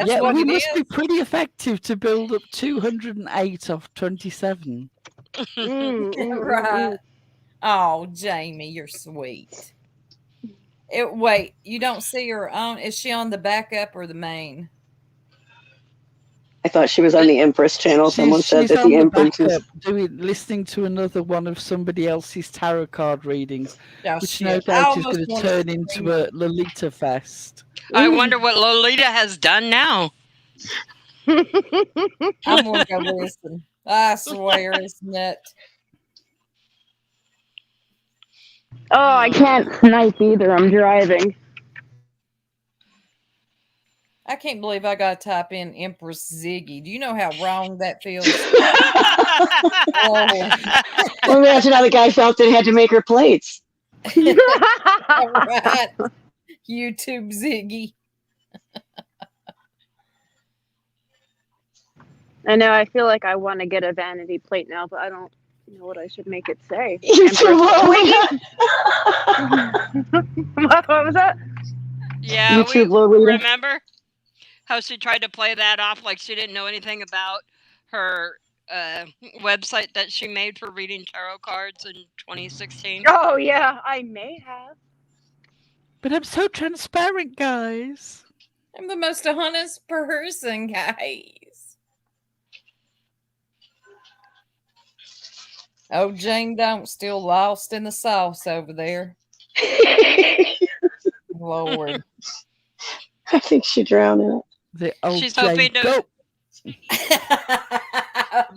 Yeah, what we it must is. be pretty effective to build up 208 of 27. Right. Oh, Jamie, you're sweet. Wait, you don't see her on? Is she on the backup or the main? I thought she was on the Empress channel. Someone said She's that on the the Empress is. backup, listening to another one of somebody else's tarot card readings, Oh, which no shit. I doubt is almost going to want to turn into a Lolita fest. I wonder what Lolita has done now. I'm going to go listen. I swear it's nuts. Oh, I can't snipe either. I'm driving. I can't believe I got to type in Empress Ziggy. Do you know how wrong that feels? Oh. Well, imagine how the guy felt that had to make her plates. All right. YouTube Ziggy. I know. I feel like I want to get a vanity plate now, but I don't know what I should make it say. YouTube Lolita. What was that? Yeah, YouTube Lolita. Remember how she tried to play that off like she didn't know anything about her website that she made for reading tarot cards in 2016? Oh, yeah, I may have. But I'm so transparent, guys. I'm the most honest person, guys. Oh, Jane don't still lost in the sauce over there. Lord. I think she drowned in it. The old She's Jane hoping to- Goat.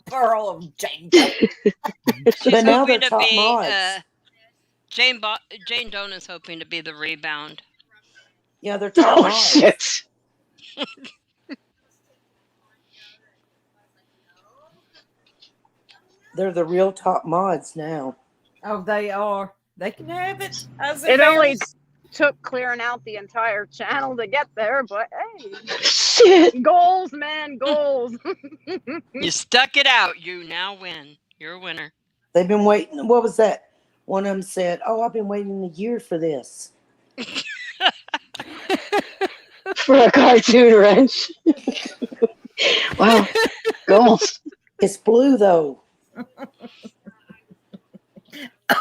Pearl of Jane Doe. She's But now hoping they're to top be mods. Jane Doe is hoping to be the rebound. Yeah, they're top Oh, mods. shit. They're the real top mods now. Oh, they are. They can have it. It only took clearing out the entire channel to get there, but hey. Shit. Goals, man, goals. You stuck it out. You now win. You're a winner. They've been waiting. What was that? One of them said, "Oh, I've been waiting a year for this." For a cartoon wrench. Wow. Goals. It's blue though.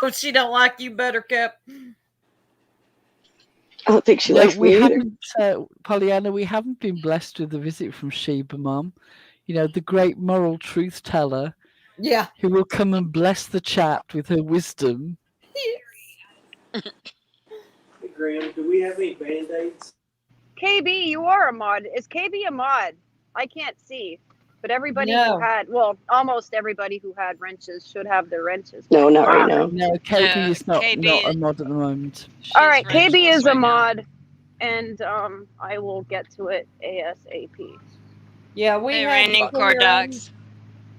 Oh, she don't like you, Buttercup. I don't think she No, likes we me either. haven't, Pollyanna, we haven't been blessed with a visit from Sheba Mom. You know, the great moral truth teller Yeah. who will come and bless the chat with her wisdom. Hey, Graham, do we have any Band-Aids? KB, you are a mod. Is KB a mod? I can't see. But everybody No. who had, well, almost everybody who had wrenches should have their wrenches. No, not right now. No, KB No, is not KB a mod at the moment. All right, She's KB wrenchless is a right now. mod, and I will get to it ASAP. Yeah, we Hey, had Raining to clear Cordogs.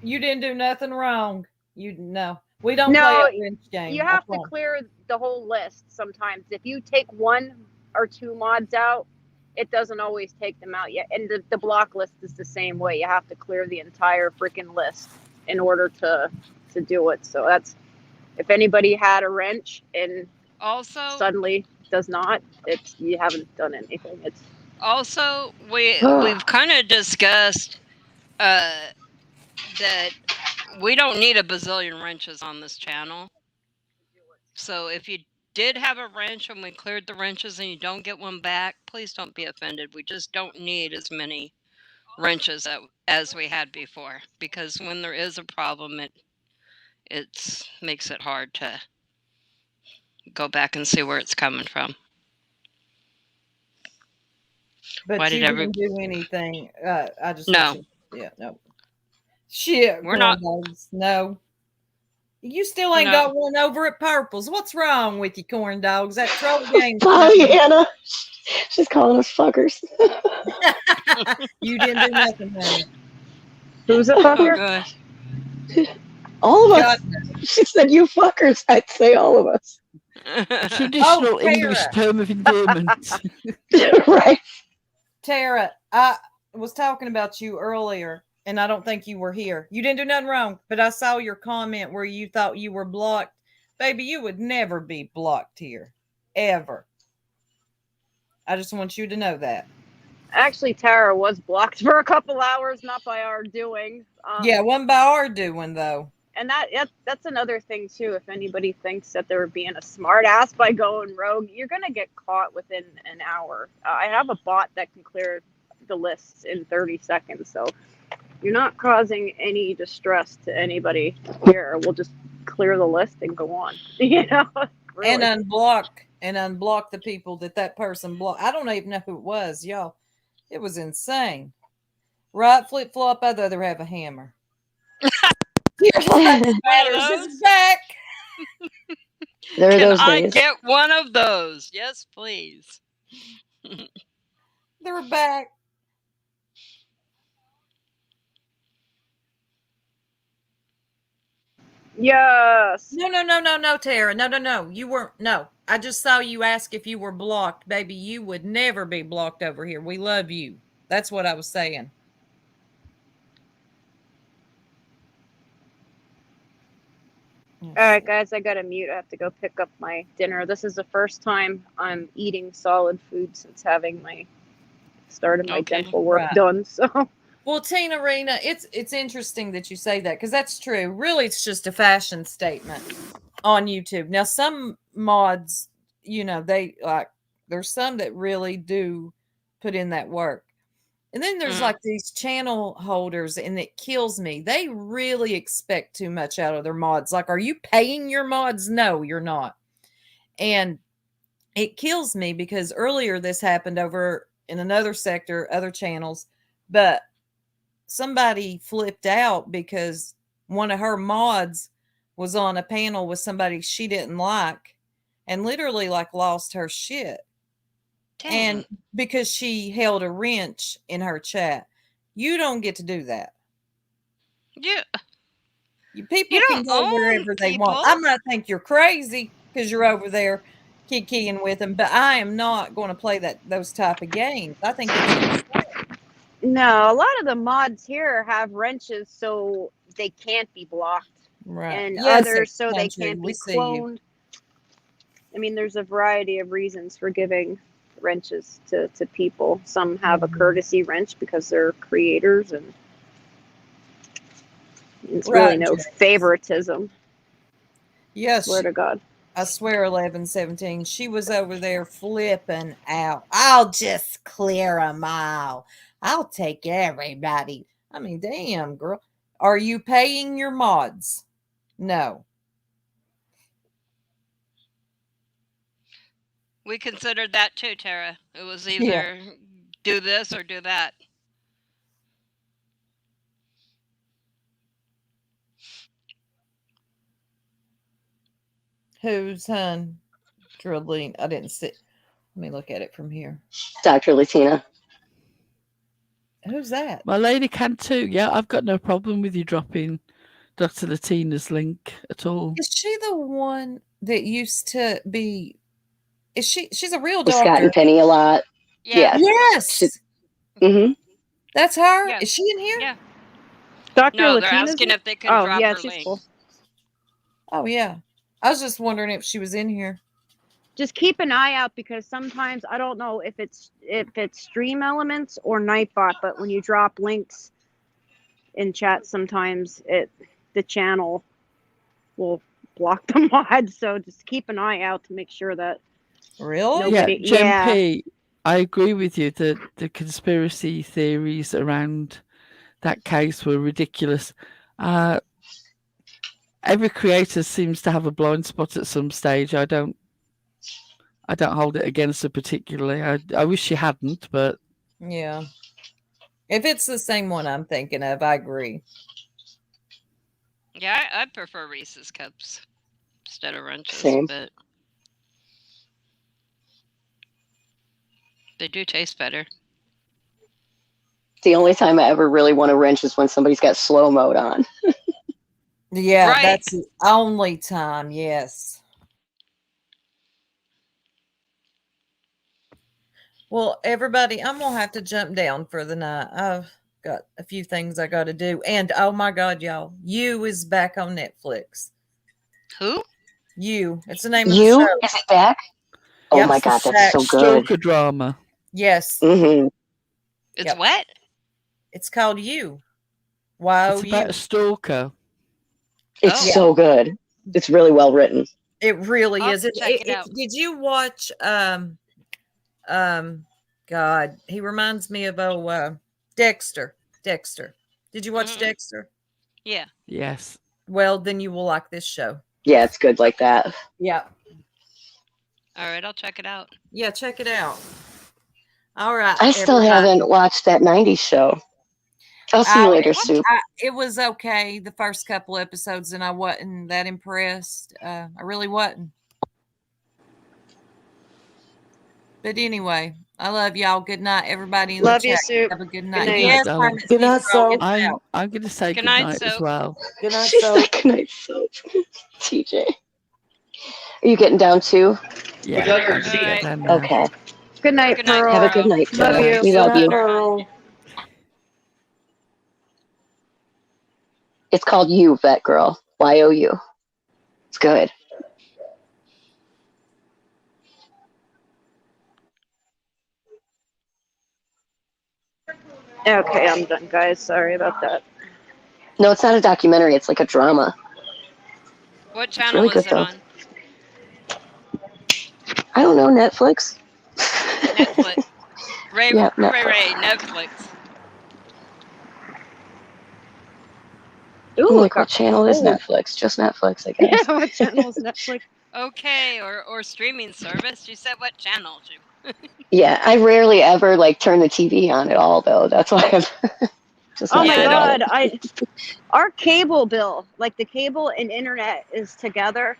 You didn't do nothing wrong. You no. We don't No, play a wrench game. You have to clear the whole list sometimes. If you take one or two mods out, it doesn't always take them out yet. And the block list is the same way. You have to clear the entire freaking list in order to do it. So that's, if anybody had a wrench and Also, suddenly does not, it's, you haven't done anything. It's Also, we've kind of discussed that we don't need a bazillion wrenches on this channel. So if you did have a wrench and we cleared the wrenches and you don't get one back, please don't be offended. We just don't need as many wrenches as we had before, because when there is a problem, it makes it hard to go back and see where it's coming from. But Why you did didn't do anything. I just No. Yeah, no. Shit, We're not- corn dogs. No. You still ain't No. got one over at Purple's. What's wrong with you, corn dogs? That troll game. Pollyanna. She's calling us fuckers. You didn't do nothing, honey. who's a Oh fucker? gosh. All of us. She said, you fuckers. I'd say all of us. Traditional Tara. English term of endearment. Right. Tara, I was talking about you earlier, and I don't think you were here. You didn't do nothing wrong, but I saw your comment where you thought you were blocked. Baby, you would never be blocked here. Ever. I just want you to know that. Actually, Tara was blocked for a couple hours, not by our doing. Yeah, one by our doing, though. And that's another thing too. If anybody thinks that they're being a smart ass by going rogue, you're gonna get caught within an hour. I have a bot that can clear the lists in 30 seconds, so you're not causing any distress to anybody here. We'll just clear the list and go on. You know, really. And unblock the people that person blocked. I don't even know who it was, y'all. It was insane. Right, flip flop. I'd rather have a hammer. Matters is back. There are Can those I days. get one of those? Yes, please. They're back. Yes. No, Tara. No. You weren't. No, I just saw you ask if you were blocked, baby. You would never be blocked over here. We love you. That's what I was saying. All right, guys, I gotta mute. I have to go pick up my dinner. This is the first time I'm eating solid food since having my started my dental work done. So, well, Tina Rena, it's interesting that you say that because that's true. Really, it's just a fashion statement on YouTube. Now, some mods, they like. There's some that really do put in that work. And then there's like these channel holders, and it kills me. They really expect too much out of their mods. Like, are you paying your mods? No, you're not. And it kills me because earlier this happened over in another sector, other channels, but somebody flipped out because one of her mods was on a panel with somebody she didn't like and literally like lost her shit. Dang. And because she held a wrench in her chat. You don't get to do that. Yeah. People can go wherever they want. I might think you're crazy because you're over there kicking with them, but I am not going to play those type of games. I think it's no, a lot of the mods here have wrenches so they can't be blocked. Right. And yes, others so they can't be cloned. I mean, there's a variety of reasons for giving wrenches to people. Some have a courtesy wrench because they're creators, and it's really no favoritism. Yes. Swear to God. I swear 11-17. She was over there flipping out. I'll just clear them all. I'll take everybody. I mean, damn, girl. Are you paying your mods? No. We considered that too, Tara. It was either do this or do that. Who's Drillene? I didn't see. Let me look at it from here. Dr. Latina. Who's that? My lady can too. Yeah, I've got no problem with you dropping Dr. Latina's link at all. Is she the one that used to be? Is she's a real doctor? Scott and Penny a lot. Yeah. Yes. Mm-hmm. That's her. Yeah. Is she in here? Yeah. Dr. No, Latina's they're asking if they can drop her link. Cool. Oh yeah. I was just wondering if she was in here. Just keep an eye out because sometimes I don't know if it's Stream Elements or Nightbot, but when you drop links in chat, sometimes the channel will block the mod. So just keep an eye out to make sure that. Really? Yeah, Jen P, I agree with you that the conspiracy theories around that case were ridiculous. Every creator seems to have a blind spot at some stage. I don't hold it against her particularly. I wish she hadn't, but yeah. If it's the same one I'm thinking of, I agree. Yeah, I prefer Reese's cups instead of wrenches, Same. but they do taste better. The only time I ever really want a wrench is when somebody's got slow mode on. Yeah, Right. That's the only time, yes. Well, everybody, I'm going to have to jump down for the night. I've got a few things I got to do. And, oh my God, y'all, You is back on Netflix. Who? You. It's the name of the You? show. Is it back? Oh Yep. my God, that's so good. stalker drama. Yes. Mm-hmm. It's Yep. what? It's called You. It's about a stalker. It's Oh. so good. It's really well written. It really I'll is. check it out. Did you watch God, he reminds me of Dexter. Dexter. Did you watch Mhm. Dexter? Yeah. Yes. Well, then you will like this show. Yeah, it's good like that. Yeah. All right, I'll check it out. Yeah, check it out. All right. I still haven't watched that 90s show. I'll see you later, Soup. It was okay the first couple episodes, and I wasn't that impressed. I really wasn't. But anyway, I love y'all. Good night, everybody in Love the you, chat. Soup. Have a good Good night. night. Yes, darling. Good night, Soap. I'm going to say Good good night, night as Soap. well. Good night, She Soap. said good night, Soap. TJ. Are you getting down too? Yeah, got her I'm going to All get right. down now. Okay. Good night, Good night, Pearl. Have a Pearl. good night, Love Pearl. you. We Good love night, you. Pearl. It's called You, Vet Girl. YOU. It's good. Okay, I'm done, guys. Sorry about that. No, it's not a documentary. It's like a drama. What It's channel really is good, it though. on? I don't know, Netflix? Netflix. Ray, Yeah, Ray, Netflix. Ray, Netflix. Ooh, I'm it like, what got channel is cold. Netflix? Just Netflix, I guess. What channel is Netflix? Okay, or streaming service. You said what channel? Yeah, I rarely ever like turn the TV on at all, though. That's why I'm just Oh not my good at god, it. our cable bill, like the cable and internet is together,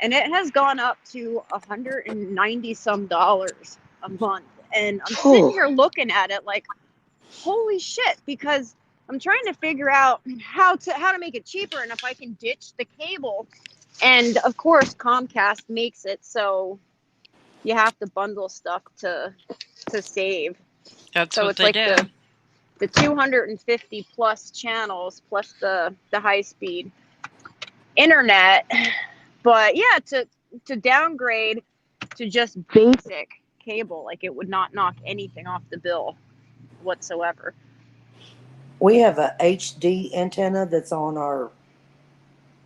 and it has gone up to $190 some a month. And I'm sitting here looking at it like, holy shit, because I'm trying to figure out how to make it cheaper and if I can ditch the cable. And of course Comcast makes it so you have to bundle stuff to save. That's So what it's they like do. the 250 plus channels plus the high speed internet. But yeah, to downgrade to just basic cable, like it would not knock anything off the bill whatsoever. We have a HD antenna that's on our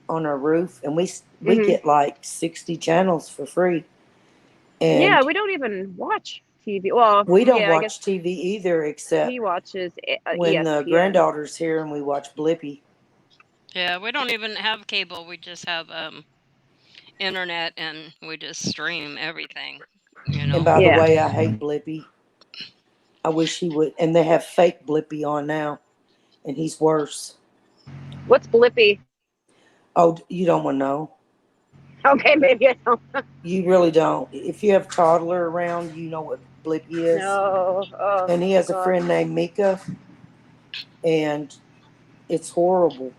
roof, and we Mhm. get like 60 channels for free. And Yeah, we don't even watch TV. Well, we don't yeah, I watch guess TV either, except he watches when the ESPN. granddaughter's here and we watch Blippi. Yeah, we don't even have cable. We just have internet, and we just stream everything. You know. And by the Yeah. way, I hate Blippi. I wish he would. And they have fake Blippi on now, and he's worse. What's Blippi? Oh, you don't want to know. Okay, maybe I don't. You really don't. If you have a toddler around, you know what Blippi is. No. Oh, And he has a God. friend named Mika, and it's horrible.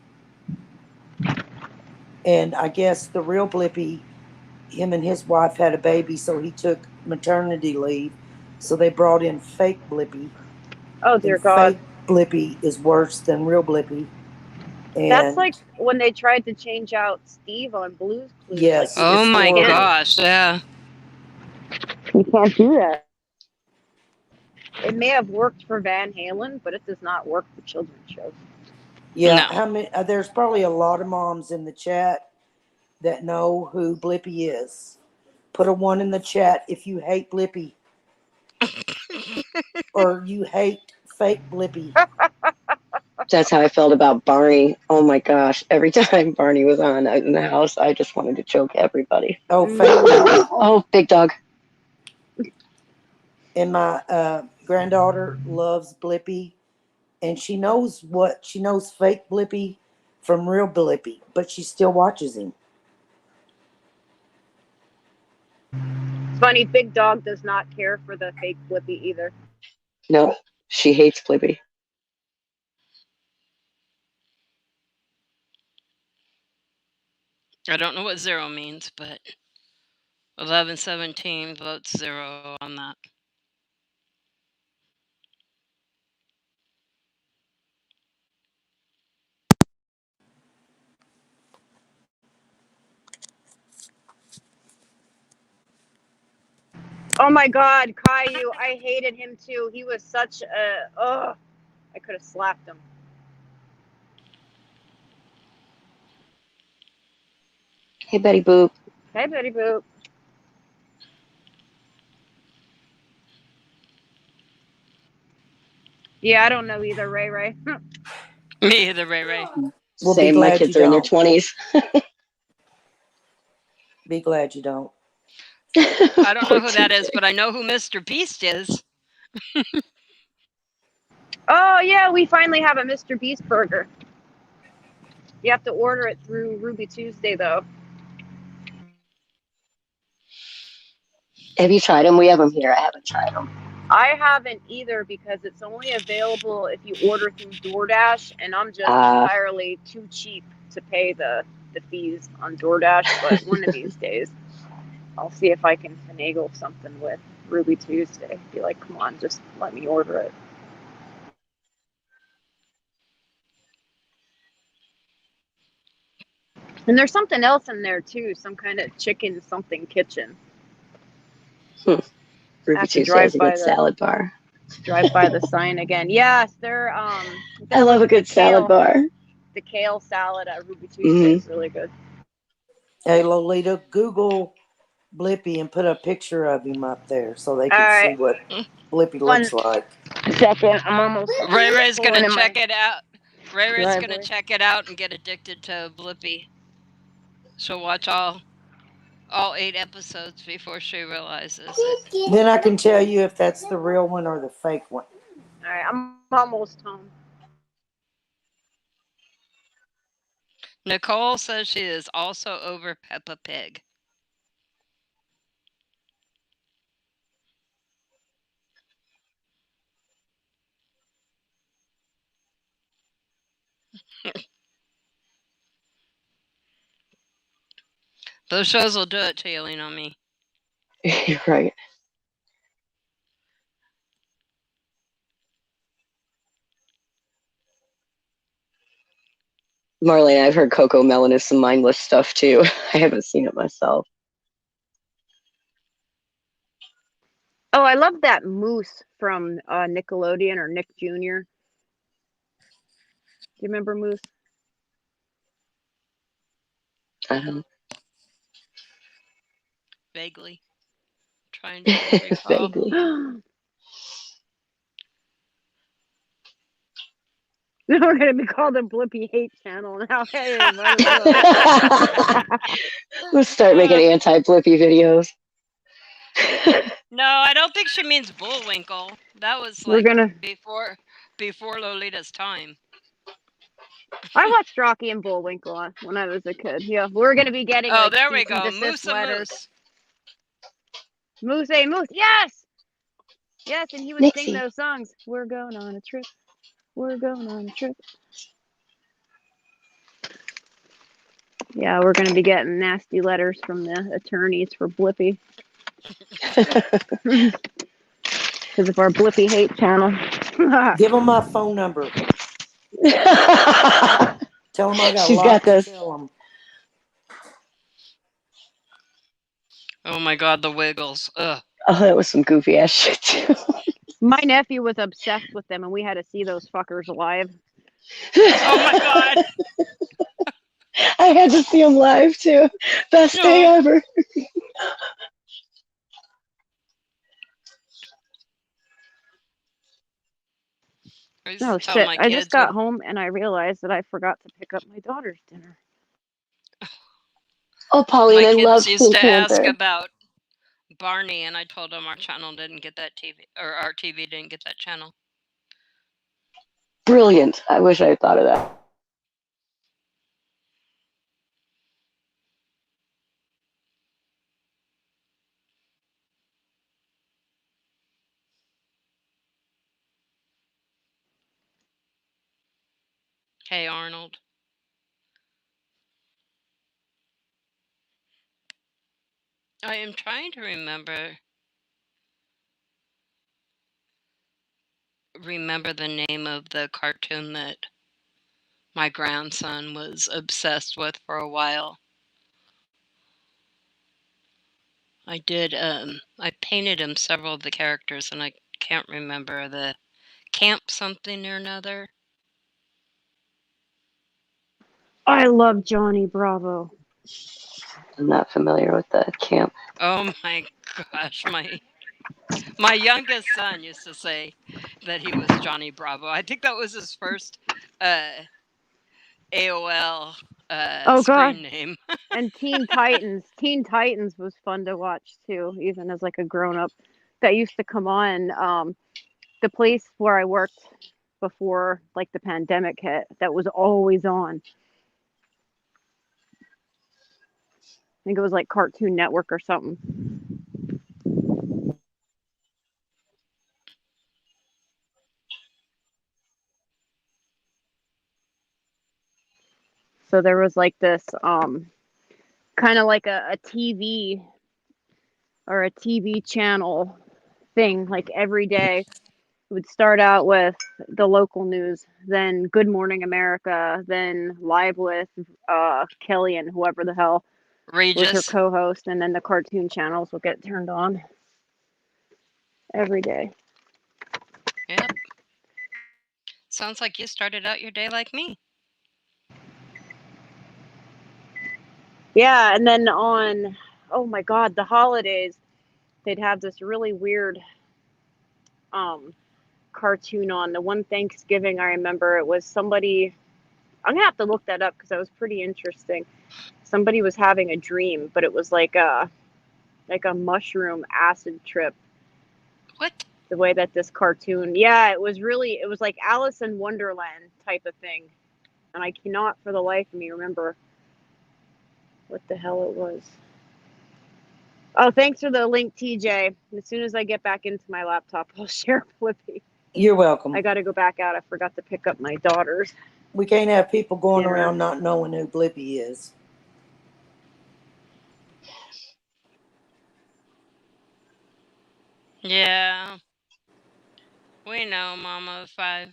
And I guess the real Blippi, him and his wife had a baby, so he took maternity leave. So they brought in fake Blippi. Oh, dear And God. fake Blippi is worse than real Blippi. And That's like when they tried to change out Steve on Blue's Clues. yes, Like, Oh my horrible. gosh! Yeah. you can't do that. It may have worked for Van Halen, but it does not work for children's shows. Yeah, No. how many? There's probably a lot of moms in the chat that know who Blippi is. Put a 1 in the chat if you hate Blippi, or you hate fake Blippi. That's how I felt about Barney. Oh my gosh. Every time Barney was on in the house, I just wanted to choke everybody. Oh, fake Blippi. Oh, big dog. And my granddaughter loves Blippi, and she knows fake Blippi from real Blippi, but she still watches him. It's funny, Big Dog does not care for the fake Blippi either. No, she hates Blippi. I don't know what 0 means, but 1117 votes 0 on that. Oh my God, Caillou, I hated him too. He was such a, I could have slapped him. Hey, Betty Boop. Hey, Betty Boop. Yeah, I don't know either, Ray Ray. Me either, Ray Ray. Well, be Same. My glad kids you are in their don't. 20s. Be glad you don't. I don't know Poor who that is, TJ. but I know who Mr. Beast is. Oh, yeah, we finally have a Mr. Beast burger. You have to order it through Ruby Tuesday, though. Have you tried them? We have them here. I haven't tried them. I haven't either because it's only available if you order through DoorDash, and I'm just entirely too cheap to pay the fees on DoorDash. But one of these days, I'll see if I can finagle something with Ruby Tuesday. Be like, come on, just let me order it. And there's something else in there too, some kind of chicken something kitchen. Ruby Tuesday has a good salad bar. Drive by the sign again. Yes, they're I love a good salad bar. The kale salad at Ruby Tuesday is really good. Hey, Lolita, Google Blippy and put a picture of him up there so they can see what Blippy looks like. Second, I'm almost. Ray Ray's gonna check it out. Ray Ray's gonna check it out and get addicted to Blippy. She'll watch all 8 episodes before she realizes it. Then I can tell you if that's the real one or the fake one. All right, I'm almost home. Nicole says she is also over Peppa Pig. Those shows will do it to you, lean on me. You're right. Marlene, I've heard Coco Melon is some mindless stuff too. I haven't seen it myself. Oh, I love that Moose from Nickelodeon or Nick Jr. Do you remember Moose? I don't. Vaguely. Trying to recall. Vaguely. We're going to be called the Blippy Hate Channel now. Hey, Let's start making anti-Blippy videos. No, I don't think she means Bullwinkle. That was like before Lolita's time. I watched Rocky and Bullwinkle when I was a kid. Yeah, we're going to be getting. Oh, there we go. Moose and Moose. Moose, hey, Moose. Yes! Yes, and he would sing those songs. We're going on a trip. We're going on a trip. Yeah, we're going to be getting nasty letters from the attorneys for Blippy. Because of our Blippy Hate Channel. Give them my phone number. Tell them I got She's got this. Tell them. Oh my God, the Wiggles. Ugh. Oh, that was some goofy ass shit too. My nephew was obsessed with them, and we had to see those fuckers live. Oh my God. I had to see them live too. Best day ever. Oh shit, I just got home and I realized that I forgot to pick up my daughter's dinner. Oh, Pauline, I love Pink Panther. My kids used to ask Panther. about Barney, and I told them our channel didn't get that TV, or our TV didn't get that channel. Brilliant. I wish I had thought of that. Hey, Arnold. I am trying to remember the name of the cartoon that my grandson was obsessed with for a while. I did, I painted him several of the characters, and I can't remember the Camp something or another. I love Johnny Bravo. I'm not familiar with the camp. Oh my gosh, my youngest son used to say that he was Johnny Bravo. I think that was his first AOL Oh god. screen name. And Teen Titans. Teen Titans was fun to watch too, even as like a grown up. That used to come on. The place where I worked before like the pandemic hit, that was always on. I think it was like Cartoon Network or something. So there was like this kind of like a TV or a TV channel thing like every day. It would start out with the local news, then Good Morning America, then Live with Kelly and whoever the hell was her Regis. co-host, and then the cartoon channels would get turned on every day. Yep. Sounds like you started out your day like me. Yeah, and then on, oh my God, the holidays, they'd have this really weird cartoon on. The one Thanksgiving I remember, it was somebody, I'm gonna have to look that up because that was pretty interesting. Somebody was having a dream, but it was like a mushroom acid trip. What? The way that this cartoon, yeah, it was like Alice in Wonderland type of thing. And I cannot for the life of me remember what the hell it was. Oh, thanks for the link, TJ. As soon as I get back into my laptop, I'll share Flippy. You're welcome. I got to go back out. I forgot to pick up my daughters. We can't have people going Yeah. around not knowing who Blippi is. Yeah. We know, Mama of 5.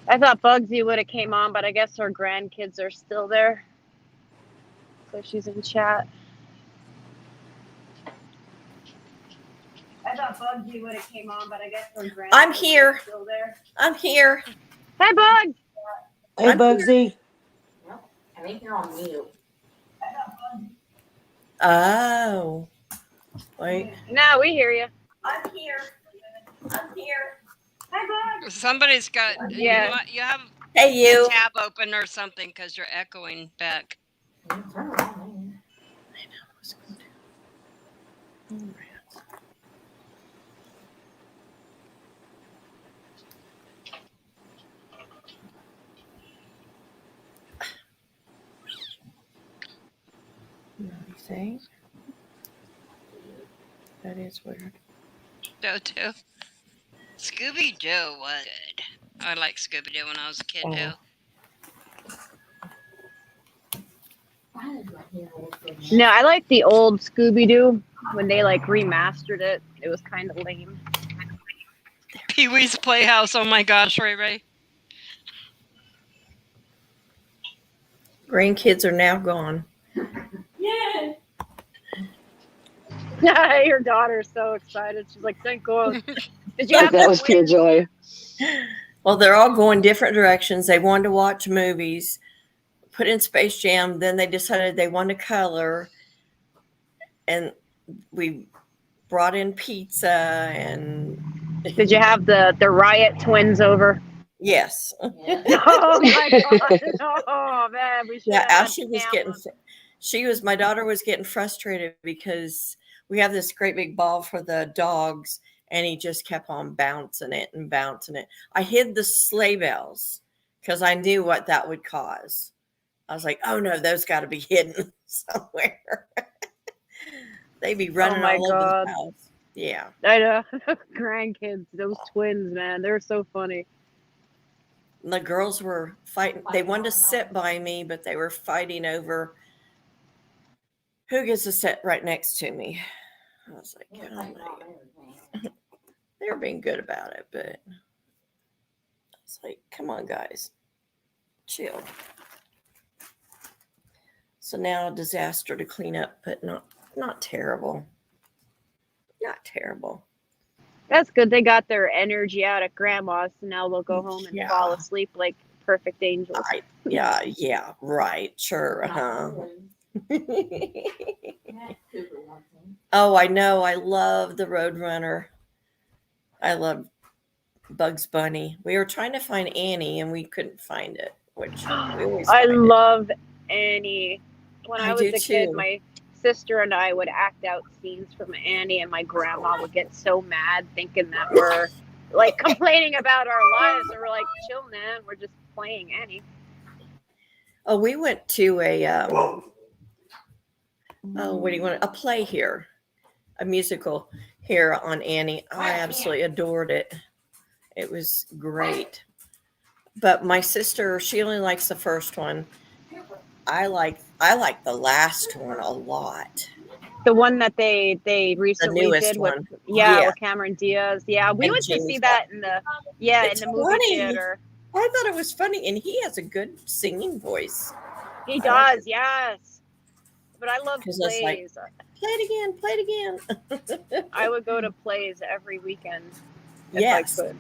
I thought Bugsy would have came on, but I guess her grandkids are still there. So she's in chat. I thought Bugsy would have came on, but I guess her grandkids I'm here. are still there. I'm here. Hi, Bugs. Hey, I'm Bugsy. I think you're on mute. Oh. Wait. No, we hear you. I'm here. I'm here. Hi, Bugs. Somebody's got Yeah. you have Hey, you. a tab open or something because you're echoing back. Anything? That is weird. Dodo. Scooby-Doo was good. I liked Scooby-Doo when I was a kid, too. No, I like the old Scooby-Doo when they like remastered it. It was kind of lame. Pee-wee's Playhouse. Oh my gosh, Ray Ray. Grandkids are now gone. Yeah. Your daughter's so excited. She's like, "Thank God." Did you have That was pure joy. Well, they're all going different directions. They wanted to watch movies, put in Space Jam. Then they decided they wanted to color, and we brought in pizza. And Did you have the Riot twins over? yes. Oh my God! Oh man, we should. Yeah, have Ashley was my daughter was getting frustrated because we have this great big ball for the dogs, and he just kept on bouncing it and bouncing it. I hid the sleigh bells because I knew what that would cause. I was like, oh no, those got to be hidden somewhere. They'd be running all over the house. Yeah. I know. Grandkids, those twins, man, they're so funny. The girls were fighting. They wanted to sit by me, but they were fighting over who gets to sit right next to me. I was like, they were being good about it, but it's like, come on, guys, chill. So now a disaster to clean up, but not terrible. Not terrible. That's good. They got their energy out at grandma's, so now they'll go home and fall asleep like perfect angels. Yeah, right. Sure. Oh, I know. I love the Roadrunner. I love Bugs Bunny. We were trying to find Annie and we couldn't find it, which we always I find it. love Annie. When I was do a kid, too. my sister and I would act out scenes from Annie, and my grandma would get so mad thinking that we're like complaining about our lives, and we're like, chill, man, we're just playing Annie. Oh, we went to a what do you want? A play here, a musical here on Annie. I absolutely adored it. It was great. But my sister, she only likes the first one. I like the last one a lot. The one that they recently newest did with one. with Cameron Diaz. Yeah, we And went to James see that in the It's in the movie funny. theater. I thought it was funny, and he has a good singing voice. He does, yes. But I love 'Cause it's like, plays. play it again. I would go to plays every weekend if Yes. I could.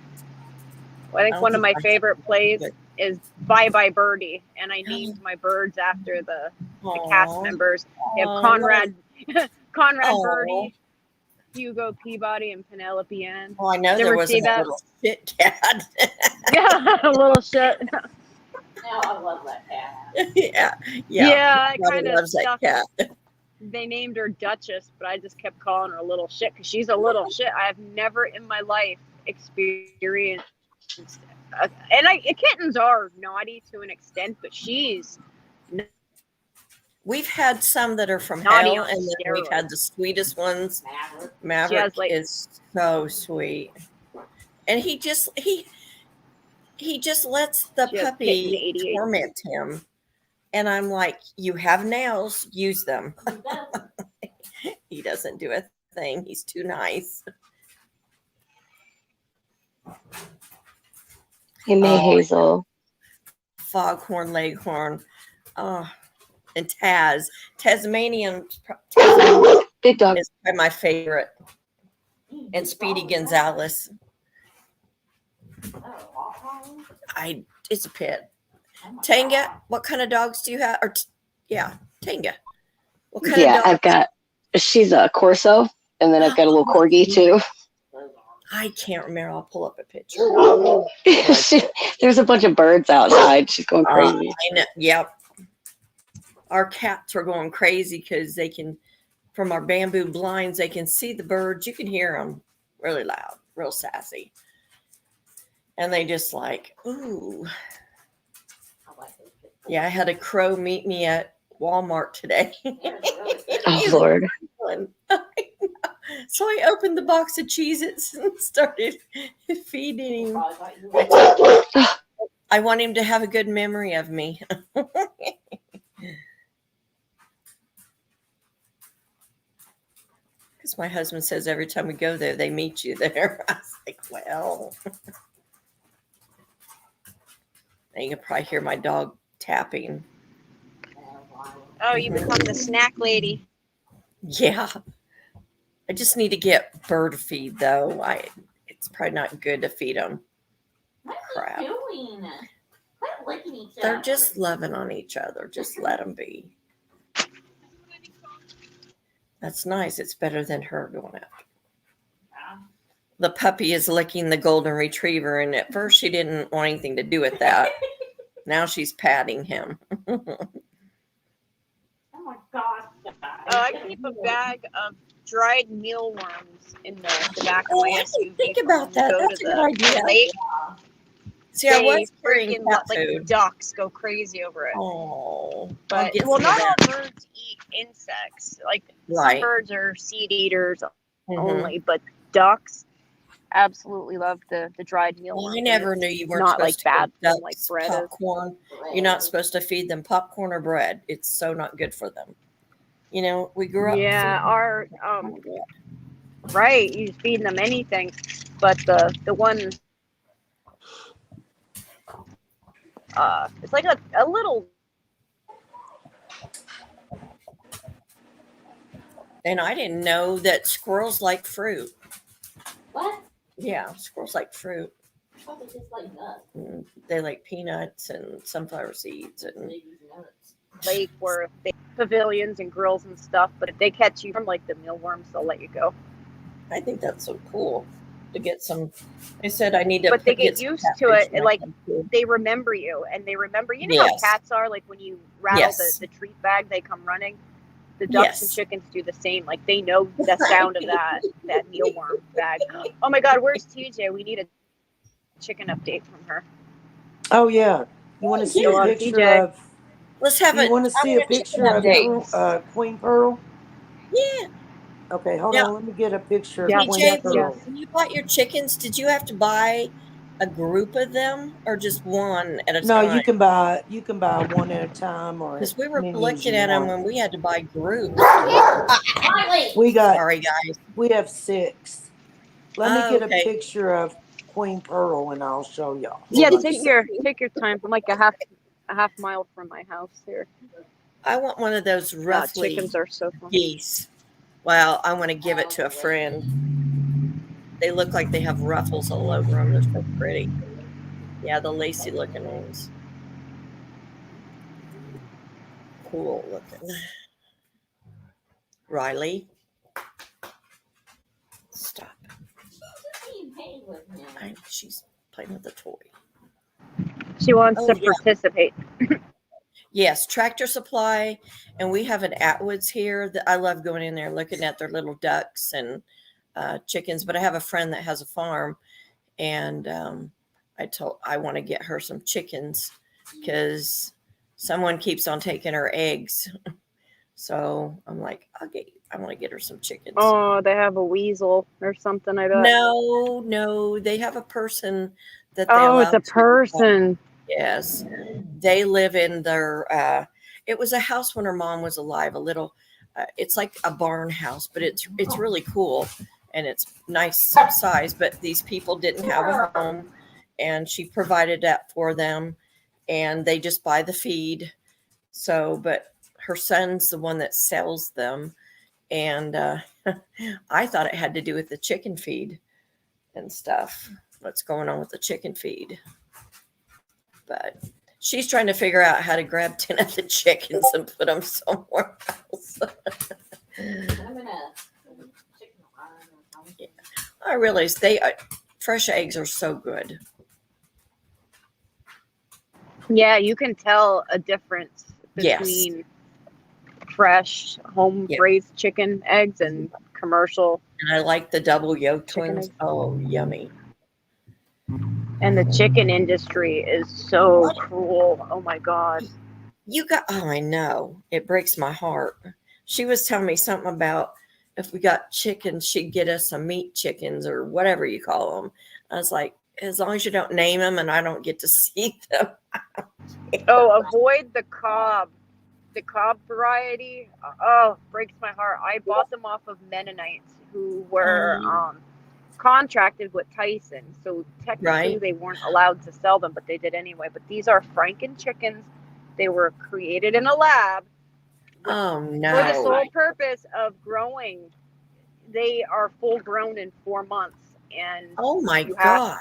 Well, I think one of my favorite plays is Bye Bye Birdie, and I named my birds after the cast members. We have Conrad Aw. Birdie, Hugo Peabody, and Penelope Ann. Oh, I know Did you there ever was see a that? little shit cat. Yeah, a little shit. Now I love that cat. Yeah. I Everybody kind of loves that cat. They named her Duchess, but I just kept calling her a little shit because she's a little shit. I have never in my life experienced, kittens are naughty to an extent, but she's We've had some that are from naughty hell, on and then we've steroids. had the sweetest ones. Maverick She has, like- is so sweet, and he just lets the She has puppy kitten 88. torment him. And I'm like, you have nails, use them. He doesn't do a thing. He's too nice. Hey, May Hazel. Foghorn Leghorn. Oh, and Tasmanian Big dog is probably my favorite. And Speedy Gonzalez. It's a pit. Tanga, what kind of dogs do you have? Tanga. What kind of dogs? She's a Corso, and then I've got a little Corgi too. I can't remember. I'll pull up a picture. There's a bunch of birds outside. She's going crazy. I know. Yep. Our cats are going crazy because they can, from our bamboo blinds, they can see the birds. You can hear them really loud, real sassy. And they just like, ooh. Yeah, I had a crow meet me at Walmart today. Oh, Lord. So I opened the box of Cheez-Its and started feeding him. I want him to have a good memory of me. Because my husband says every time we go there, they meet you there. I was like, well. And you can probably hear my dog tapping. Oh, you become the snack lady. Yeah. I just need to get bird feed, though. It's probably not good to feed them. Crap. They're just loving on each other. Just let them be. That's nice. It's better than her going after. The puppy is licking the golden retriever, and at first she didn't want anything to do with that. Now she's patting him. Oh my gosh. I keep a bag of dried mealworms in the back of my SUV. Think about that. That's a good idea. Lake. See, I was carrying cat like food. ducks go crazy over it. Oh, but not all birds eat insects. Like some birds are seed eaters only, but ducks absolutely love the dried mealworms. Well, I never knew you weren't not supposed like to bad feed ducks like bread. popcorn. You're not supposed to feed them popcorn or bread. It's so not good for them. You know, we grew up. Yeah, our right. You feed them anything, but the one. It's like a little. And I didn't know that squirrels like fruit. What? Yeah, squirrels like fruit. I thought they just like nuts. They like peanuts and sunflower seeds and Lake where they pavilions and grills and stuff, but if they catch you from like the mealworms, they'll let you go. I think that's so cool to get some. They said I need to. But they get some used catfish to it, when and I like come to. they remember you, and they remember. You know Yes. how cats are, like when you rattle Yes. the treat bag, they come running. The ducks and Yes. chickens do the same. Like they know the sound of that mealworm bag. Oh my God, where's TJ? We need a chicken update from her. Oh yeah. You want to see Go a on, picture TJ. of? Let's have You want to see a picture of Queen Pearl? Yeah. Okay, hold Now, on. Let me get a picture Yeah. of Queen TJ, Pearl. when you bought your chickens, did you have to buy a group of them or just one at a No, time? you can buy one at a time or Because we as were many as looking you at them want. when we had to buy groups. We got. Sorry, guys. We have 6. Let me get Okay. a picture of Queen Pearl and I'll show y'all. Yeah, Hold on take just your time. I'm like a half mile from my house here. I want one of those roughly Chickens are so fun. geese. Well, I want to give it to a friend. They look like they have ruffles all over them. They're so pretty. Yeah, the lacy looking ones. Cool looking. Riley. Stop. She's playing with the toy. She wants Oh, to yeah. participate. Yes, Tractor Supply, and we have an Atwoods here that I love going in there looking at their little ducks and chickens. But I have a friend that has a farm, and I want to get her some chickens because someone keeps on taking her eggs. So I'm like, I want to get her some chickens. Oh, they have a weasel or something, I bet. No, they have a person that they Oh, it's allow a person. Yes. They live in their it was a house when her mom was alive, a little it's like a barn house, but it's really cool and it's nice size, but these people didn't have a home and she provided that for them and they just buy the feed. So, but her son's the one that sells them and I thought it had to do with the chicken feed and stuff. What's going on with the chicken feed? But she's trying to figure out how to grab 10 of the chickens and put them somewhere else. I realize fresh eggs are so good. Yeah, you can tell a difference between fresh home raised chicken eggs and commercial. And I like the double yolk ones. Oh, yummy. And the chicken industry is so cruel. Oh my God. I know. It breaks my heart. She was telling me something about if we got chickens, she'd get us some meat chickens or whatever you call them. I was like, as long as you don't name them and I don't get to see them. Oh, avoid the cob variety. Oh, breaks my heart. I bought them off of Mennonites who were contracted with Tyson. So technically they weren't allowed to sell them, but they did anyway. But these are Franken chickens. They were created in a lab. Oh, no. For the sole purpose of growing. They are full grown in 4 months. And oh my God.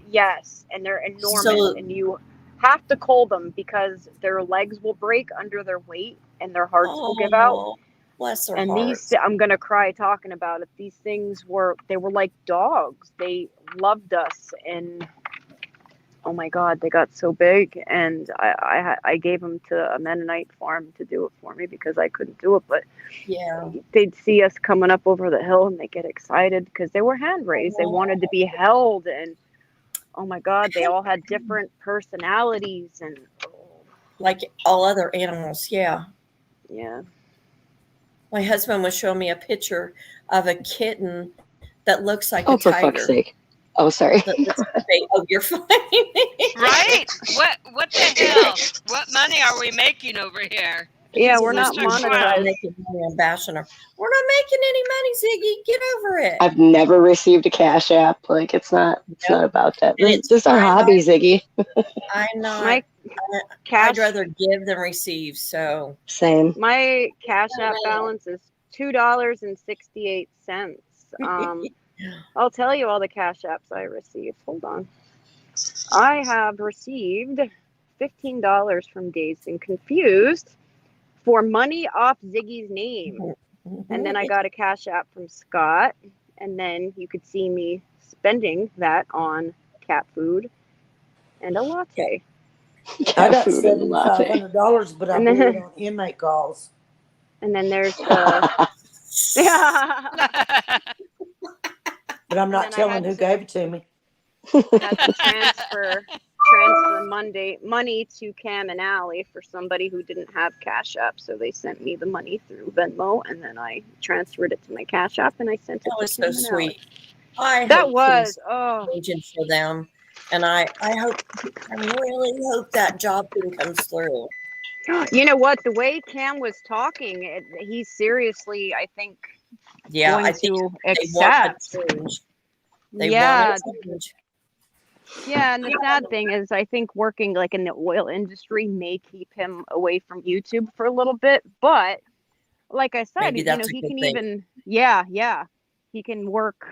Yes. And they're enormous. And you have to cull them because their legs will break under their weight and their hearts will give out. Bless their and hearts. these, I'm gonna cry talking about it. These things were like dogs. They loved us, and oh my God, they got so big. And I gave them to a Mennonite farm to do it for me because I couldn't do it. But yeah, they'd see us coming up over the hill and they get excited because they were hand raised. They wanted to be held, and oh my God, they all had different personalities and like all other animals. Yeah. My husband was showing me a picture of a kitten that looks like a tiger. Oh, for fuck's sake. Oh, sorry. Oh, you're fine. Right? What the hell? What money are we making over here? Yeah, we're not monetized. Making money on bashing her. We're not making any money, Ziggy. Get over it. I've never received a Cash App. Like it's not about that. This is our hobby, Ziggy. I'm not. I'd rather give than receive. So same. My Cash App balance is $2.68. I'll tell you all the cash apps I received. Hold on. I have received $15 from Dazed and Confused for money off Ziggy's name. And then I got a cash app from Scott. And then you could see me spending that on cat food and a latte. I got $7,500, but I And blew then- it on inmate calls. And then there's the But I'm not And then I telling had who to- gave it to me. had to transfer money to Cam and Allie for somebody who didn't have Cash App. So they sent me the money through Venmo, and then I transferred it to my Cash App, and I sent it That to was so Cam and sweet. Allie. I That hope was things changing for them, and I really hope that job thing comes through. You know what? The way Cam was talking, he's seriously, I think, going I think to they accept. want a change. They want a change. Yeah, and the sad thing is, I think working like in the oil industry may keep him away from YouTube for a little bit. But like I said, Maybe you that's know, a he good can thing. even, he can work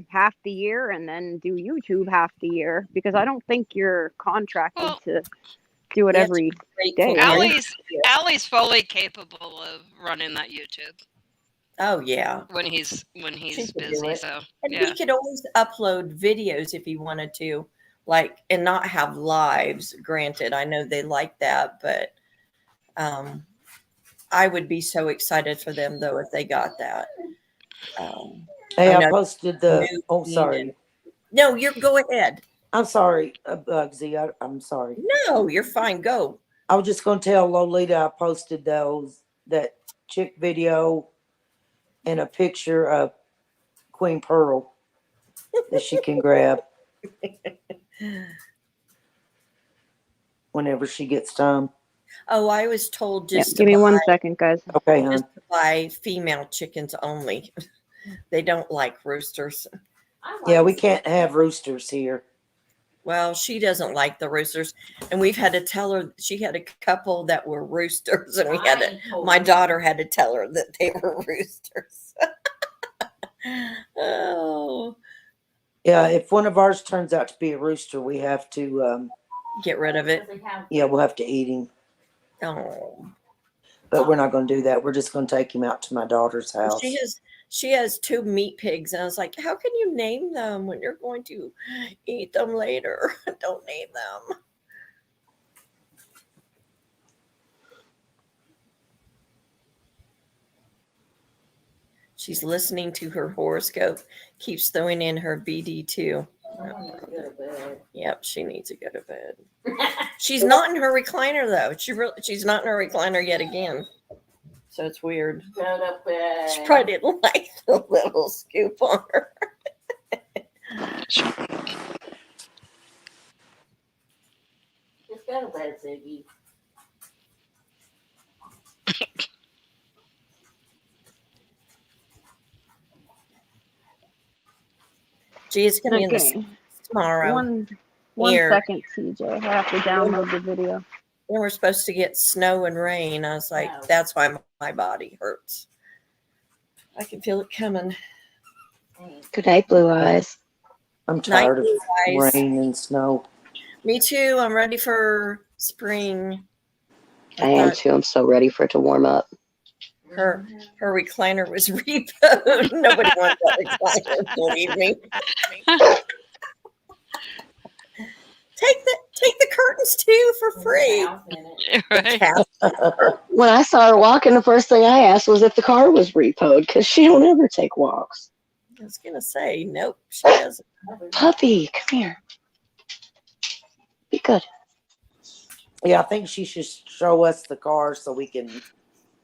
half the year and then do YouTube half the year, because I don't think you're contracted to do it Yes, every great day. for right? Allie's fully capable of running that YouTube Oh yeah, when he's She could do busy. it. So and yeah. he could always upload videos if he wanted to, like, and not have lives. Granted, I know they like that, but I would be so excited for them though if they got that. Hey, I know posted the. new Oh, feed sorry. and- No, you're go ahead. I'm sorry, Bugsy. I'm sorry. No, you're fine. Go. I was just going to tell Lolita I posted that chick video and a picture of Queen Pearl that she can grab whenever she gets time. Oh, I was told Yeah, just to give me buy, 1 second, guys. Okay, hon. just to buy female chickens only. They don't like roosters. Yeah, we can't have roosters here. Well, she doesn't like the roosters, and we've had to tell her. She had a couple that were roosters, and my daughter had to tell her that they were roosters. Oh, Yeah, if one of ours turns out to be a rooster, we have to get rid of it. yeah, we'll have to eat him. Oh, But we're not going to do that. We're just going to take him out to my daughter's house. she has 2 meat pigs, and I was like, how can you name them when you're going to eat them later? Don't name them. She's listening to her horoscope, keeps throwing in her BD too. Yep, she needs to go to bed. She's not in her recliner though. She's not in her recliner yet again. So it's weird. She probably didn't like the little scoop on her. Just go to bed, Ziggy. Gee, it's gonna be in the Okay. tomorrow. One Here. second, TJ. I have to download the video. Then we're supposed to get snow and rain. I was like, that's why my body hurts. I can feel it coming. Good night, Blue Eyes. I'm tired Night, of guys. rain and snow. Me too. I'm ready for spring. I am too. I'm so ready for it to warm up. Her recliner was repoed. Nobody wants that recliner, believe me. Take the curtains too for free. Right. When I saw her walking, the first thing I asked was if the car was repoed, because she don't ever take walks. I was gonna say, nope, she doesn't. Puppy, come here. Be good. Yeah, I think she should show us the car so we can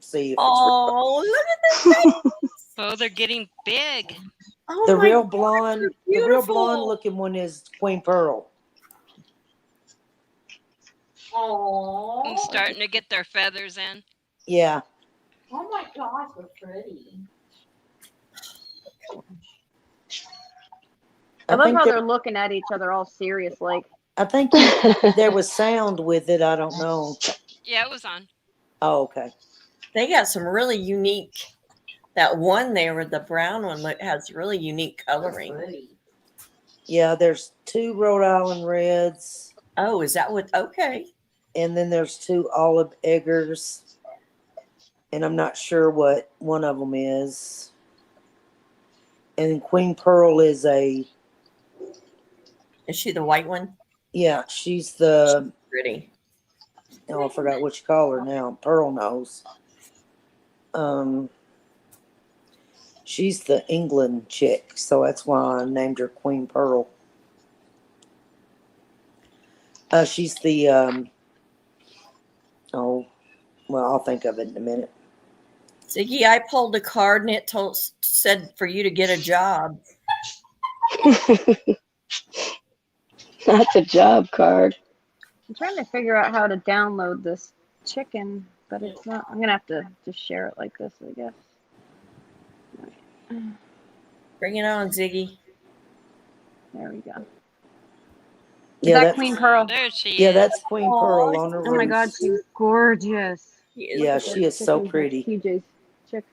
see if Oh, look at this. Oh, they're getting big. Oh, the my real God, blonde, they're the real beautiful. blonde looking one is Queen Pearl. And starting to get their feathers in. Yeah. Oh my gosh, they're pretty. I love how there- they're looking at each other all serious, like. I think there was sound with it. I don't know. Yeah, it was on. Oh, okay. They got some really unique That one there with the brown one has really unique coloring. Yeah, there's 2 Rhode Island Reds. Oh, is that what? Okay. And then there's 2 Olive Eggers. And I'm not sure what one of them is. And Queen Pearl is Is she the white one? Yeah, she's the... Pretty. Oh, I forgot what you call her now. Pearl knows. She's the England chick, so that's why I named her Queen Pearl. She's the, oh, well, I'll think of it in a minute. Ziggy, I pulled a card and it said for you to get a job. That's a job card. I'm trying to figure out how to download this chicken, but it's not. I'm gonna have to just share it like this, I guess. Bring it on, Ziggy. There we go. Yeah, that's Queen Pearl. There she is. Yeah, that's Queen Pearl on her Oh my God, roost. she's gorgeous. Yeah, she is so pretty. TJ's chick.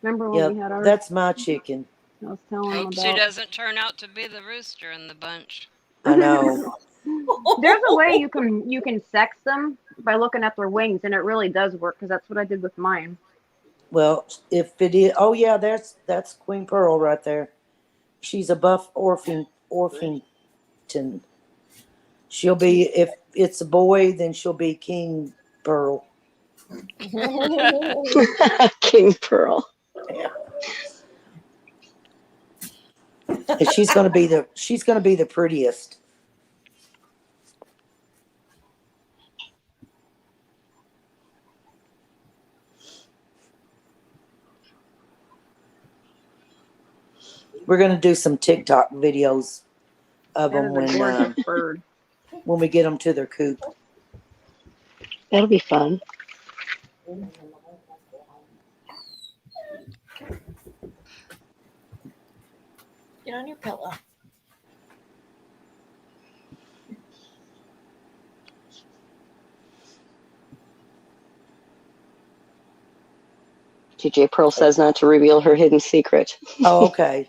Remember when we had Yeah, ours? that's my chicken. I was telling him Hope about. she doesn't turn out to be the rooster in the bunch. I know. There's a way you can sex them by looking at their wings, and it really does work because that's what I did with mine. Well, if it is, oh yeah, that's Queen Pearl right there. She's a buff Orpington. She'll be, if it's a boy, then she'll be King Pearl. King Pearl. Yeah. And she's gonna be the prettiest. We're gonna do some TikTok videos of them when we get them to their coop. That'll be fun. Get on your pillow. TJ Pearl says not to reveal her hidden secret. Oh, okay.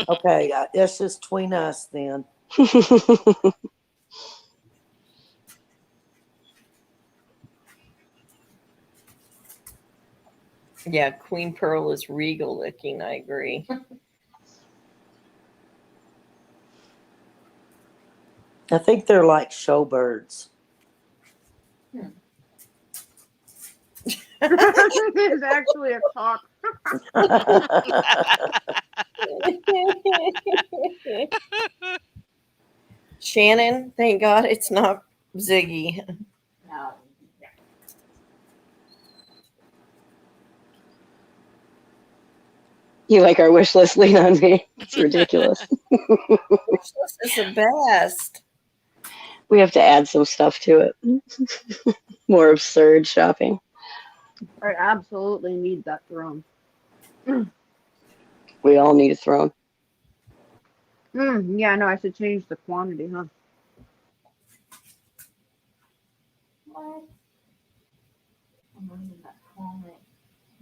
Okay, that's just between us then. Yeah, Queen Pearl is regal looking. I agree. I think they're like showbirds. It's actually a cock. Shannon, thank God it's not Ziggy. No. You like our wish list? Lean on me. It's ridiculous. Wish list is the best. We have to add some stuff to it. More absurd shopping. I absolutely need that throne. We all need a throne. Yeah, no, I should change the quantity, huh? What? I'm reading that comment.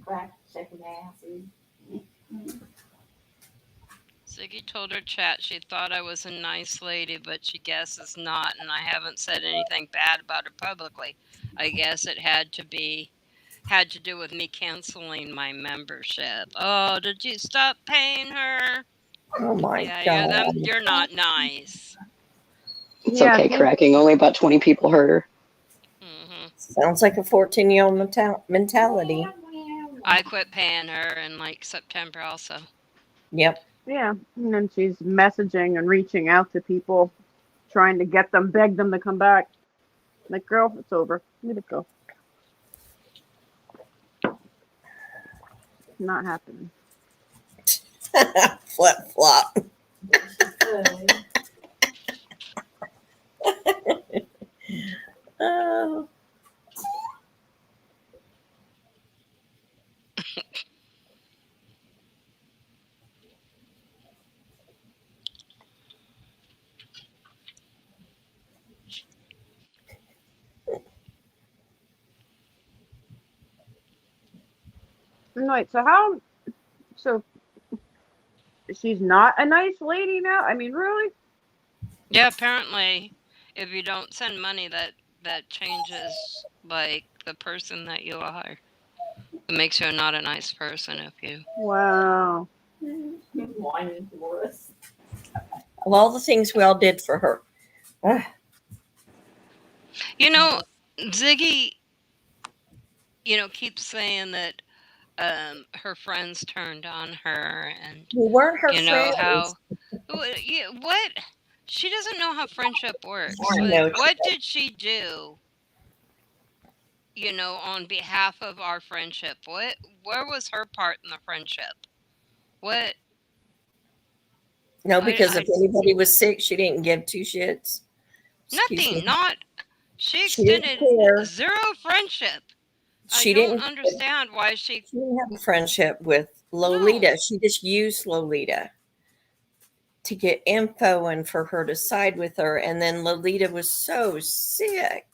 Crack second acid. Ziggy told her chat she thought I was a nice lady, but she guesses not, and I haven't said anything bad about her publicly. I guess it had to do with me canceling my membership. Oh, did you stop paying her? Oh my God. God. You're not nice. It's okay, cracking. Only about 20 people heard her. Sounds like a 14-year-old mentality. I quit paying her in like September also. Yep. Yeah, and then she's messaging and reaching out to people, trying to beg them to come back. Like, girl, it's over. Let it go. Not happening. Flip flop. Oh. Wait, so she's not a nice lady now? I mean, really? Yeah, apparently, if you don't send money, that changes like the person that you are. It makes you not a nice person if you. Wow. Whining for us. Of all the things we all did for her. You know, Ziggy, keeps saying that her friends turned on her, and We weren't her you know friends. how. What? She doesn't know how friendship works. I know. What did she do? On behalf of our friendship, where was her part in the friendship? What? No, because if anybody was sick, she didn't give two shits. Nothing. She She didn't extended care. zero friendship. She I don't didn't understand why she didn't have a friendship with Lolita. She just used Lolita to get info and for her to side with her. And then Lolita was so sick.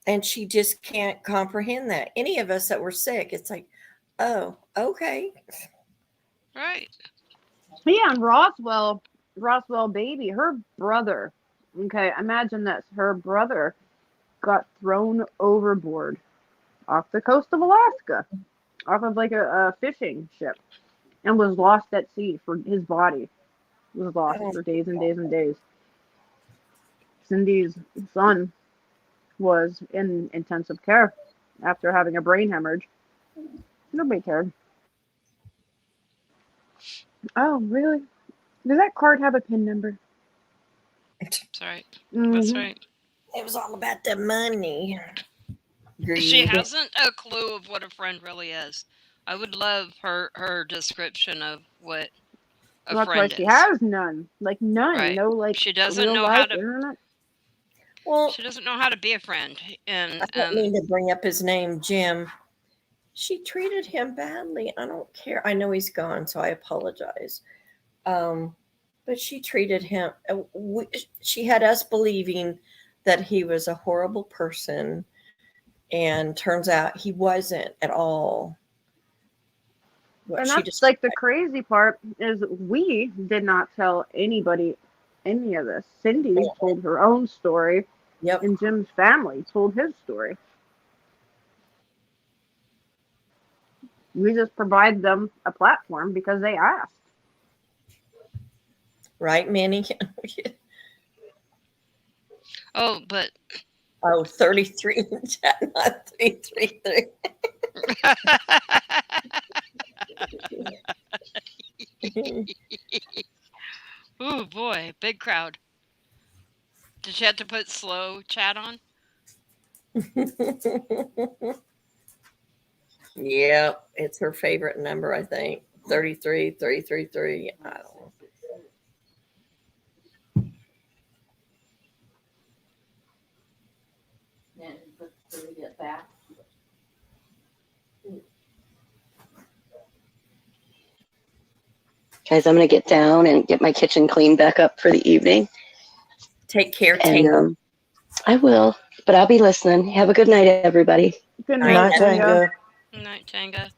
And she just can't comprehend that. Any of us that were sick, it's like, oh, okay. Right. Yeah, and Roswell baby, her brother. Okay, imagine this. Her brother got thrown overboard off the coast of Alaska, off of like a fishing ship, and was lost at sea. For his body was lost for days and days and days. Cindy's son was in intensive care after having a brain hemorrhage. Nobody cared. Oh, really? Does that card have a PIN number? That's right. Mm-hmm. That's right. It was all about the money. She hasn't a clue of what a friend really is. I would love her description of what a That's friend why she is. has none. Like none. Right. No, like she doesn't real know life how to. internet. Well, she doesn't know how to be a friend. And I don't mean to bring up his name, Jim. She treated him badly. I don't care. I know he's gone, so I apologize. But she treated him. She had us believing that he was a horrible person, and turns out he wasn't at all. And that's like the crazy part is we did not tell anybody any of this. Cindy told her own story. Yep. And Jim's family told his story. We just provide them a platform because they asked. Right, Manny? Oh, but... Oh, 33 in the chat, not 333. Ooh, boy, big crowd. Did she have to put slow chat on? Yeah, it's her favorite number, I think. 33, 333. I don't know. Then before we get back. Guys, I'm going to get down and get my kitchen cleaned back up for the evening. Take care, and I will, but I'll be listening. Have a good night, everybody. Good night, Tanga. Good night, Tanga.